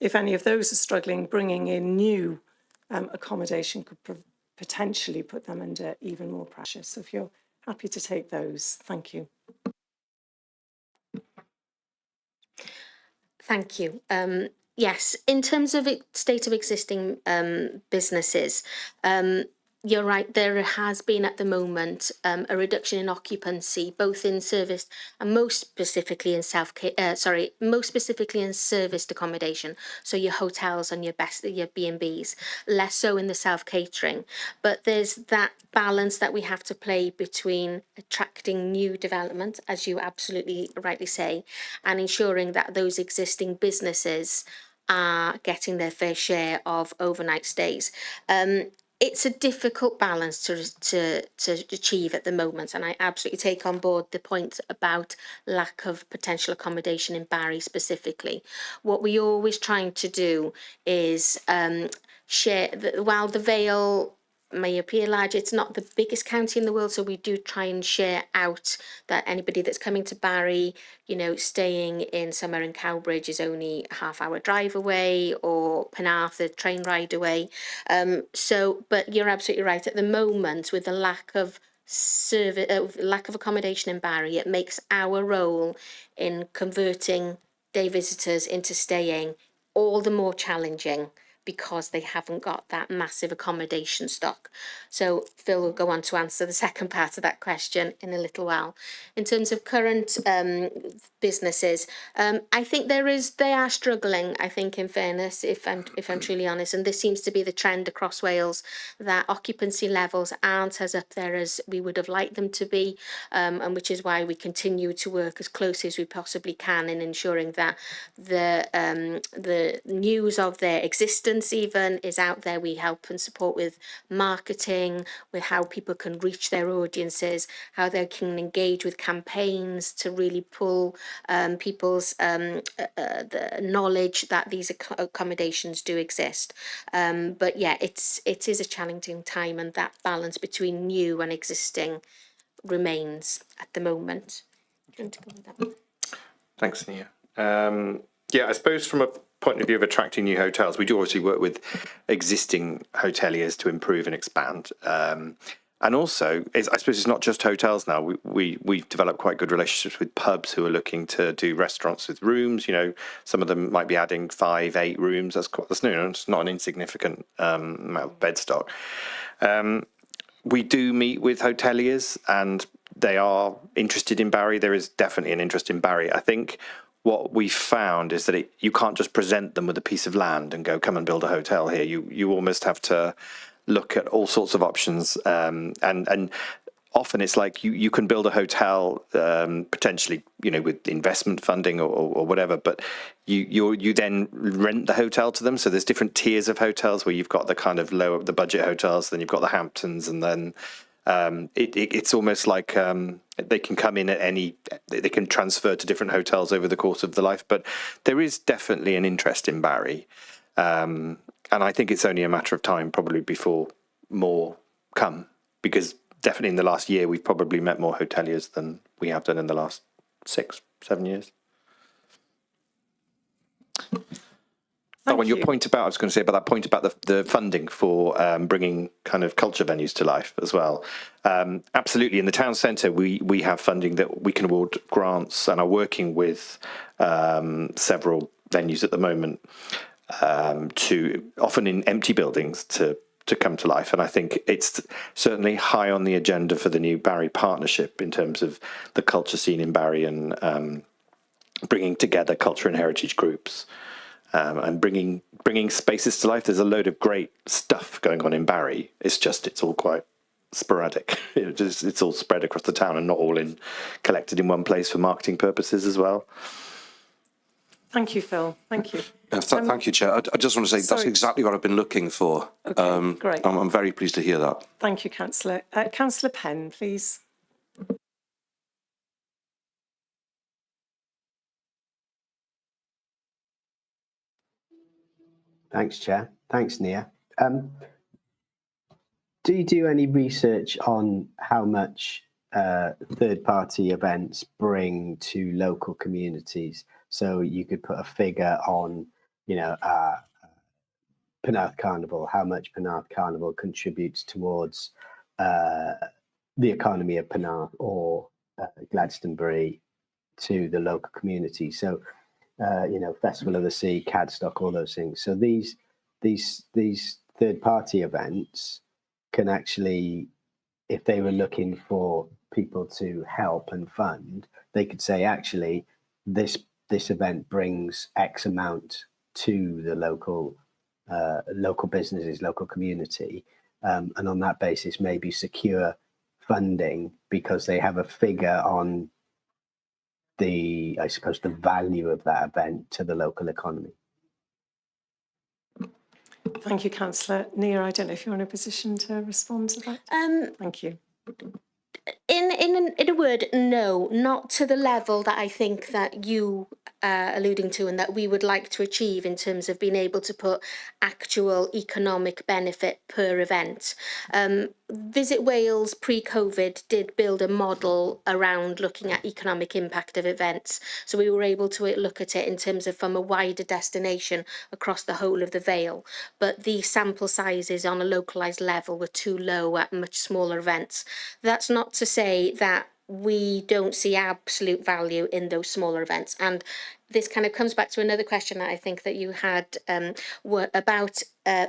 if any of those are struggling, bringing in new accommodation could potentially put them under even more pressure. So if you're happy to take those, thank you. Thank you. Yes, in terms of state of existing businesses, you're right, there has been at the moment a reduction in occupancy, both in serviced and most specifically in serviced accommodation. So your hotels and your B&Bs, less so in the self-catering. But there's that balance that we have to play between attracting new development, as you absolutely rightly say, and ensuring that those existing businesses are getting their fair share of overnight stays. It's a difficult balance to achieve at the moment, and I absolutely take on board the point about lack of potential accommodation in Barry specifically. What we're always trying to do is share, while the Vale may appear large, it's not the biggest county in the world, so we do try and share out that anybody that's coming to Barry, staying in somewhere in Cowbridge is only a half-hour drive away, or Penarth, a train ride away. But you're absolutely right. At the moment, with the lack of lack of accommodation in Barry, it makes our role in converting day visitors into staying all the more challenging, because they haven't got that massive accommodation stock. So Phil will go on to answer the second part of that question in a little while. In terms of current businesses, I think they are struggling, I think, in fairness, if I'm truly honest, and this seems to be the trend across Wales, that occupancy levels aren't as up there as we would have liked them to be, and which is why we continue to work as closely as we possibly can in ensuring that the news of their existence even is out there. We help and support with marketing, with how people can reach their audiences, how they can engage with campaigns to really pull people's the knowledge that these accommodations do exist. But yeah, it is a challenging time, and that balance between new and existing remains at the moment. Do you want to go with that? Thanks, Nia. Yeah, I suppose from a point of view of attracting new hotels, we do obviously work with existing hoteliers to improve and expand. And also, I suppose it's not just hotels now. We've developed quite good relationships with pubs who are looking to do restaurants with rooms. You know, some of them might be adding 5-8 rooms. That's not an insignificant amount of bed stock. We do meet with hoteliers, and they are interested in Barry. There is definitely an interest in Barry. I think what we found is that you can't just present them with a piece of land and go, come and build a hotel here. You almost have to look at all sorts of options, and often it's like you can build a hotel potentially, you know, with investment funding or whatever, but you then rent the hotel to them. So there's different tiers of hotels where you've got the kind of the budget hotels, then you've got the Hamptons, and then it's almost like they can come in they can transfer to different hotels over the course of the life. But there is definitely an interest in Barry. And I think it's only a matter of time, probably, before more come, because definitely in the last year, we've probably met more hoteliers than we have done in the last 6-7 years. Your point about, I was going to say about that point about the funding for bringing kind of culture venues to life as well. Absolutely. In the town centre, we have funding that we can award grants, and are working with several venues at the moment to often in empty buildings to come to life. And I think it's certainly high on the agenda for the new Barry partnership in terms of the culture scene in Barry, and bringing together culture and heritage groups. And bringing spaces to life. There's a load of great stuff going on in Barry. It's all quite sporadic. It's all spread across the town and not all collected in one place for marketing purposes as well. Thank you, Phil. Thank you. Thank you, Chair. I just want to say that's exactly what I've been looking for. Okay, great. I'm very pleased to hear that. Thank you, Councillor. Councillor Penn, please. Thanks, Chair. Thanks, Nia. Do you do any research on how much third-party events bring to local communities? So you could put a figure on, Penarth Carnival, how much Penarth Carnival contributes towards the economy of Penarth or Gladstonebury to the local community. So, Festival of the Sea, Cadstock, all those things. So these third-party events can actually, if they were looking for people to help and fund, they could say, actually, this event brings X amount to the local businesses, local community, and on that basis, maybe secure funding because they have a figure on the value of that event to the local economy. Thank you, Councillor. Nia, I don't know if you're in a position to respond to that. Thank you. In a word, no, not to the level that I think that you alluding to and that we would like to achieve in terms of being able to put actual economic benefit per event. Visit Wales pre-COVID did build a model around looking at economic impact of events. So we were able to look at it in terms of from a wider destination across the whole of the Vale. But the sample sizes on a localised level were too low at much smaller events. That's not to say that we don't see absolute value in those smaller events. And this kind of comes back to another question that I think that you had about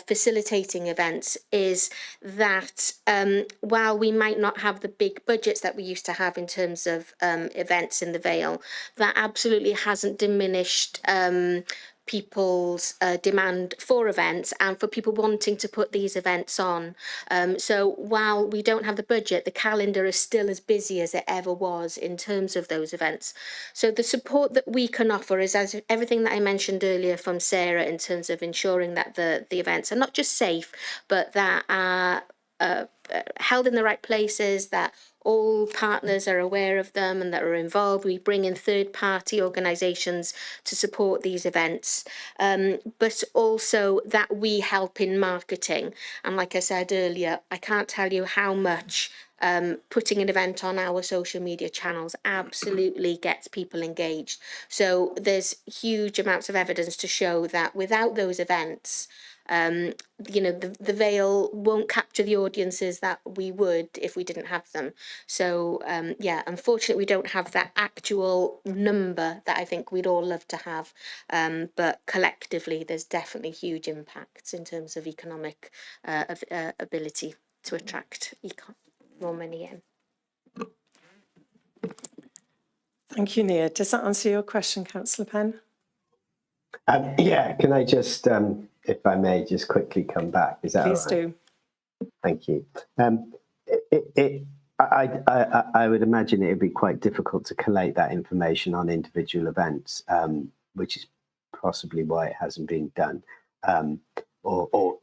facilitating events, is that while we might not have the big budgets that we used to have in terms of events in the Vale, that absolutely hasn't diminished people's demand for events and for people wanting to put these events on. So while we don't have the budget, the calendar is still as busy as it ever was in terms of those events. So the support that we can offer is as everything that I mentioned earlier from Sarah in terms of ensuring that the events are not just safe, but that are held in the right places, that all partners are aware of them and that are involved. We bring in third-party organisations to support these events, but also that we help in marketing. And like I said earlier, I can't tell you how much putting an event on our social media channels absolutely gets people engaged. So there's huge amounts of evidence to show that without those events, you know, the Vale won't capture the audiences that we would if we didn't have them. So yeah, unfortunately, we don't have that actual number that I think we'd all love to have. But collectively, there's definitely huge impacts in terms of economic ability to attract more money in. Thank you, Nia. Does that answer your question, Councillor Penn? Yeah, can I just, if I may, just quickly come back? Is that Please all right? do. Thank you. I would imagine it would be quite difficult to collate that information on individual events, which is possibly why it hasn't been done, or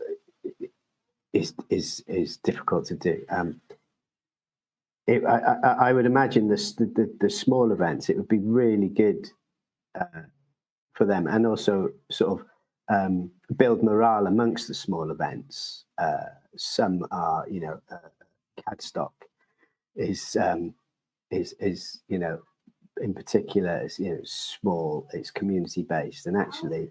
is difficult to do. I would imagine the small events, it would be really good for them, and also sort of build morale amongst the small events. Some are, you know, Cadstock is you know, in particular, is, you know, small, it's community based, and actually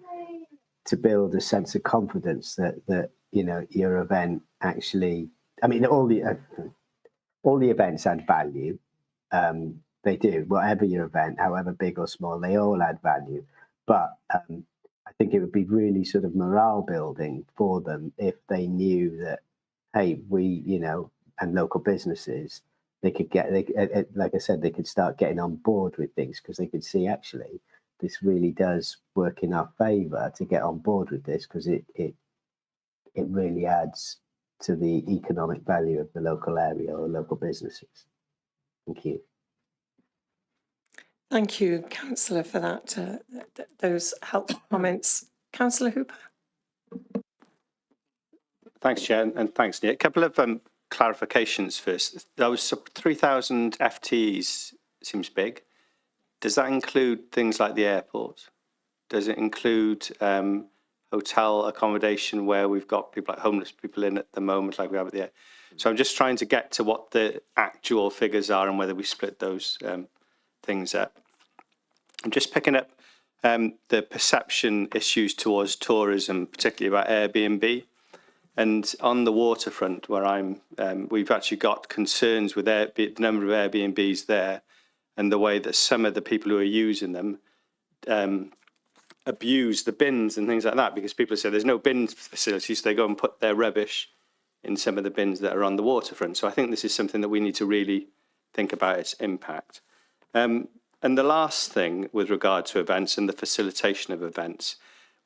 to build a sense of confidence that you know your event actually, I mean, all the events add value. They do, whatever your event, however big or small, they all add value. But I think it would be really sort of morale building for them if they knew that, hey, we, you know, and local businesses, they could get, like I said, they could start getting on board with things because they could see actually this really does work in our favour to get on board with this, because it really adds to the economic value of the local area or local businesses. Thank you. Thank you, Councillor, for that. Those helpful comments. Councillor Hooper. Thanks, Chair, and thanks, Nick. A couple of clarifications first. Those 3,000 FTEs seems big. Does that include things like the airport? Does it include hotel accommodation where we've got people like homeless people in at the moment, like we have at the air? So I'm just trying to get to what the actual figures are and whether we split those things up. I'm just picking up the perception issues towards tourism, particularly about Airbnb. And on the waterfront where I'm, we've actually got concerns with the number of Airbnbs there and the way that some of the people who are using them abuse the bins and things like that, because people say there's no bin facilities, so they go and put their rubbish in some of the bins that are on the waterfront. So I think this is something that we need to really think about its impact. And the last thing with regard to events and the facilitation of events,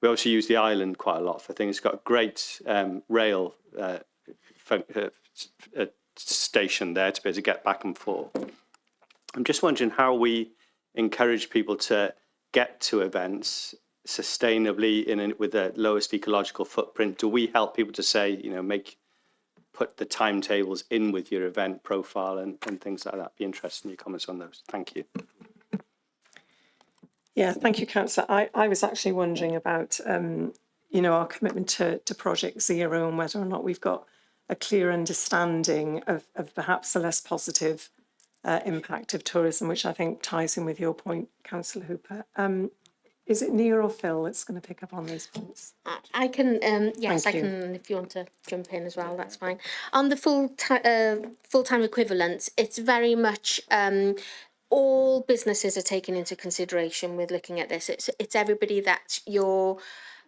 we also use the island quite a lot for things. It's got a great rail station there to be able to get back and forth. I'm just wondering how we encourage people to get to events sustainably with the lowest ecological footprint. Do we help people to say, you know, put the timetables in with your event profile and things like that? Be interested in your comments on those. Thank you. Yeah, thank you, Councillor. I was actually wondering about, our commitment to Project Zero and whether or not we've got a clear understanding of perhaps the less positive impact of tourism, which I think ties in with your point, Councillor Hooper. Is it Nia or Phil that's going to pick up on those points? I can, yes, I can, if you want to jump in as well, that's fine. On the full-time equivalents, it's very much all businesses are taken into consideration with looking at this. It's everybody that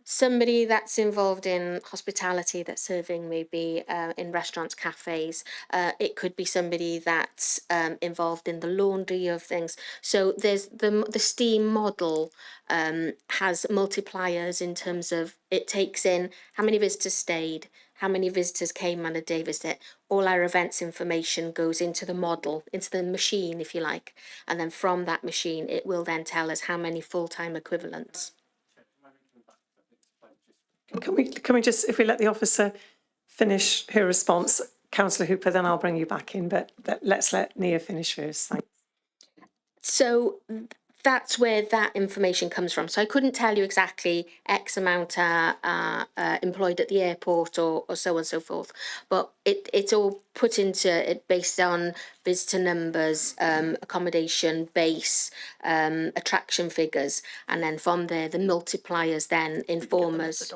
somebody that's involved in hospitality, that's serving maybe in restaurants, cafes. It could be somebody that's involved in the laundry of things. So there's the STEAM model has multipliers in terms of it takes in how many visitors stayed, how many visitors came on a day visit. All our events information goes into the model, into the machine, if you like. And then from that machine, it will then tell us how many full-time equivalents. Can we just, if we let the officer finish her response, Councillor Hooper, then I'll bring you back in, but let's let Nia finish first. Thanks. So that's where that information comes from. So I couldn't tell you exactly X amount are employed at the airport or so on and so forth, but it's all put into it based on visitor numbers, accommodation base, attraction figures, and then from there the multipliers then inform us.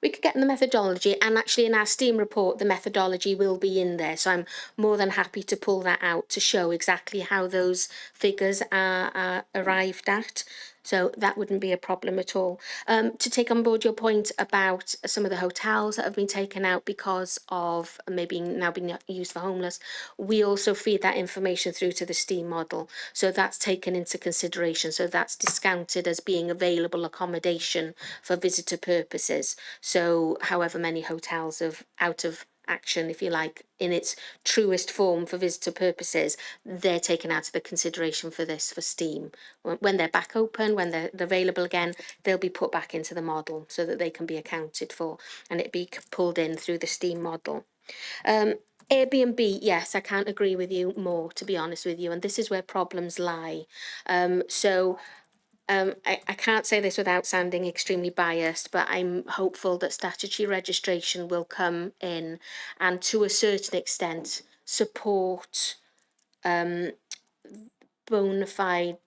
We could get in the methodology, and actually in our STEAM report the methodology will be in there, so I'm more than happy to pull that out to show exactly how those figures are arrived at. So that wouldn't be a problem at all. To take on board your point about some of the hotels that have been taken out because of maybe now being used for homeless, we also feed that information through to the STEAM model. So that's taken into consideration. So that's discounted as being available accommodation for visitor purposes. So however many hotels have out of action, if you like, in its truest form for visitor purposes, they're taken out of the consideration for this, for STEAM. When they're back open, when they're available again, they'll be put back into the model so that they can be accounted for and it be pulled in through the STEAM model. Airbnb, yes, I can't agree with you more, to be honest with you, and this is where problems lie. I can't say this without sounding extremely biased, but I'm hopeful that statutory registration will come in and to a certain extent support bona fide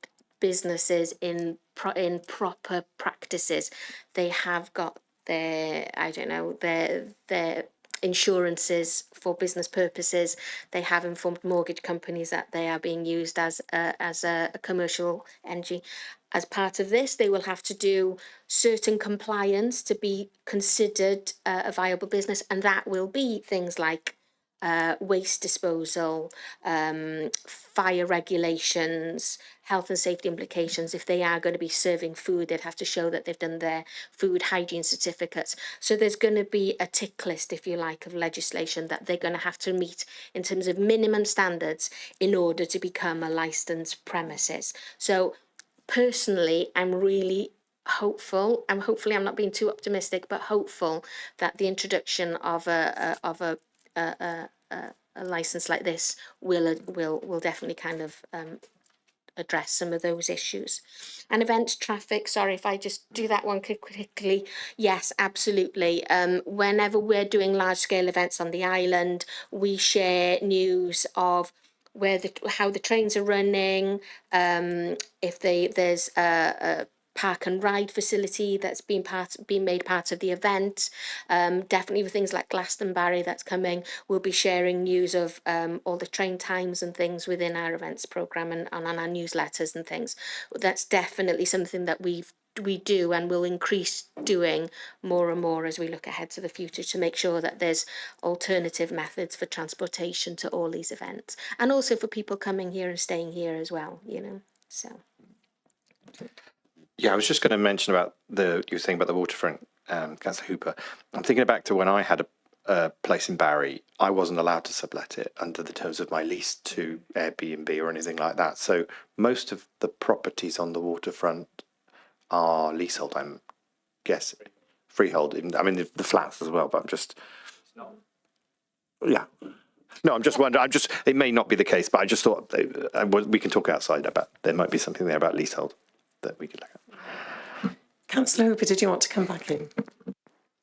businesses in proper practices. They have got their, I don't know, their insurances for business purposes. They have informed mortgage companies that they are being used as a commercial entity. As part of this, they will have to do certain compliance to be considered a viable business, and that will be things like waste disposal, fire regulations, health and safety implications. If they are going to be serving food, they'd have to show that they've done their food hygiene certificates. So there's going to be a tick list, if you like, of legislation that they're going to have to meet in terms of minimum standards in order to become a licensed premises. So personally, I'm really hopeful. Hopefully I'm not being too optimistic, but hopeful that the introduction of a license like this will definitely kind of address some of those issues. And event traffic, sorry if I just do that one quickly. Yes, absolutely. Whenever we're doing large scale events on the island, we share news of how the trains are running, if there's a park and ride facility that's been made part of the event. Definitely with things like Glastonbury that's coming, we'll be sharing news of all the train times and things within our events programme and on our newsletters and things. That's definitely something that we do and will increase doing more and more as we look ahead to the future to make sure that there's alternative methods for transportation to all these events and also for people coming here and staying here as well, so. Yeah, I was just going to mention about you were saying about the waterfront, Councillor Hooper. I'm thinking back to when I had a place in Barry. I wasn't allowed to sublet it under the terms of my lease to Airbnb or anything like that. So most of the properties on the waterfront are leasehold, I'm guessing. Freehold, I mean the flats as well, but I'm just... Yeah. No, I'm just wondering, it may not be the case, but I just thought we can talk outside about, there might be something there about leasehold. that we could look at. Councillor Hooper, did you want to come back in?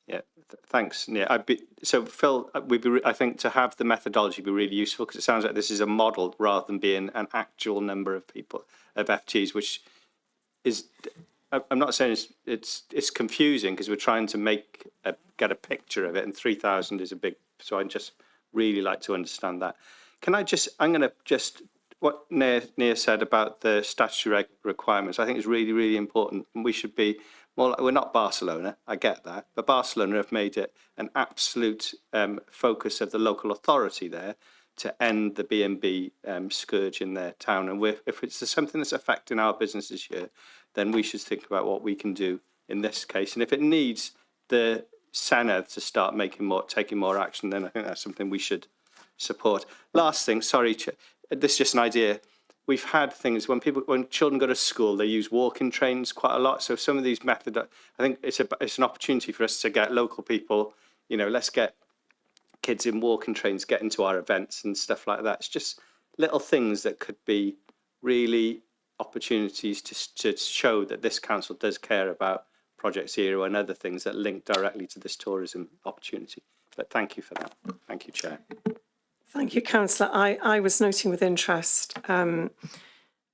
Yeah, thanks, Nia. So Phil, I think to have the methodology be really useful, because it sounds like this is a model rather than being an actual number of people, of FTs, which is, I'm not saying it's confusing, because we're trying to get a picture of it, and 3,000 is a big, so I'd just really like to understand that. I'm going to just, what Nia said about the statutory requirements, I think is really, really important. And we should be more like, we're not Barcelona, I get that, but Barcelona have made it an absolute focus of the local authority there to end the B&B scourge in their town. And if it's something that's affecting our businesses here, then we should think about what we can do in this case. And if it needs the Senedd to start taking more action, then I think that's something we should support. Last thing, sorry, this is just an idea. We've had things when children go to school, they use walking trains quite a lot. So some of these methods, I think it's an opportunity for us to get local people, let's get kids in walking trains, get into our events and stuff like that. It's just little things that could be really opportunities to show that this council does care about Project Zero and other things that link directly to this tourism opportunity. But thank you for that. Thank you, Chair. Thank you, Councillor. I was noting with interest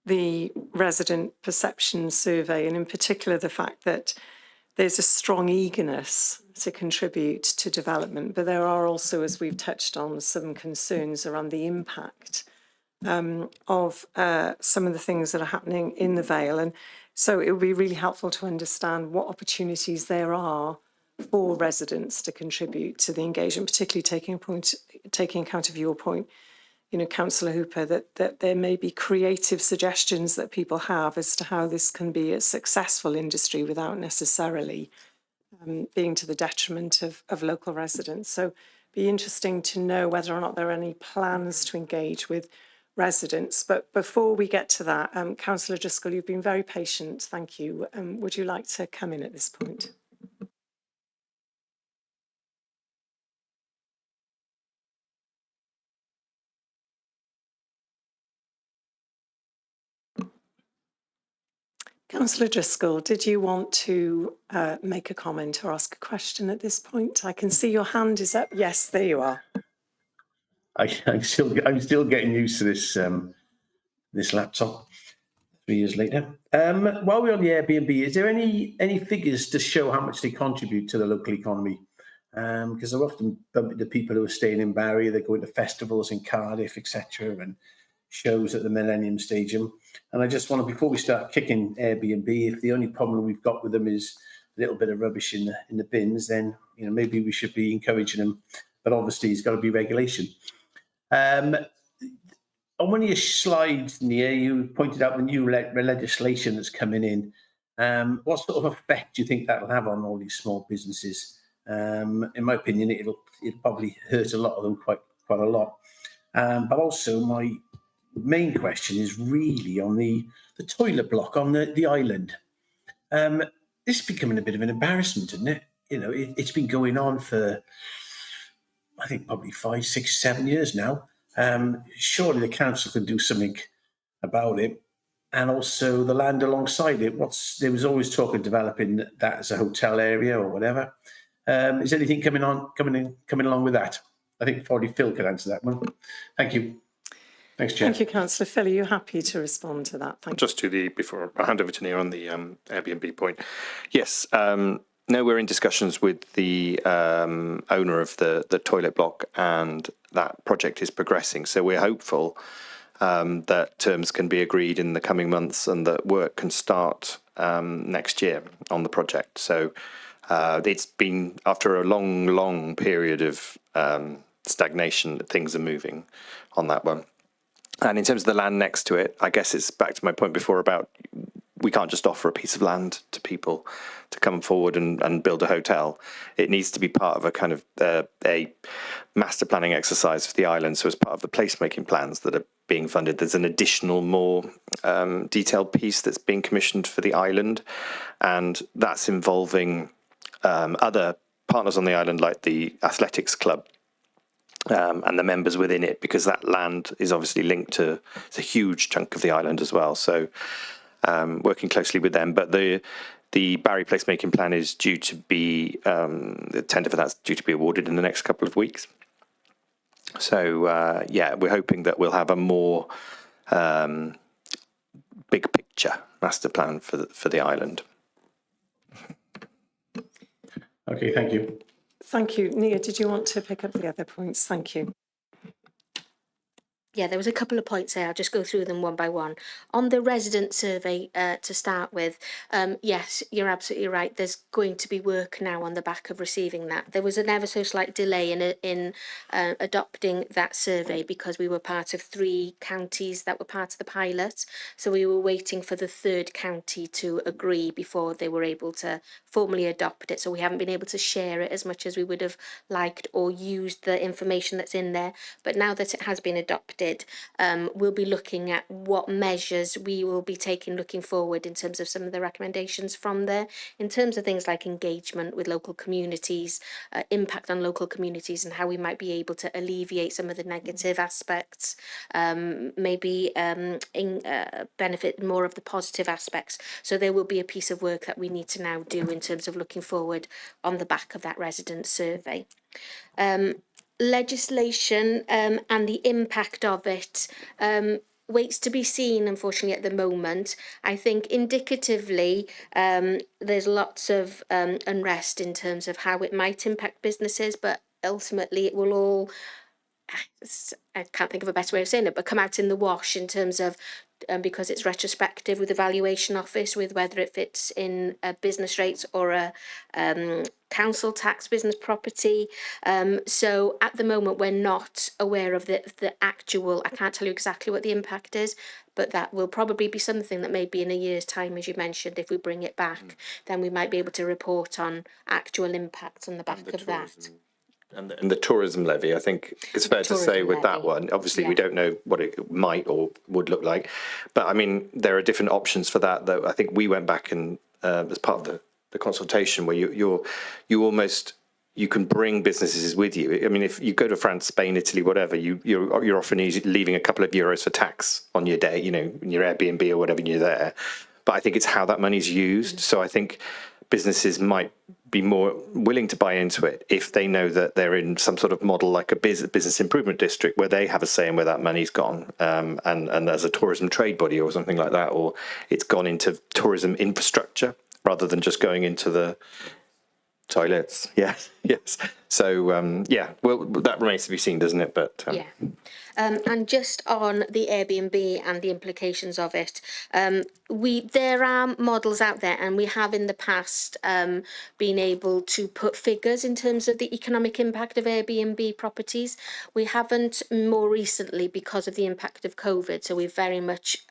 the resident perception survey, and in particular the fact that there's a strong eagerness to contribute to development, but there are also, as we've touched on, some concerns around the impact of some of the things that are happening in the Vale. And so it would be really helpful to understand what opportunities there are for residents to contribute to the engagement, particularly taking account of your point, Councillor Hooper, that there may be creative suggestions that people have as to how this can be a successful industry without necessarily being to the detriment of local residents. So it'd be interesting to know whether or not there are any plans to engage with residents. But before we get to that, Councillor Driscoll, you've been very patient. Thank you. Would you like to come in at this point? Councillor Driscoll, did you want to make a comment or ask a question at this point? I can see your hand is up. Yes, there you are. I'm still getting used to this this laptop 3 years later. While we're on the Airbnb, is there any figures to show how much they contribute to the local economy? Because I've often bumped into people who are staying in Barry, they're going to festivals in Cardiff, etc., and shows at the Millennium Stadium. And I just want to, before we start kicking Airbnb, if the only problem we've got with them is a little bit of rubbish in the bins, then maybe we should be encouraging them. But obviously, it's got to be regulation. On one of your slides, Nia, you pointed out the new legislation that's coming in. What sort of effect do you think that will have on all these small businesses? In my opinion, it'll probably hurt a lot of them quite a lot. But also, my main question is really on the toilet block on the island. This is becoming a bit of an embarrassment, isn't it? It's been going on for, I think, probably 5, 6, 7 years now. Surely the council can do something about it, and also the land alongside it. There was always talk of developing that as a hotel area or whatever. Is anything coming along with that? I think probably Phil could answer that one. Thank you. Thanks, Chair. Thank you, Councillor. Phil, are you happy to respond to that? Thank you. Before I hand over to Nia on the Airbnb point. Yes, no, we're in discussions with the owner of the toilet block, and that project is progressing. So we're hopeful that terms can be agreed in the coming months and that work can start next year on the project. So it's been, after a long period of stagnation, that things are moving on that one. And in terms of the land next to it, I guess it's back to my point before about we can't just offer a piece of land to people to come forward and build a hotel. It needs to be part of a kind of a master planning exercise for the island. So as part of the placemaking plans that are being funded, there's an additional, more detailed piece that's being commissioned for the island. And that's involving other partners on the island, like the athletics club, and the members within it, because that land is obviously linked to, it's a huge chunk of the island as well. So working closely with them. But the Barry placemaking plan is due to be, the tender for that's due to be awarded in the next couple of weeks. So, yeah, we're hoping that we'll have a more big picture master plan for the island. Okay, thank you. Thank you. Nia, did you want to pick up the other points? Thank you. Yeah, there was a couple of points there. I'll just go through them one by one. On the resident survey, to start with, yes, you're absolutely right. There's going to be work now on the back of receiving that. There was an ever so slight delay in adopting that survey because we were part of 3 counties that were part of the pilot. So we were waiting for the 3rd county to agree before they were able to formally adopt it. So we haven't been able to share it as much as we would have liked or used the information that's in there. But now that it has been adopted, we'll be looking at what measures we will be taking looking forward in terms of some of the recommendations from there, in terms of things like engagement with local communities, impact on local communities, and how we might be able to alleviate some of the negative aspects, maybe benefit more of the positive aspects. So there will be a piece of work that we need to now do in terms of looking forward on the back of that resident survey. Legislation and the impact of it waits to be seen, unfortunately, at the moment. I think indicatively there's lots of unrest in terms of how it might impact businesses, but ultimately it will all, I can't think of a better way of saying it, but come out in the wash in terms of because it's retrospective with the valuation office, with whether it fits in a business rates or a council tax business property. So at the moment, we're not aware of the actual, I can't tell you exactly what the impact is, but that will probably be something that maybe in a year's time, as you mentioned, if we bring it back, then we might be able to report on actual impacts on the back of that. And the tourism levy, I think it's fair to say with that one, obviously we don't know what it might or would look like. But I mean, there are different options for that, though. I think we went back and as part of the consultation where you almost, you can bring businesses with you. I mean, if you go to France, Spain, Italy, whatever, you're often leaving a couple of euros for tax on your day, you know, in your Airbnb or whatever, and you're there. But I think it's how that money's used. So I think businesses might be more willing to buy into it if they know that they're in some sort of model like a business improvement district where they have a say in where that money's gone, and as a tourism trade body or something like that, or it's gone into tourism infrastructure rather than just going into the toilets. Yes. So yeah, well, that remains to be seen, doesn't it? But yeah. And just on the Airbnb and the implications of it, there are models out there, and we have in the past been able to put figures in terms of the economic impact of Airbnb properties. We haven't more recently because of the impact of COVID, so we've very much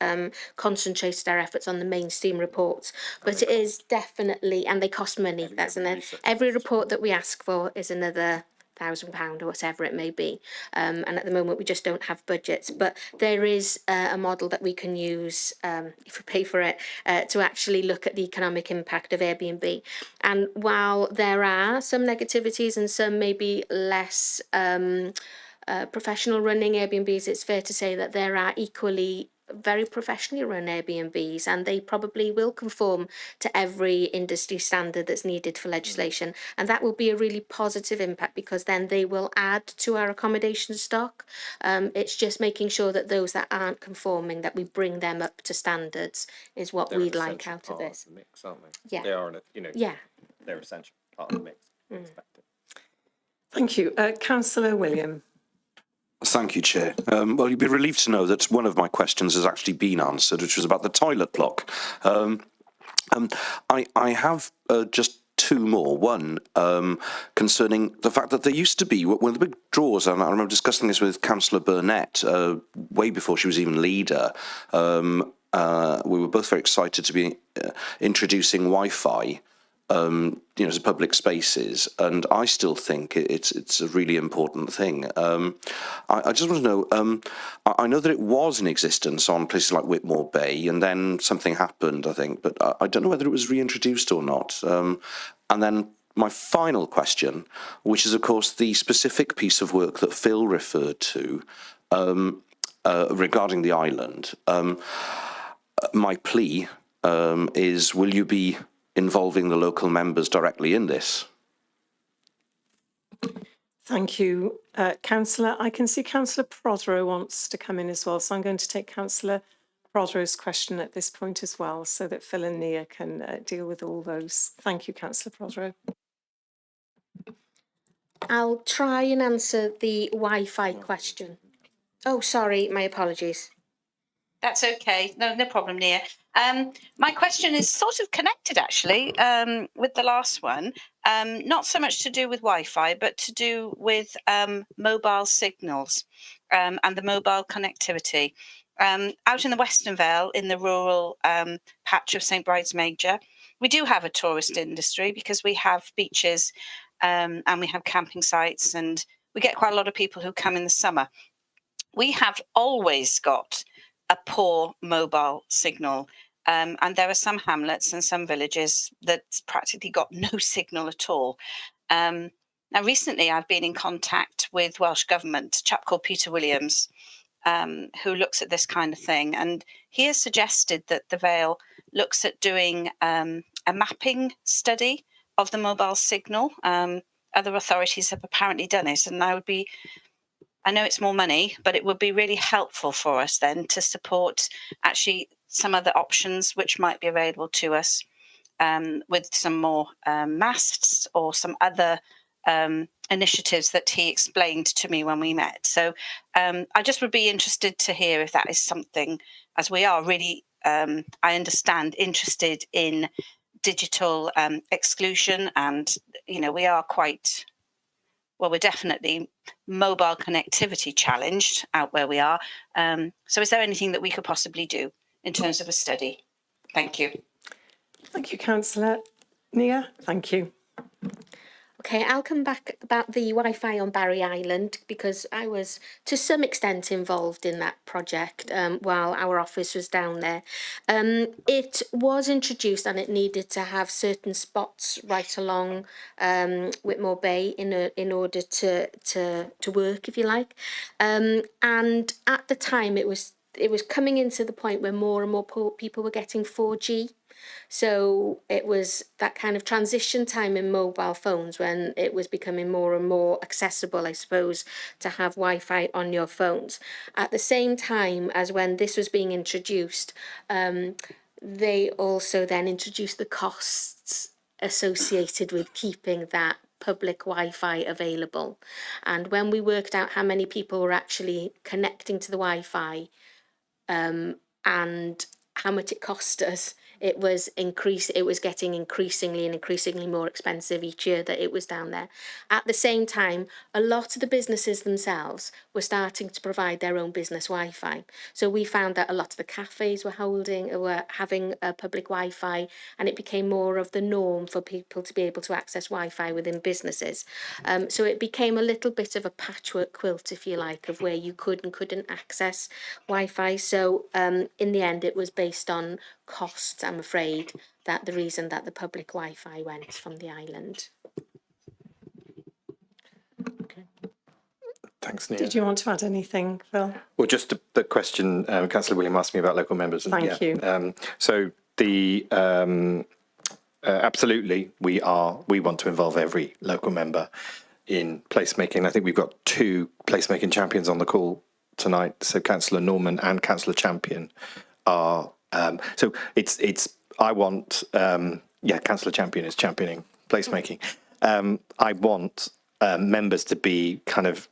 concentrated our efforts on the mainstream reports. But it is definitely, and they cost money. That's every report that we ask for is another £1,000 or whatever it may be, and at the moment we just don't have budgets, but there is a model that we can use if we pay for it to actually look at the economic impact of Airbnb. And while there are some negativities and some maybe less professional running Airbnbs, it's fair to say that there are equally very professionally run Airbnbs, and they probably will conform to every industry standard that's needed for legislation, and that will be a really positive impact because then they will add to our accommodation stock. It's just making sure that those that aren't conforming, that we bring them up to standards, is what we'd like out of this. The mix, aren't they? Yeah, they are. Yeah, they're essential part of the mix. Thank you, Councillor William. Thank you, Chair. Well, you'll be relieved to know that one of my questions has actually been answered, which was about the toilet block. I have just 2 more. One, concerning the fact that there used to be one of the big draws, and I remember discussing this with Councillor Burnett way before she was even leader. We were both very excited to be introducing Wi-Fi to public spaces, and I still think it's a really important thing. I just want to know, I know that it was in existence on places like Whitmore Bay, and then something happened, I think, but I don't know whether it was reintroduced or not. And then my final question, which is, of course, the specific piece of work that Phil referred to regarding the island. my plea is, will you be involving the local members directly in this? Thank you, Councillor. I can see Councillor Prothero wants to come in as well, so I'm going to take Councillor Prothero's question at this point as well, so that Phil and Nia can deal with all those. Thank you, Councillor Prothero. I'll try and answer the Wi-Fi question. Oh, sorry, my apologies. That's okay. No problem, Nia. My question is sort of connected, actually, with the last one. Not so much to do with Wi-Fi, but to do with mobile signals and the mobile connectivity. Out in the Western Vale, in the rural patch of St Bride's Major, we do have a tourist industry because we have beaches and we have camping sites, and we get quite a lot of people who come in the summer. We have always got a poor mobile signal. And there are some hamlets and some villages that's practically got no signal at all. Now, recently, I've been in contact with Welsh Government, a chap called Peter Williams, who looks at this kind of thing. And he has suggested that the Vale looks at doing a mapping study of the mobile signal. Other authorities have apparently done it, and I know it's more money, but it would be really helpful for us then to support actually some other options which might be available to us with some more masts or some other initiatives that he explained to me when we met. So I just would be interested to hear if that is something, as we are really, I understand, interested in digital exclusion, and, you know, we are quite... Well, we're definitely mobile connectivity challenged out where we are. So is there anything that we could possibly do in terms of a study? Thank you. Thank you, Councillor. Nia, thank you. Okay, I'll come back about the Wi-Fi on Barry Island, because I was to some extent involved in that project while our office was down there. It was introduced and it needed to have certain spots right along Whitmore Bay in order to work, if you like. And at the time, it was coming into the point where more and more people were getting 4G. So it was that kind of transition time in mobile phones when it was becoming more and more accessible, I suppose, to have Wi-Fi on your phones. At the same time as when this was being introduced, they also then introduced the costs associated with keeping that public Wi-Fi available. And when we worked out how many people were actually connecting to the Wi-Fi and how much it cost us, it was getting increasingly more expensive each year that it was down there. At the same time, a lot of the businesses themselves were starting to provide their own business Wi-Fi. So we found that a lot of the cafes were having a public Wi-Fi, and it became more of the norm for people to be able to access Wi-Fi within businesses. So it became a little bit of a patchwork quilt, if you like, of where you could and couldn't access Wi-Fi. So in the end, it was based on costs, I'm afraid, that the reason that the public Wi-Fi went from the island. Okay. Thanks, Nia. Did you want to add anything, Phil? Well, just the question Councillor William asked me about local members. And, Thank you. So the absolutely, we want to involve every local member in placemaking. I think we've got 2 placemaking champions on the call tonight. So Councillor Norman and Councillor Champion are. So I want, Councillor Champion is championing placemaking. I want members to be kind of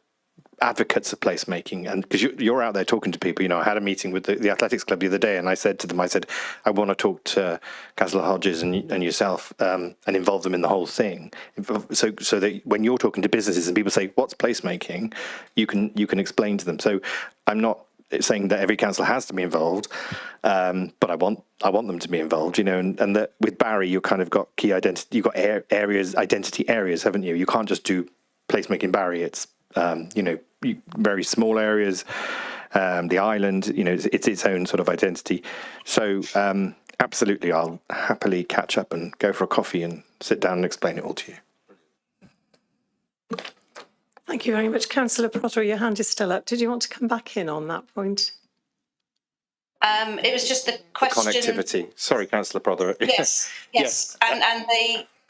advocates of placemaking, and because you're out there talking to people. You know, I had a meeting with the athletics club the other day, and I said to them, I want to talk to Councillor Hodges and yourself and involve them in the whole thing, so that when you're talking to businesses and people say, what's placemaking, you can explain to them. So I'm not saying that every councillor has to be involved, but I want them to be involved, you know, and that with Barry, you kind of got key identity, you've got identity areas, haven't you? You can't just do placemaking Barry. It's very small areas, the island, you know, it's its own sort of identity. So absolutely, I'll happily catch up and go for a coffee and sit down and explain it all to you. Thank you very much. Councillor Prothero, your hand is still up. Did you want to come back in on that point? It was just the question. Connectivity. Sorry, Councillor Prothero. Yes.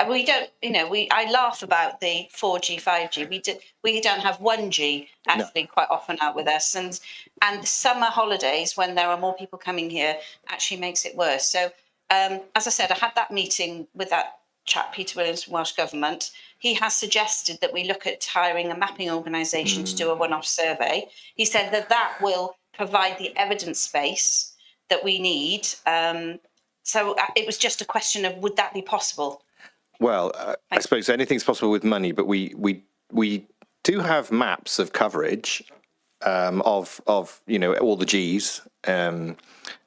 And we don't, I laugh about the 4G, 5G. We don't have 1G actually quite often out with us. And summer holidays, when there are more people coming here, actually makes it worse. So, as I said, I had that meeting with that chap, Peter Williams from Welsh Government. He has suggested that we look at hiring a mapping organisation to do a one-off survey. He said that will provide the evidence base that we need. So it was just a question of, would that be possible? Well, I suppose anything's possible with money, but we do have maps of coverage of all the Gs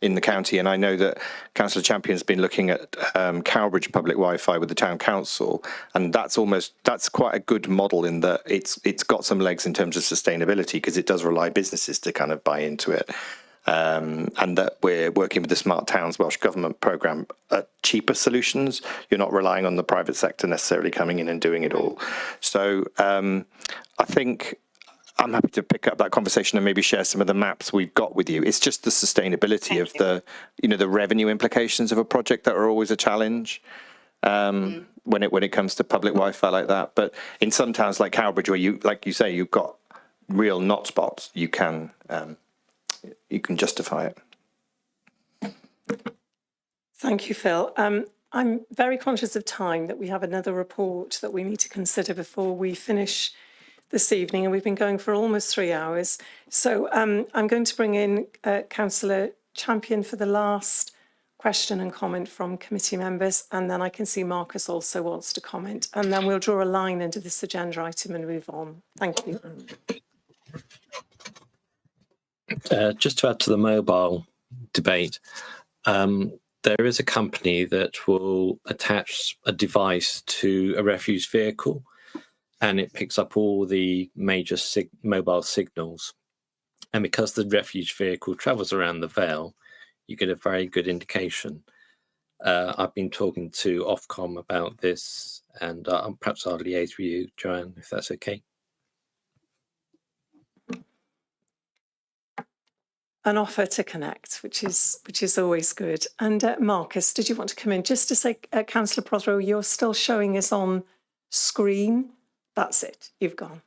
in the county, and I know that Councillor Champion's been looking at Cowbridge public Wi-Fi with the town council, and that's quite a good model in that it's got some legs in terms of sustainability, because it does rely businesses to kind of buy into it. And that we're working with the Smart Towns Welsh Government programme at cheaper solutions. You're not relying on the private sector necessarily coming in and doing it all. So I think I'm happy to pick up that conversation and maybe share some of the maps we've got with you. It's just the sustainability of the revenue implications of a project that are always a challenge when it comes to public Wi-Fi like that. But in some towns like Cowbridge, where you say, you've got real not spots, you can justify it. Thank you, Phil. I'm very conscious of time, that we have another report that we need to consider before we finish this evening, and we've been going for almost 3 hours. So I'm going to bring in Councillor Champion for the last question and comment from committee members, and then I can see Marcus also wants to comment, and then we'll draw a line under this agenda item and move on. Thank you. Just to add to the mobile debate, there is a company that will attach a device to a refuse vehicle, and it picks up all the major mobile signals. And because the refuse vehicle travels around the Vale, you get a very good indication. I've been talking to Ofcom about this, and perhaps I'll liaise with you, Joanne, if that's okay. An offer to connect, which is always good. And Marcus, did you want to come in? Just to say, Councillor Prothero, you're still showing us on screen. That's it, you've gone.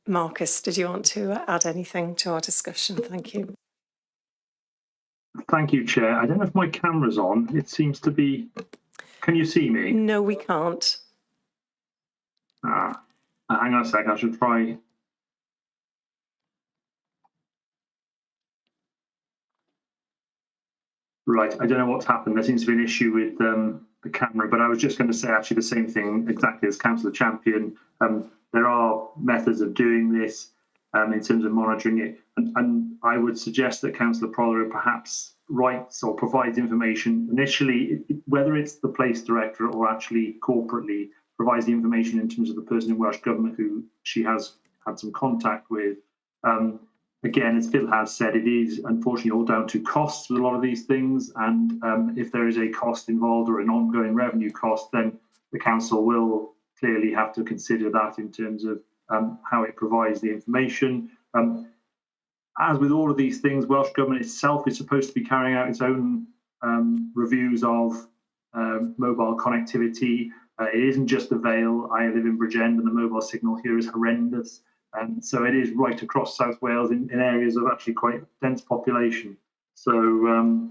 Marcus, did you want to add anything to our discussion? Thank you. Thank you, Chair. I don't know if my camera's on. It seems to be. Can you see me? No, we can't. Hang on a sec, I should try. Right, I don't know what's happened. There seems to be an issue with the camera, but I was just going to say actually the same thing exactly as Councillor Champion. There are methods of doing this in terms of monitoring it, and I would suggest that Councillor Prothero perhaps writes or provides information initially, whether it's the place director or actually corporately, provides the information in terms of the person in Welsh Government who she has had some contact with. Again, as Phil has said, it is unfortunately all down to costs with a lot of these things. And if there is a cost involved or an ongoing revenue cost, then the council will clearly have to consider that in terms of how it provides the information. As with all of these things, Welsh Government itself is supposed to be carrying out its own reviews of mobile connectivity. It isn't just the Vale. I live in Bridgend, and the mobile signal here is horrendous. And so it is right across South Wales in areas of actually quite dense population. So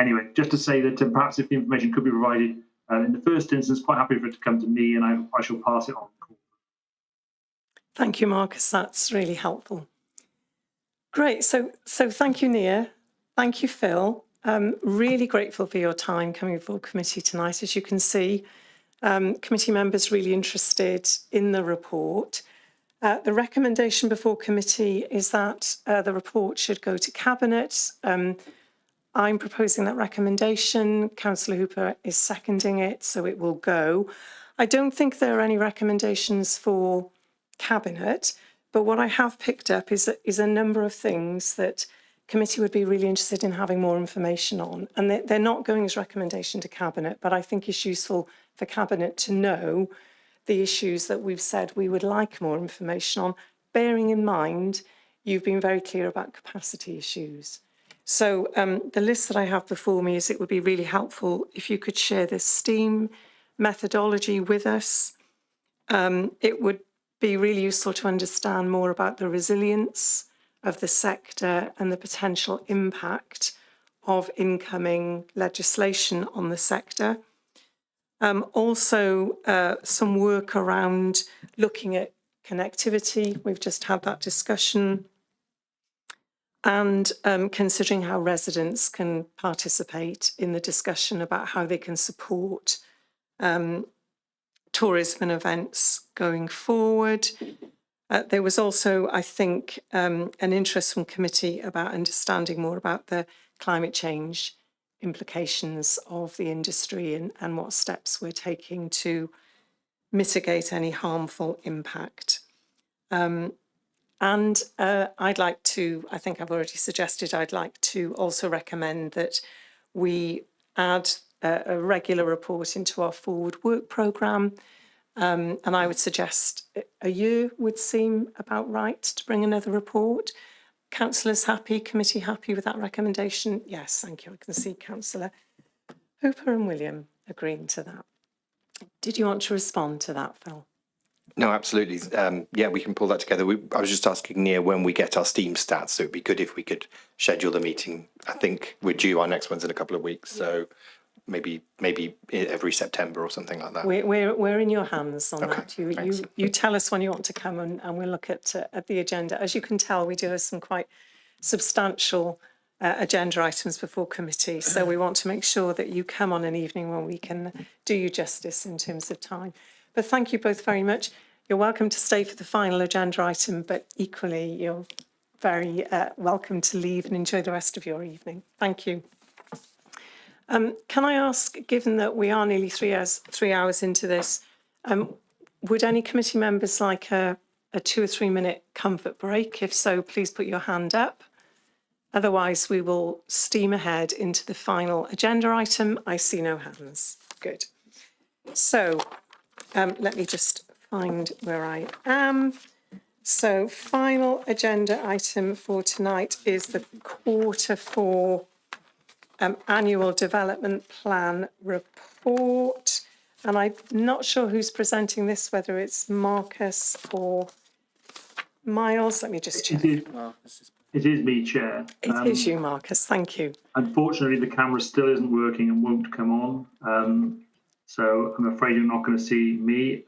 anyway, just to say that perhaps if the information could be provided in the first instance, quite happy for it to come to me, and I shall pass it on. Thank you, Marcus. That's really helpful. Great. So thank you, Nia. Thank you, Phil. Really grateful for your time coming before committee tonight. As you can see, committee members really interested in the report. The recommendation before committee is that the report should go to Cabinet. I'm proposing that recommendation. Councillor Hooper is seconding it, so it will go. I don't think there are any recommendations for Cabinet, but what I have picked up is a number of things that committee would be really interested in having more information on. And they're not going as recommendation to Cabinet, but I think it's useful for Cabinet to know the issues that we've said we would like more information on, bearing in mind you've been very clear about capacity issues. So the list that I have before me is it would be really helpful if you could share the STEAM methodology with us. It would be really useful to understand more about the resilience of the sector and the potential impact of incoming legislation on the sector. Also, some work around looking at connectivity. We've just had that discussion. And considering how residents can participate in the discussion about how they can support tourism and events going forward. There was also, I think, an interest from committee about understanding more about the climate change implications of the industry and what steps we're taking to mitigate any harmful impact. And I'd like to, I think I've already suggested, I'd like to also recommend that we add a regular report into our forward work programme. And I would suggest a year would seem about right to bring another report. Councillors happy, committee happy with that recommendation? Yes, thank you. I can see Councillor Hooper and William agreeing to that. Did you want to respond to that, Phil? No, absolutely. Yeah, we can pull that together. I was just asking Nia when we get our STEAM stats, so it'd be good if we could schedule the meeting. I think we're due, our next one's in a couple of weeks, so maybe every September or something like that. We're in your hands on Okay, that. You tell us when you want to come and we'll look at the agenda. As you can tell, we do have some quite substantial agenda items before committee, so we want to make sure that you come on an evening when we can do you justice in terms of time. But thank you both very much. You're welcome to stay for the final agenda item, but equally you're very welcome to leave and enjoy the rest of your evening. Thank you. Can I ask, given that we are nearly 3 hours into this, would any committee members like a 2 or 3 minute comfort break? If so, please put your hand up. Otherwise, we will steam ahead into the final agenda item. I see no hands. Good. So let me just find where I am. So final agenda item for tonight is the Q4 annual development plan report. And I'm not sure who's presenting this, whether it's Marcus or Miles. Let me just check. It is me, Chair. It is you, Marcus. Thank you. Unfortunately, the camera still isn't working and won't come on. So I'm afraid you're not going to see me.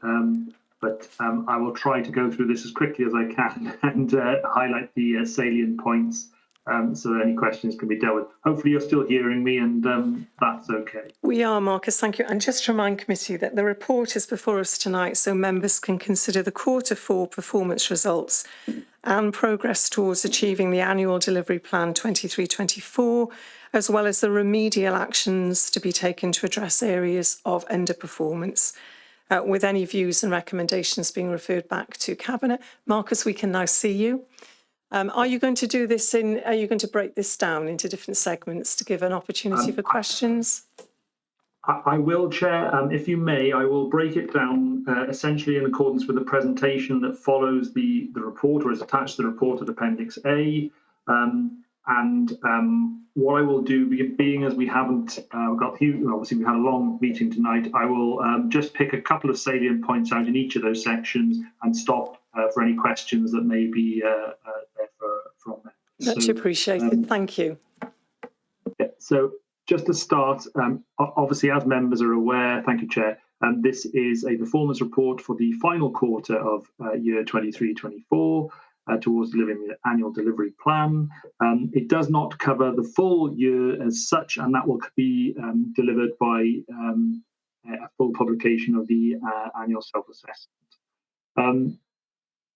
But I will try to go through this as quickly as I can and highlight the salient points so that any questions can be dealt with. Hopefully you're still hearing me and that's okay. We are, Marcus, thank you. And just to remind committee that the report is before us tonight so members can consider the Q4 performance results and progress towards achieving the annual delivery plan 23-24, as well as the remedial actions to be taken to address areas of underperformance. With any views and recommendations being referred back to Cabinet. Marcus, we can now see you. Are you going to do this are you going to break this down into different segments to give an opportunity for questions? I will, Chair. If you may, I will break it down essentially in accordance with the presentation that follows the report or is attached to the report at Appendix A. What I will do, being as we haven't got huge, obviously we had a long meeting tonight, I will just pick a couple of salient points out in each of those sections and stop for any questions that may be there from them. Much appreciated. Thank you. Yeah, so just to start, obviously as members are aware, thank you, Chair, this is a performance report for the final quarter of year 23-24. Towards delivering the annual delivery plan. It does not cover the full year as such, and that will be delivered by a full publication of the annual self-assessment.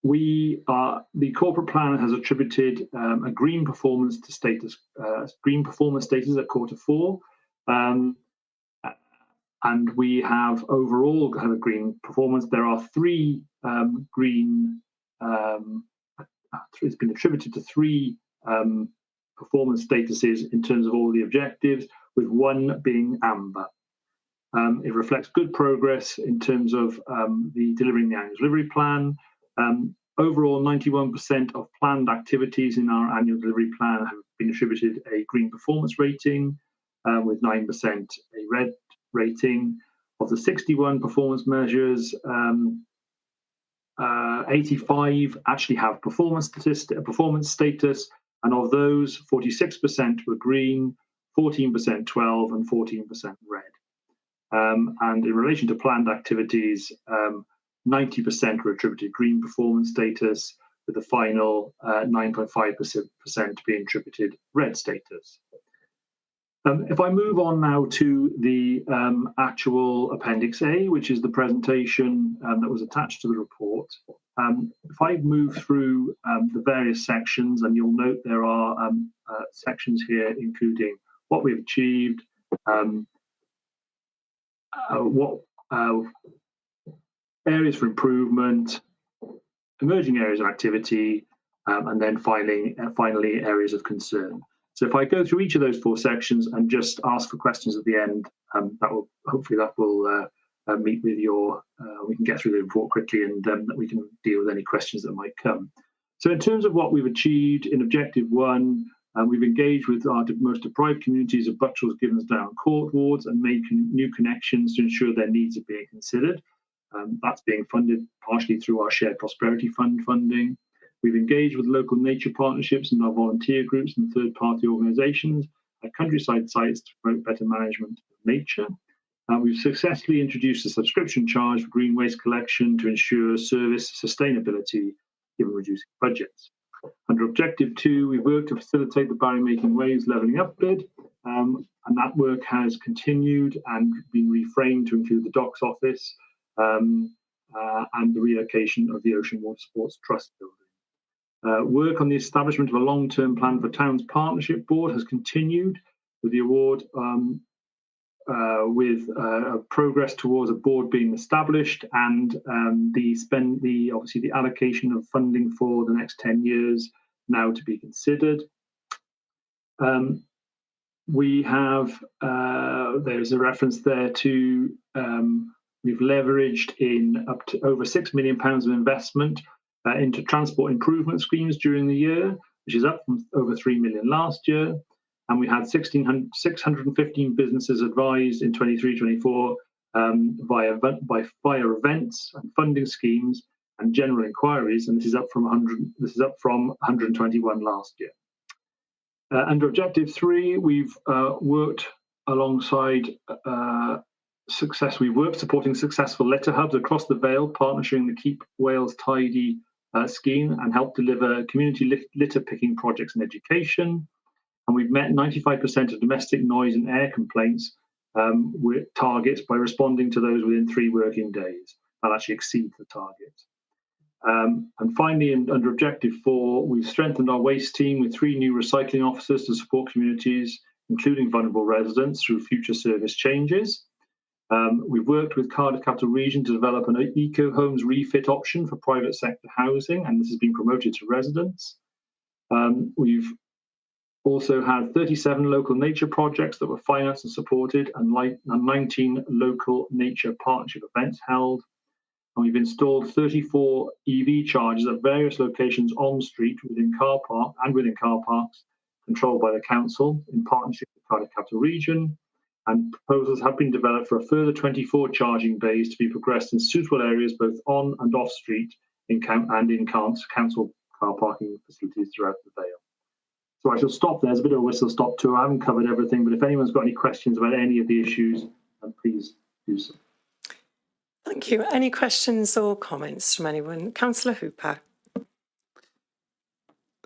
The corporate plan has attributed a green performance status at Q4, and we have overall had a green performance. There are 3 green. It's been attributed to 3 performance statuses in terms of all the objectives, with 1 being amber. It reflects good progress in terms of the delivering the annual delivery plan. Overall, 91% of planned activities in our annual delivery plan have been attributed a green performance rating, with 9% a red rating. Of the 61 performance measures, 85 actually have performance status, and of those, 46% were green, 14% 12, and 14% red. And in relation to planned activities, 90% were attributed green performance status, with the final 9.5% being attributed red status. If I move on now to the actual Appendix A, which is the presentation that was attached to the report, if I move through the various sections, and you'll note there are sections here including what we've achieved, what areas for improvement, emerging areas of activity, and then finally areas of concern. So if I go through each of those 4 sections and just ask for questions at the end, that will meet with your. We can get through the report quickly, and we can deal with any questions that might come. So in terms of what we've achieved in Objective 1, we've engaged with our most deprived communities of Buckshaw's, Givens Down Court wards and made new connections to ensure their needs are being considered. That's being funded partially through our Shared Prosperity Fund funding. We've engaged with local nature partnerships and our volunteer groups and third-party organisations at countryside sites to promote better management of nature. We've successfully introduced a subscription charge for green waste collection to ensure service sustainability given reducing budgets. Under Objective 2, we worked to facilitate the Barry Making Waves levelling up bid, and that work has continued and been reframed to include the docks office and the relocation of the Ocean Water Sports Trust building. Work on the establishment of a long-term plan for Towns Partnership Board has continued with the award with progress towards a board being established, and obviously the allocation of funding for the next 10 years now to be considered. We have there's a reference there to we've leveraged in up to over £6 million of investment into transport improvement schemes during the year, which is up from over 3 million last year. And we had 615 businesses advised in 23-24 via events and funding schemes and general inquiries, and this is up from 121 last year. Under Objective 3, we've worked alongside we've worked supporting successful litter hubs across the Vale, partnering the Keep Wales Tidy scheme, and helped deliver community litter picking projects and education. And we've met 95% of domestic noise and air complaints with targets by responding to those within 3 working days. That actually exceeds the target. And finally, under Objective 4, we've strengthened our waste team with 3 new recycling officers to support communities, including vulnerable residents, through future service changes. We've worked with Cardiff Capital Region to develop an eco homes refit option for private sector housing, and this has been promoted to residents. We've also had 37 local nature projects that were financed and supported, and 19 local nature partnership events held. And we've installed 34 EV chargers at various locations on street within car parks controlled by the council in partnership with Cardiff Capital Region. And proposals have been developed for a further 24 charging bays to be progressed in suitable areas both on and off street in council car parking facilities throughout the Vale. So I shall stop there. There's a bit of a whistle stop tour. I haven't covered everything, but if anyone's got any questions about any of the issues, please do so. Thank you. Any questions or comments from anyone? Councillor Hooper.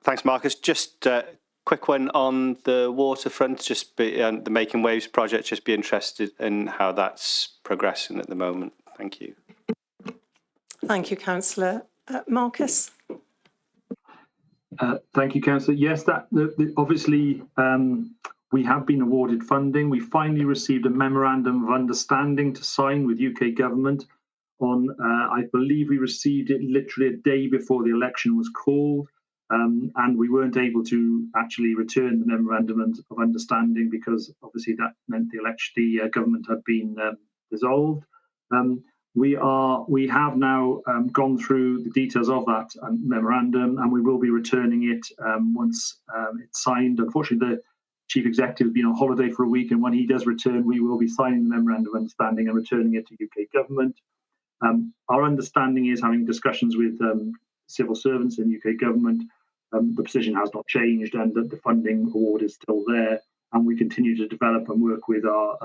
Thanks, Marcus. Just a quick one on the waterfront, the Making Waves project, just be interested in how that's progressing at the moment. Thank you. Thank you, Councillor. Marcus? Thank you, Councillor. Yes, obviously we have been awarded funding. We finally received a memorandum of understanding to sign with UK government on, I believe we received it literally a day before the election was called, and we weren't able to actually return the memorandum of understanding because obviously that meant the government had been dissolved. We have now gone through the details of that memorandum, and we will be returning it once it's signed. Unfortunately, the Chief Executive has been on holiday for a week, and when he does return, we will be signing the memorandum of understanding and returning it to UK government. Our understanding is, having discussions with civil servants in UK government, the position has not changed, and that the funding award is still there, and we continue to develop and work with our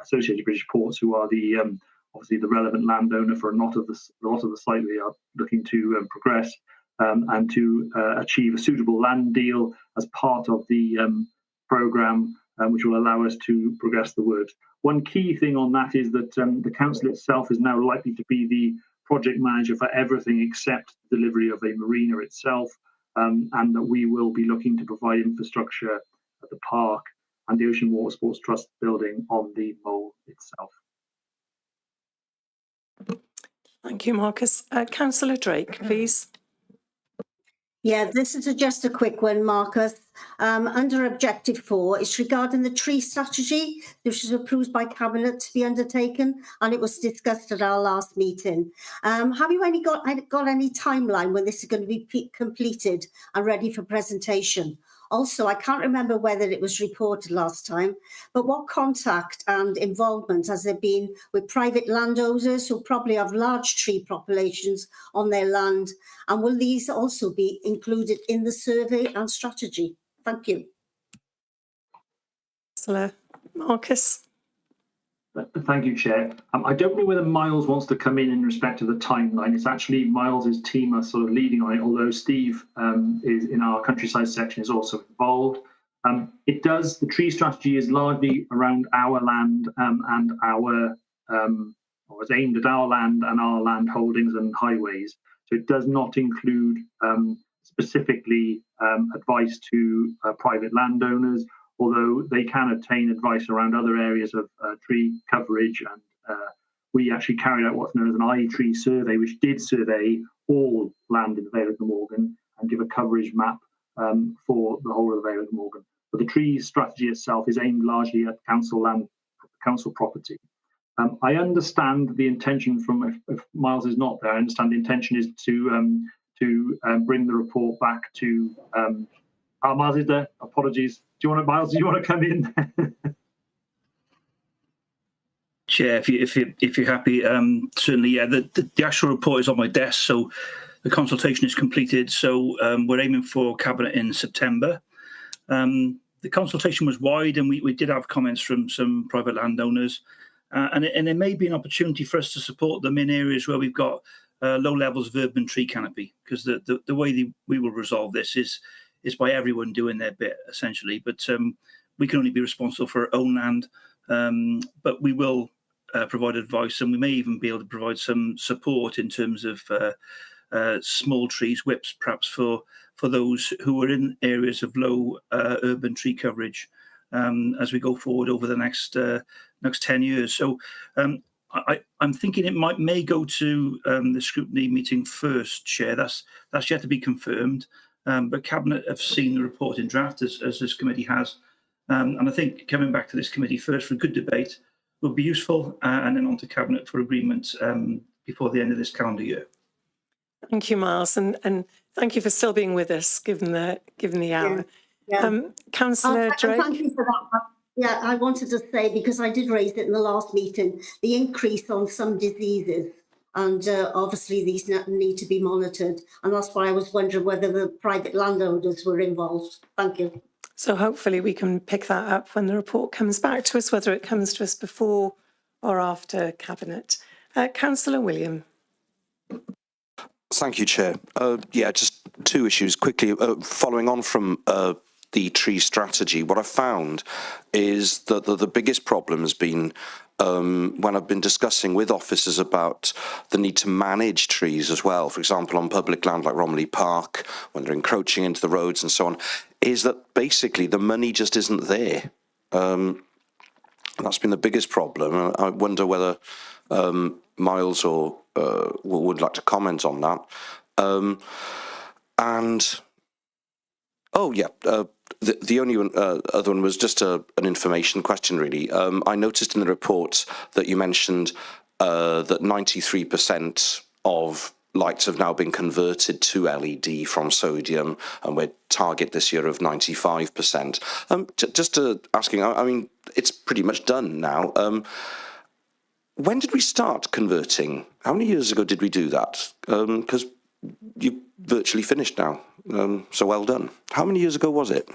Associated British Ports, who are the obviously the relevant landowner for a lot of the site we are looking to progress, and to achieve a suitable land deal as part of the programme, which will allow us to progress the works. One key thing on that is that the council itself is now likely to be the project manager for everything except the delivery of a marina itself, and that we will be looking to provide infrastructure at the park and the Ocean Water Sports Trust building on the mole itself. Thank you, Marcus. Councillor Drake, please. Yeah, this is just a quick one, Marcus. Under Objective 4, it's regarding the tree strategy, which was approved by Cabinet to be undertaken, and it was discussed at our last meeting. Have you got any timeline when this is going to be completed and ready for presentation? Also, I can't remember whether it was reported last time, but what contact and involvement has there been with private landowners who probably have large tree populations on their land? And will these also be included in the survey and strategy? Thank you. Marcus. Thank you, Chair. I don't know whether Miles wants to come in respect to the timeline. It's actually Miles's team are sort of leading on it, although Steve is in our countryside section is also involved. The tree strategy is largely around our land and our, or is aimed at our land and our land holdings and highways. So it does not include specifically advice to private landowners, although they can obtain advice around other areas of tree coverage. And we actually carried out what's known as an iTree survey, which did survey all land in the Vale of Glamorgan and give a coverage map for the whole of the Vale of Glamorgan. But the tree strategy itself is aimed largely at council land, council property. I understand the intention from, if Miles is not there, I understand the intention is to bring the report back to, Miles is there, apologies. Miles, do you want to come in? Chair, if you're happy, certainly, yeah. The actual report is on my desk, so the consultation is completed. So we're aiming for Cabinet in September. The consultation was wide, and we did have comments from some private landowners, and there may be an opportunity for us to support them in areas where we've got low levels of urban tree canopy, because the way we will resolve this is by everyone doing their bit, essentially. But we can only be responsible for our own land, but we will provide advice, and we may even be able to provide some support in terms of small trees, whips, perhaps for those who are in areas of low urban tree coverage as we go forward over the next 10 years. So I'm thinking it may go to the scrutiny meeting first, Chair. That's yet to be confirmed. But Cabinet have seen the report in draft, as this committee has. And I think coming back to this committee first for a good debate will be useful, and then on to Cabinet for agreement before the end of this calendar year. Thank you, Miles, and thank you for still being with us, given the hour. Yeah. Councillor Drake. Thank you for that. Yeah, I wanted to say, because I did raise it in the last meeting, the increase on some diseases. And obviously these need to be monitored. And that's why I was wondering whether the private landowners were involved. Thank you. So hopefully we can pick that up when the report comes back to us, whether it comes to us before or after Cabinet. Councillor William. Thank you, Chair. Yeah, just two issues quickly. Following on from the tree strategy, what I found is that the biggest problem has been when I've been discussing with officers about the need to manage trees as well, for example, on public land like Romilly Park, when they're encroaching into the roads and so on, is that basically the money just isn't there. That's been the biggest problem. I wonder whether Miles or would like to comment on that. And Oh, yeah. The only other one was just an information question, really. I noticed in the report that you mentioned that 93% of lights have now been converted to LED from sodium, and we're target this year of 95%. Just asking, I mean, it's pretty much done now. When did we start converting? How many years ago did we do that? Because you've virtually finished now, so well done. How many years ago was it?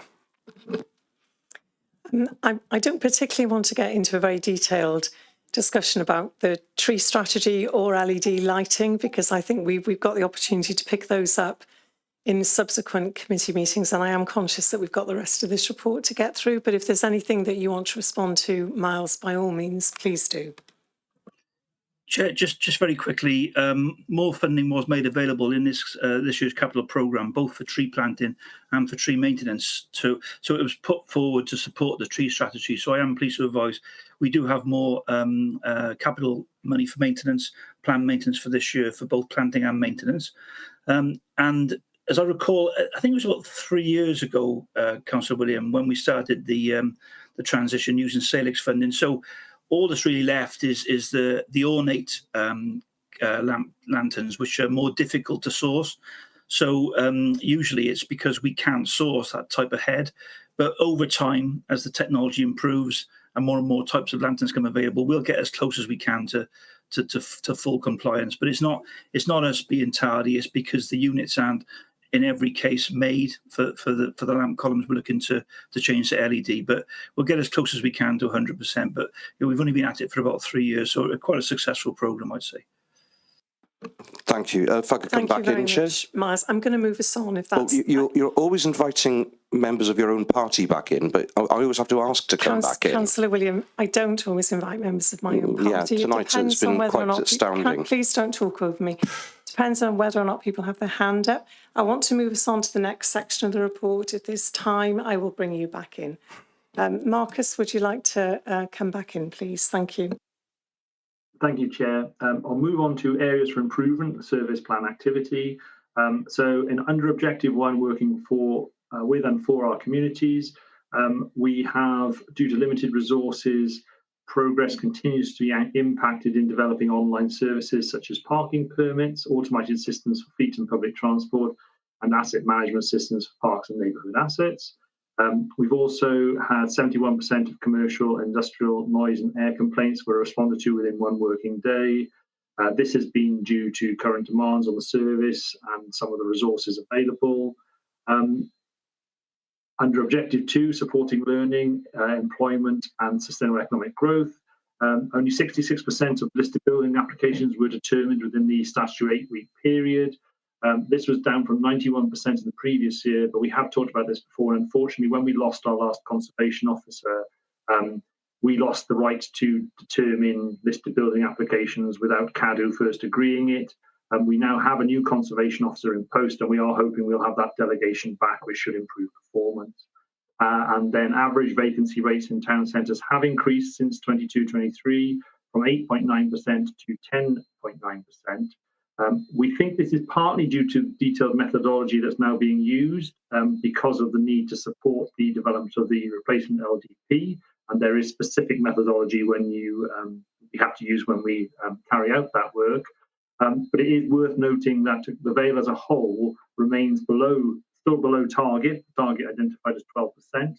I don't particularly want to get into a very detailed discussion about the tree strategy or LED lighting, because I think we've got the opportunity to pick those up in subsequent committee meetings, and I am conscious that we've got the rest of this report to get through. But if there's anything that you want to respond to, Miles, by all means, please do. Chair, just very quickly, more funding was made available in this year's capital programme, both for tree planting and for tree maintenance. So it was put forward to support the tree strategy. So I am pleased to advise we do have more capital money for maintenance, planned maintenance for this year for both planting and maintenance. And as I recall, I think it was about 3 years ago, Councillor William, when we started the transition using Salix funding. So all that's really left is the ornate lanterns, which are more difficult to source. So usually it's because we can't source that type of head. But over time, as the technology improves and more types of lanterns come available, we'll get as close as we can to full compliance. But it's not us being tardy. It's because the units aren't in every case made for the lamp columns we're looking to change to LED, but we'll get as close as we can to 100%. But we've only been at it for about 3 years, so quite a successful programme, I'd say. Thank you. If I could come back in, Chair. Miles, I'm going to move us on if that's... You're always inviting members of your own party back in, but I always have to ask to come back in. Councillor William, I don't always invite members of my own party. Yeah, tonight it's been quite astounding. Please don't talk over me. Depends on whether or not people have their hand up. I want to move us on to the next section of the report. At this time, I will bring you back in. Marcus, would you like to come back in, please? Thank you. Thank you, Chair. I'll move on to areas for improvement, the service plan activity. So under Objective 1, working with and for our communities, we have, due to limited resources, progress continues to be impacted in developing online services such as parking permits, automated systems for fleet and public transport, and asset management systems for parks and neighbourhood assets. We've also had 71% of commercial, industrial noise and air complaints were responded to within 1 working day. This has been due to current demands on the service and some of the resources available. Under Objective 2, supporting learning, employment and sustainable economic growth, only 66% of listed building applications were determined within the statutory 8-week period. This was down from 91% in the previous year, but we have talked about this before. And unfortunately, when we lost our last conservation officer, we lost the right to determine listed building applications without CADU first agreeing it. We now have a new conservation officer in post, and we are hoping we'll have that delegation back, which should improve performance. And then average vacancy rates in town centres have increased since 22-23 from 8.9% to 10.9%. We think this is partly due to detailed methodology that's now being used because of the need to support the development of the replacement LDP. And there is specific methodology when we have to use when we carry out that work. But it is worth noting that the Vale as a whole remains still below target identified as 12%,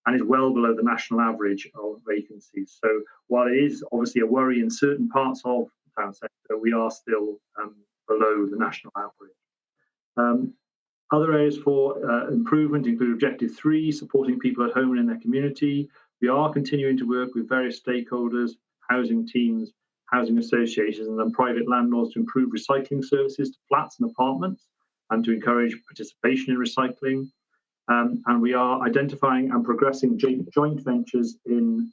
and is well below the national average of vacancies. So while it is obviously a worry in certain parts of the town sector, we are still below the national average. Other areas for improvement include Objective 3, supporting people at home and in their community. We are continuing to work with various stakeholders, housing teams, housing associations and then private landlords to improve recycling services to flats and apartments and to encourage participation in recycling. And we are identifying and progressing joint ventures in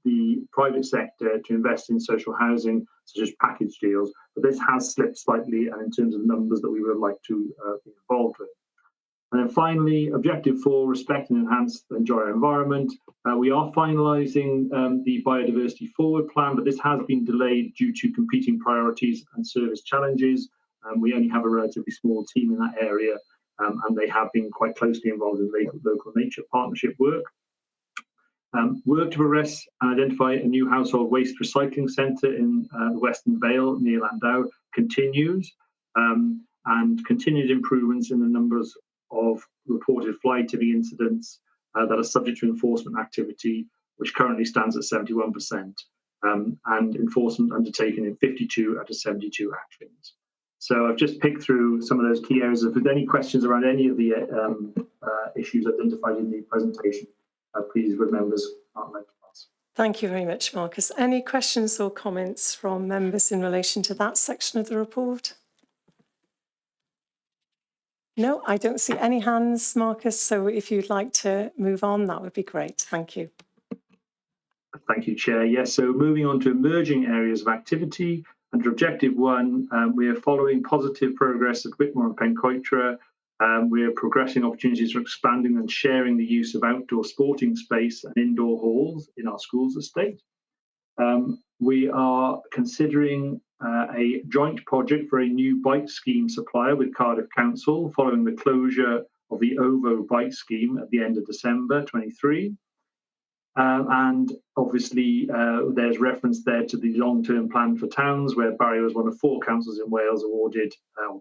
the private sector to invest in social housing, such as package deals. But this has slipped slightly and in terms of numbers that we would like to be involved with. And then finally, Objective 4, respect and enhance and enjoy our environment. We are finalising the biodiversity forward plan, but this has been delayed due to competing priorities and service challenges. We only have a relatively small team in that area, and they have been quite closely involved in local nature partnership work. Work to progress and identify a new household waste recycling centre in the Western Vale near Landau continues, and continued improvements in the numbers of reported fly tipping incidents that are subject to enforcement activity, which currently stands at 71%, and enforcement undertaken in 52 out of 72 actions. So I've just picked through some of those key areas. If there's any questions around any of the issues identified in the presentation, please remember us. Thank you very much, Marcus. Any questions or comments from members in relation to that section of the report? No, I don't see any hands, Marcus. So if you'd like to move on, that would be great. Thank you. Thank you, Chair. Yes, so moving on to emerging areas of activity. Under Objective 1, we are following positive progress at Whitmore and Pencoitra. We are progressing opportunities for expanding and sharing the use of outdoor sporting space and indoor halls in our schools estate. We are considering a joint project for a new bike scheme supplier with Cardiff Council following the closure of the OVO bike scheme at the end of December 23. And obviously, there's reference there to the long-term plan for towns, where Barry was one of 4 councils in Wales awarded,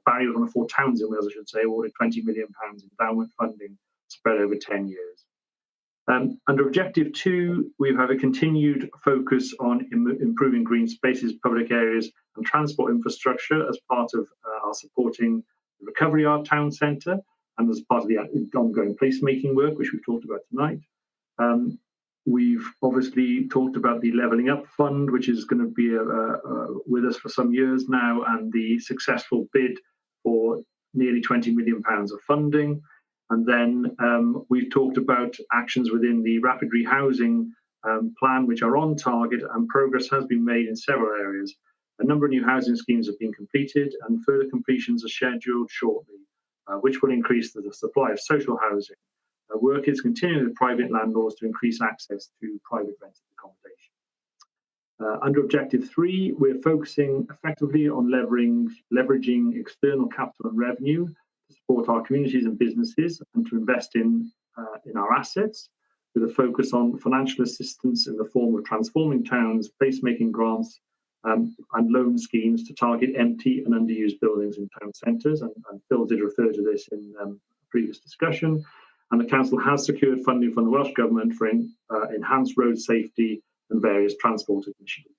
Barry was one of 4 towns in Wales, I should say, awarded £20 million in endowment funding spread over 10 years. Under Objective 2, we've had a continued focus on improving green spaces, public areas and transport infrastructure as part of our supporting the Recovery Art Town Centre and as part of the ongoing placemaking work, which we've talked about tonight. We've obviously talked about the Levelling Up Fund, which is going to be with us for some years now, and the successful bid for nearly £20 million of funding. And then we've talked about actions within the rapid rehousing plan, which are on target, and progress has been made in several areas. A number of new housing schemes have been completed, and further completions are scheduled shortly, which will increase the supply of social housing. Work is continuing with private landlords to increase access to private rented accommodation. Under Objective 3, we're focusing effectively on leveraging external capital and revenue to support our communities and businesses and to invest in our assets, with a focus on financial assistance in the form of transforming towns, placemaking grants, and loan schemes to target empty and underused buildings in town centres. And Phil did refer to this in previous discussion. And the Council has secured funding from the Welsh Government for enhanced road safety and various transport initiatives.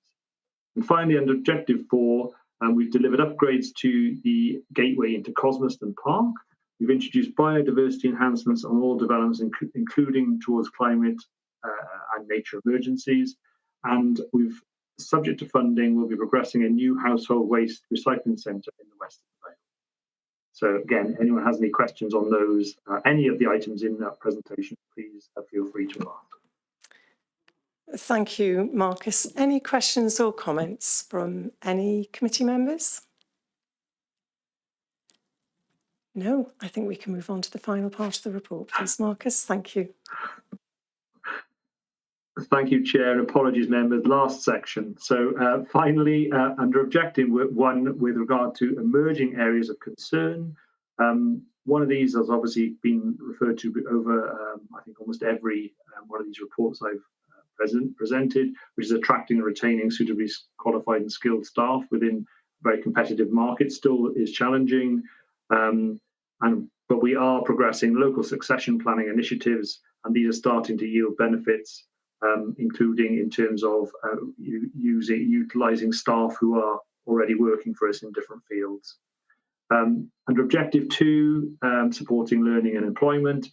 And finally, under Objective 4, we've delivered upgrades to the gateway into Cosmoston Park. We've introduced biodiversity enhancements on all developments, including towards climate and nature emergencies. And we've, subject to funding, we'll be progressing a new household waste recycling centre in the Western Vale. So again, anyone has any questions on those, any of the items in that presentation, please feel free to ask. Thank you, Marcus. Any questions or comments from any committee members? No, I think we can move on to the final part of the report, please, Marcus. Thank you. Thank you, Chair, and apologies, members. Last section. So finally, under Objective 1, with regard to emerging areas of concern, one of these has obviously been referred to over, I think, almost every one of these reports I've presented, which is attracting and retaining suitably qualified and skilled staff within a very competitive market. Still is challenging, but we are progressing local succession planning initiatives, and these are starting to yield benefits, including in terms of utilising staff who are already working for us in different fields. Under Objective 2, supporting learning and employment,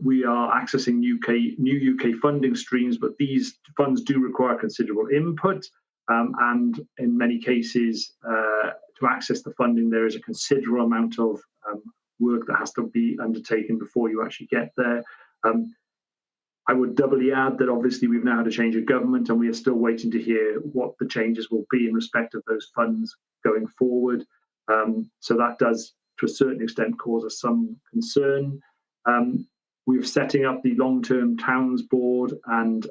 we are accessing new UK funding streams, but these funds do require considerable input, and in many cases, to access the funding, there is a considerable amount of work that has to be undertaken before you actually get there. I would doubly add that obviously we've now had a change of government, and we are still waiting to hear what the changes will be in respect of those funds going forward. So that does, to a certain extent, cause us some concern. We're setting up the Long-Term Towns Board, and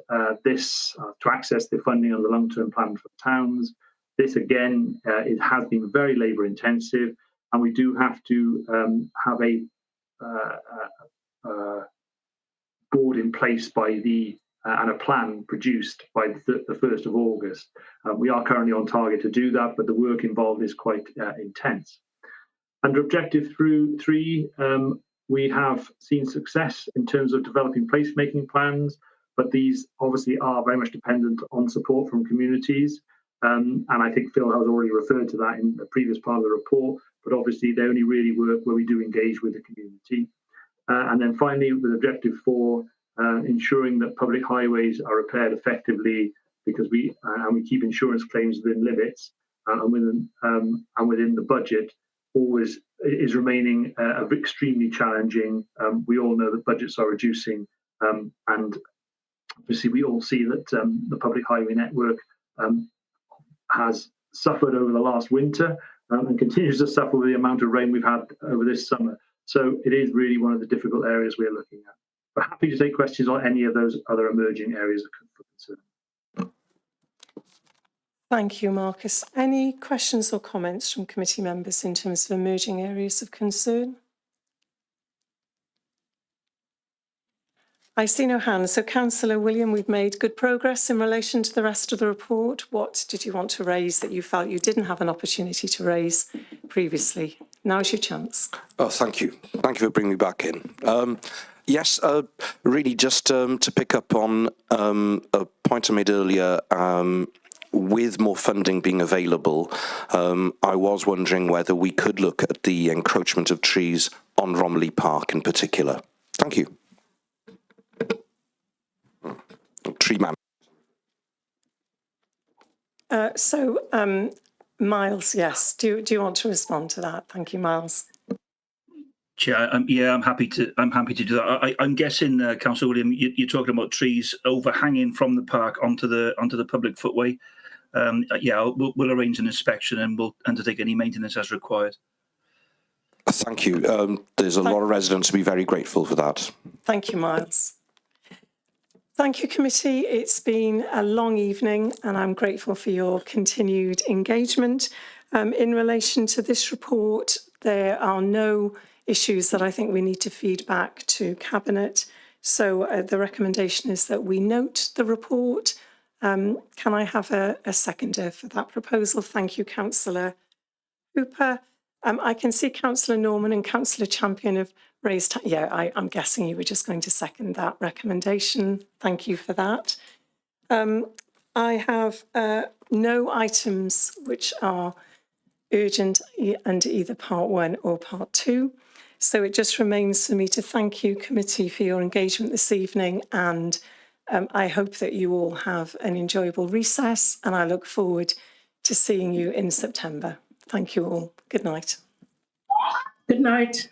this to access the funding of the long-term plan for towns. This again, it has been very labour intensive. and we do have to have a board in place by and a plan produced by the 1st of August. We are currently on target to do that, but the work involved is quite intense. Under Objective 3, we have seen success in terms of developing placemaking plans, but these obviously are very much dependent on support from communities. And I think Phil has already referred to that in the previous part of the report, but obviously they only really work where we do engage with the community. And then finally, with Objective 4, ensuring that public highways are repaired effectively, because we keep insurance claims within limits and within the budget, always is remaining extremely challenging. We all know that budgets are reducing, and obviously we all see that the public highway network has suffered over the last winter and continues to suffer with the amount of rain we've had over this summer. So it is really one of the difficult areas we're looking at. But happy to take questions on any of those other emerging areas of concern. Thank you, Marcus. Any questions or comments from committee members in terms of emerging areas of concern? I see no hands. So, Councillor William, we've made good progress in relation to the rest of the report. What did you want to raise that you felt you didn't have an opportunity to raise previously? Now's your chance. Oh, thank you. Thank you for bringing me back in. Yes, really just to pick up on a point I made earlier, with more funding being available, I was wondering whether we could look at the encroachment of trees on Romilly Park in particular. Thank you. Tree man. Miles, yes. Do you want to respond to that? Thank you, Miles. Chair, I'm happy to do that. I'm guessing, Councillor William, you're talking about trees overhanging from the park onto the public footway. We'll arrange an inspection and we'll undertake any maintenance as required. Thank you. There's a lot of residents who will be very grateful for that. Thank you, Miles. Thank you, committee. It's been a long evening and I'm grateful for your continued engagement. In relation to this report, there are no issues that I think we need to feed back to Cabinet. So the recommendation is that we note the report. Can I have a seconder for that proposal? Thank you, Councillor Hooper. I can see Councillor Norman and Councillor Champion have raised. I'm guessing you were just going to second that recommendation. Thank you for that. I have no items which are urgent under either part 1 or part 2. So it just remains for me to thank you, committee, for your engagement this evening, and I hope that you all have an enjoyable recess, and I look forward to seeing you in September. Thank you all. Good night. Good night.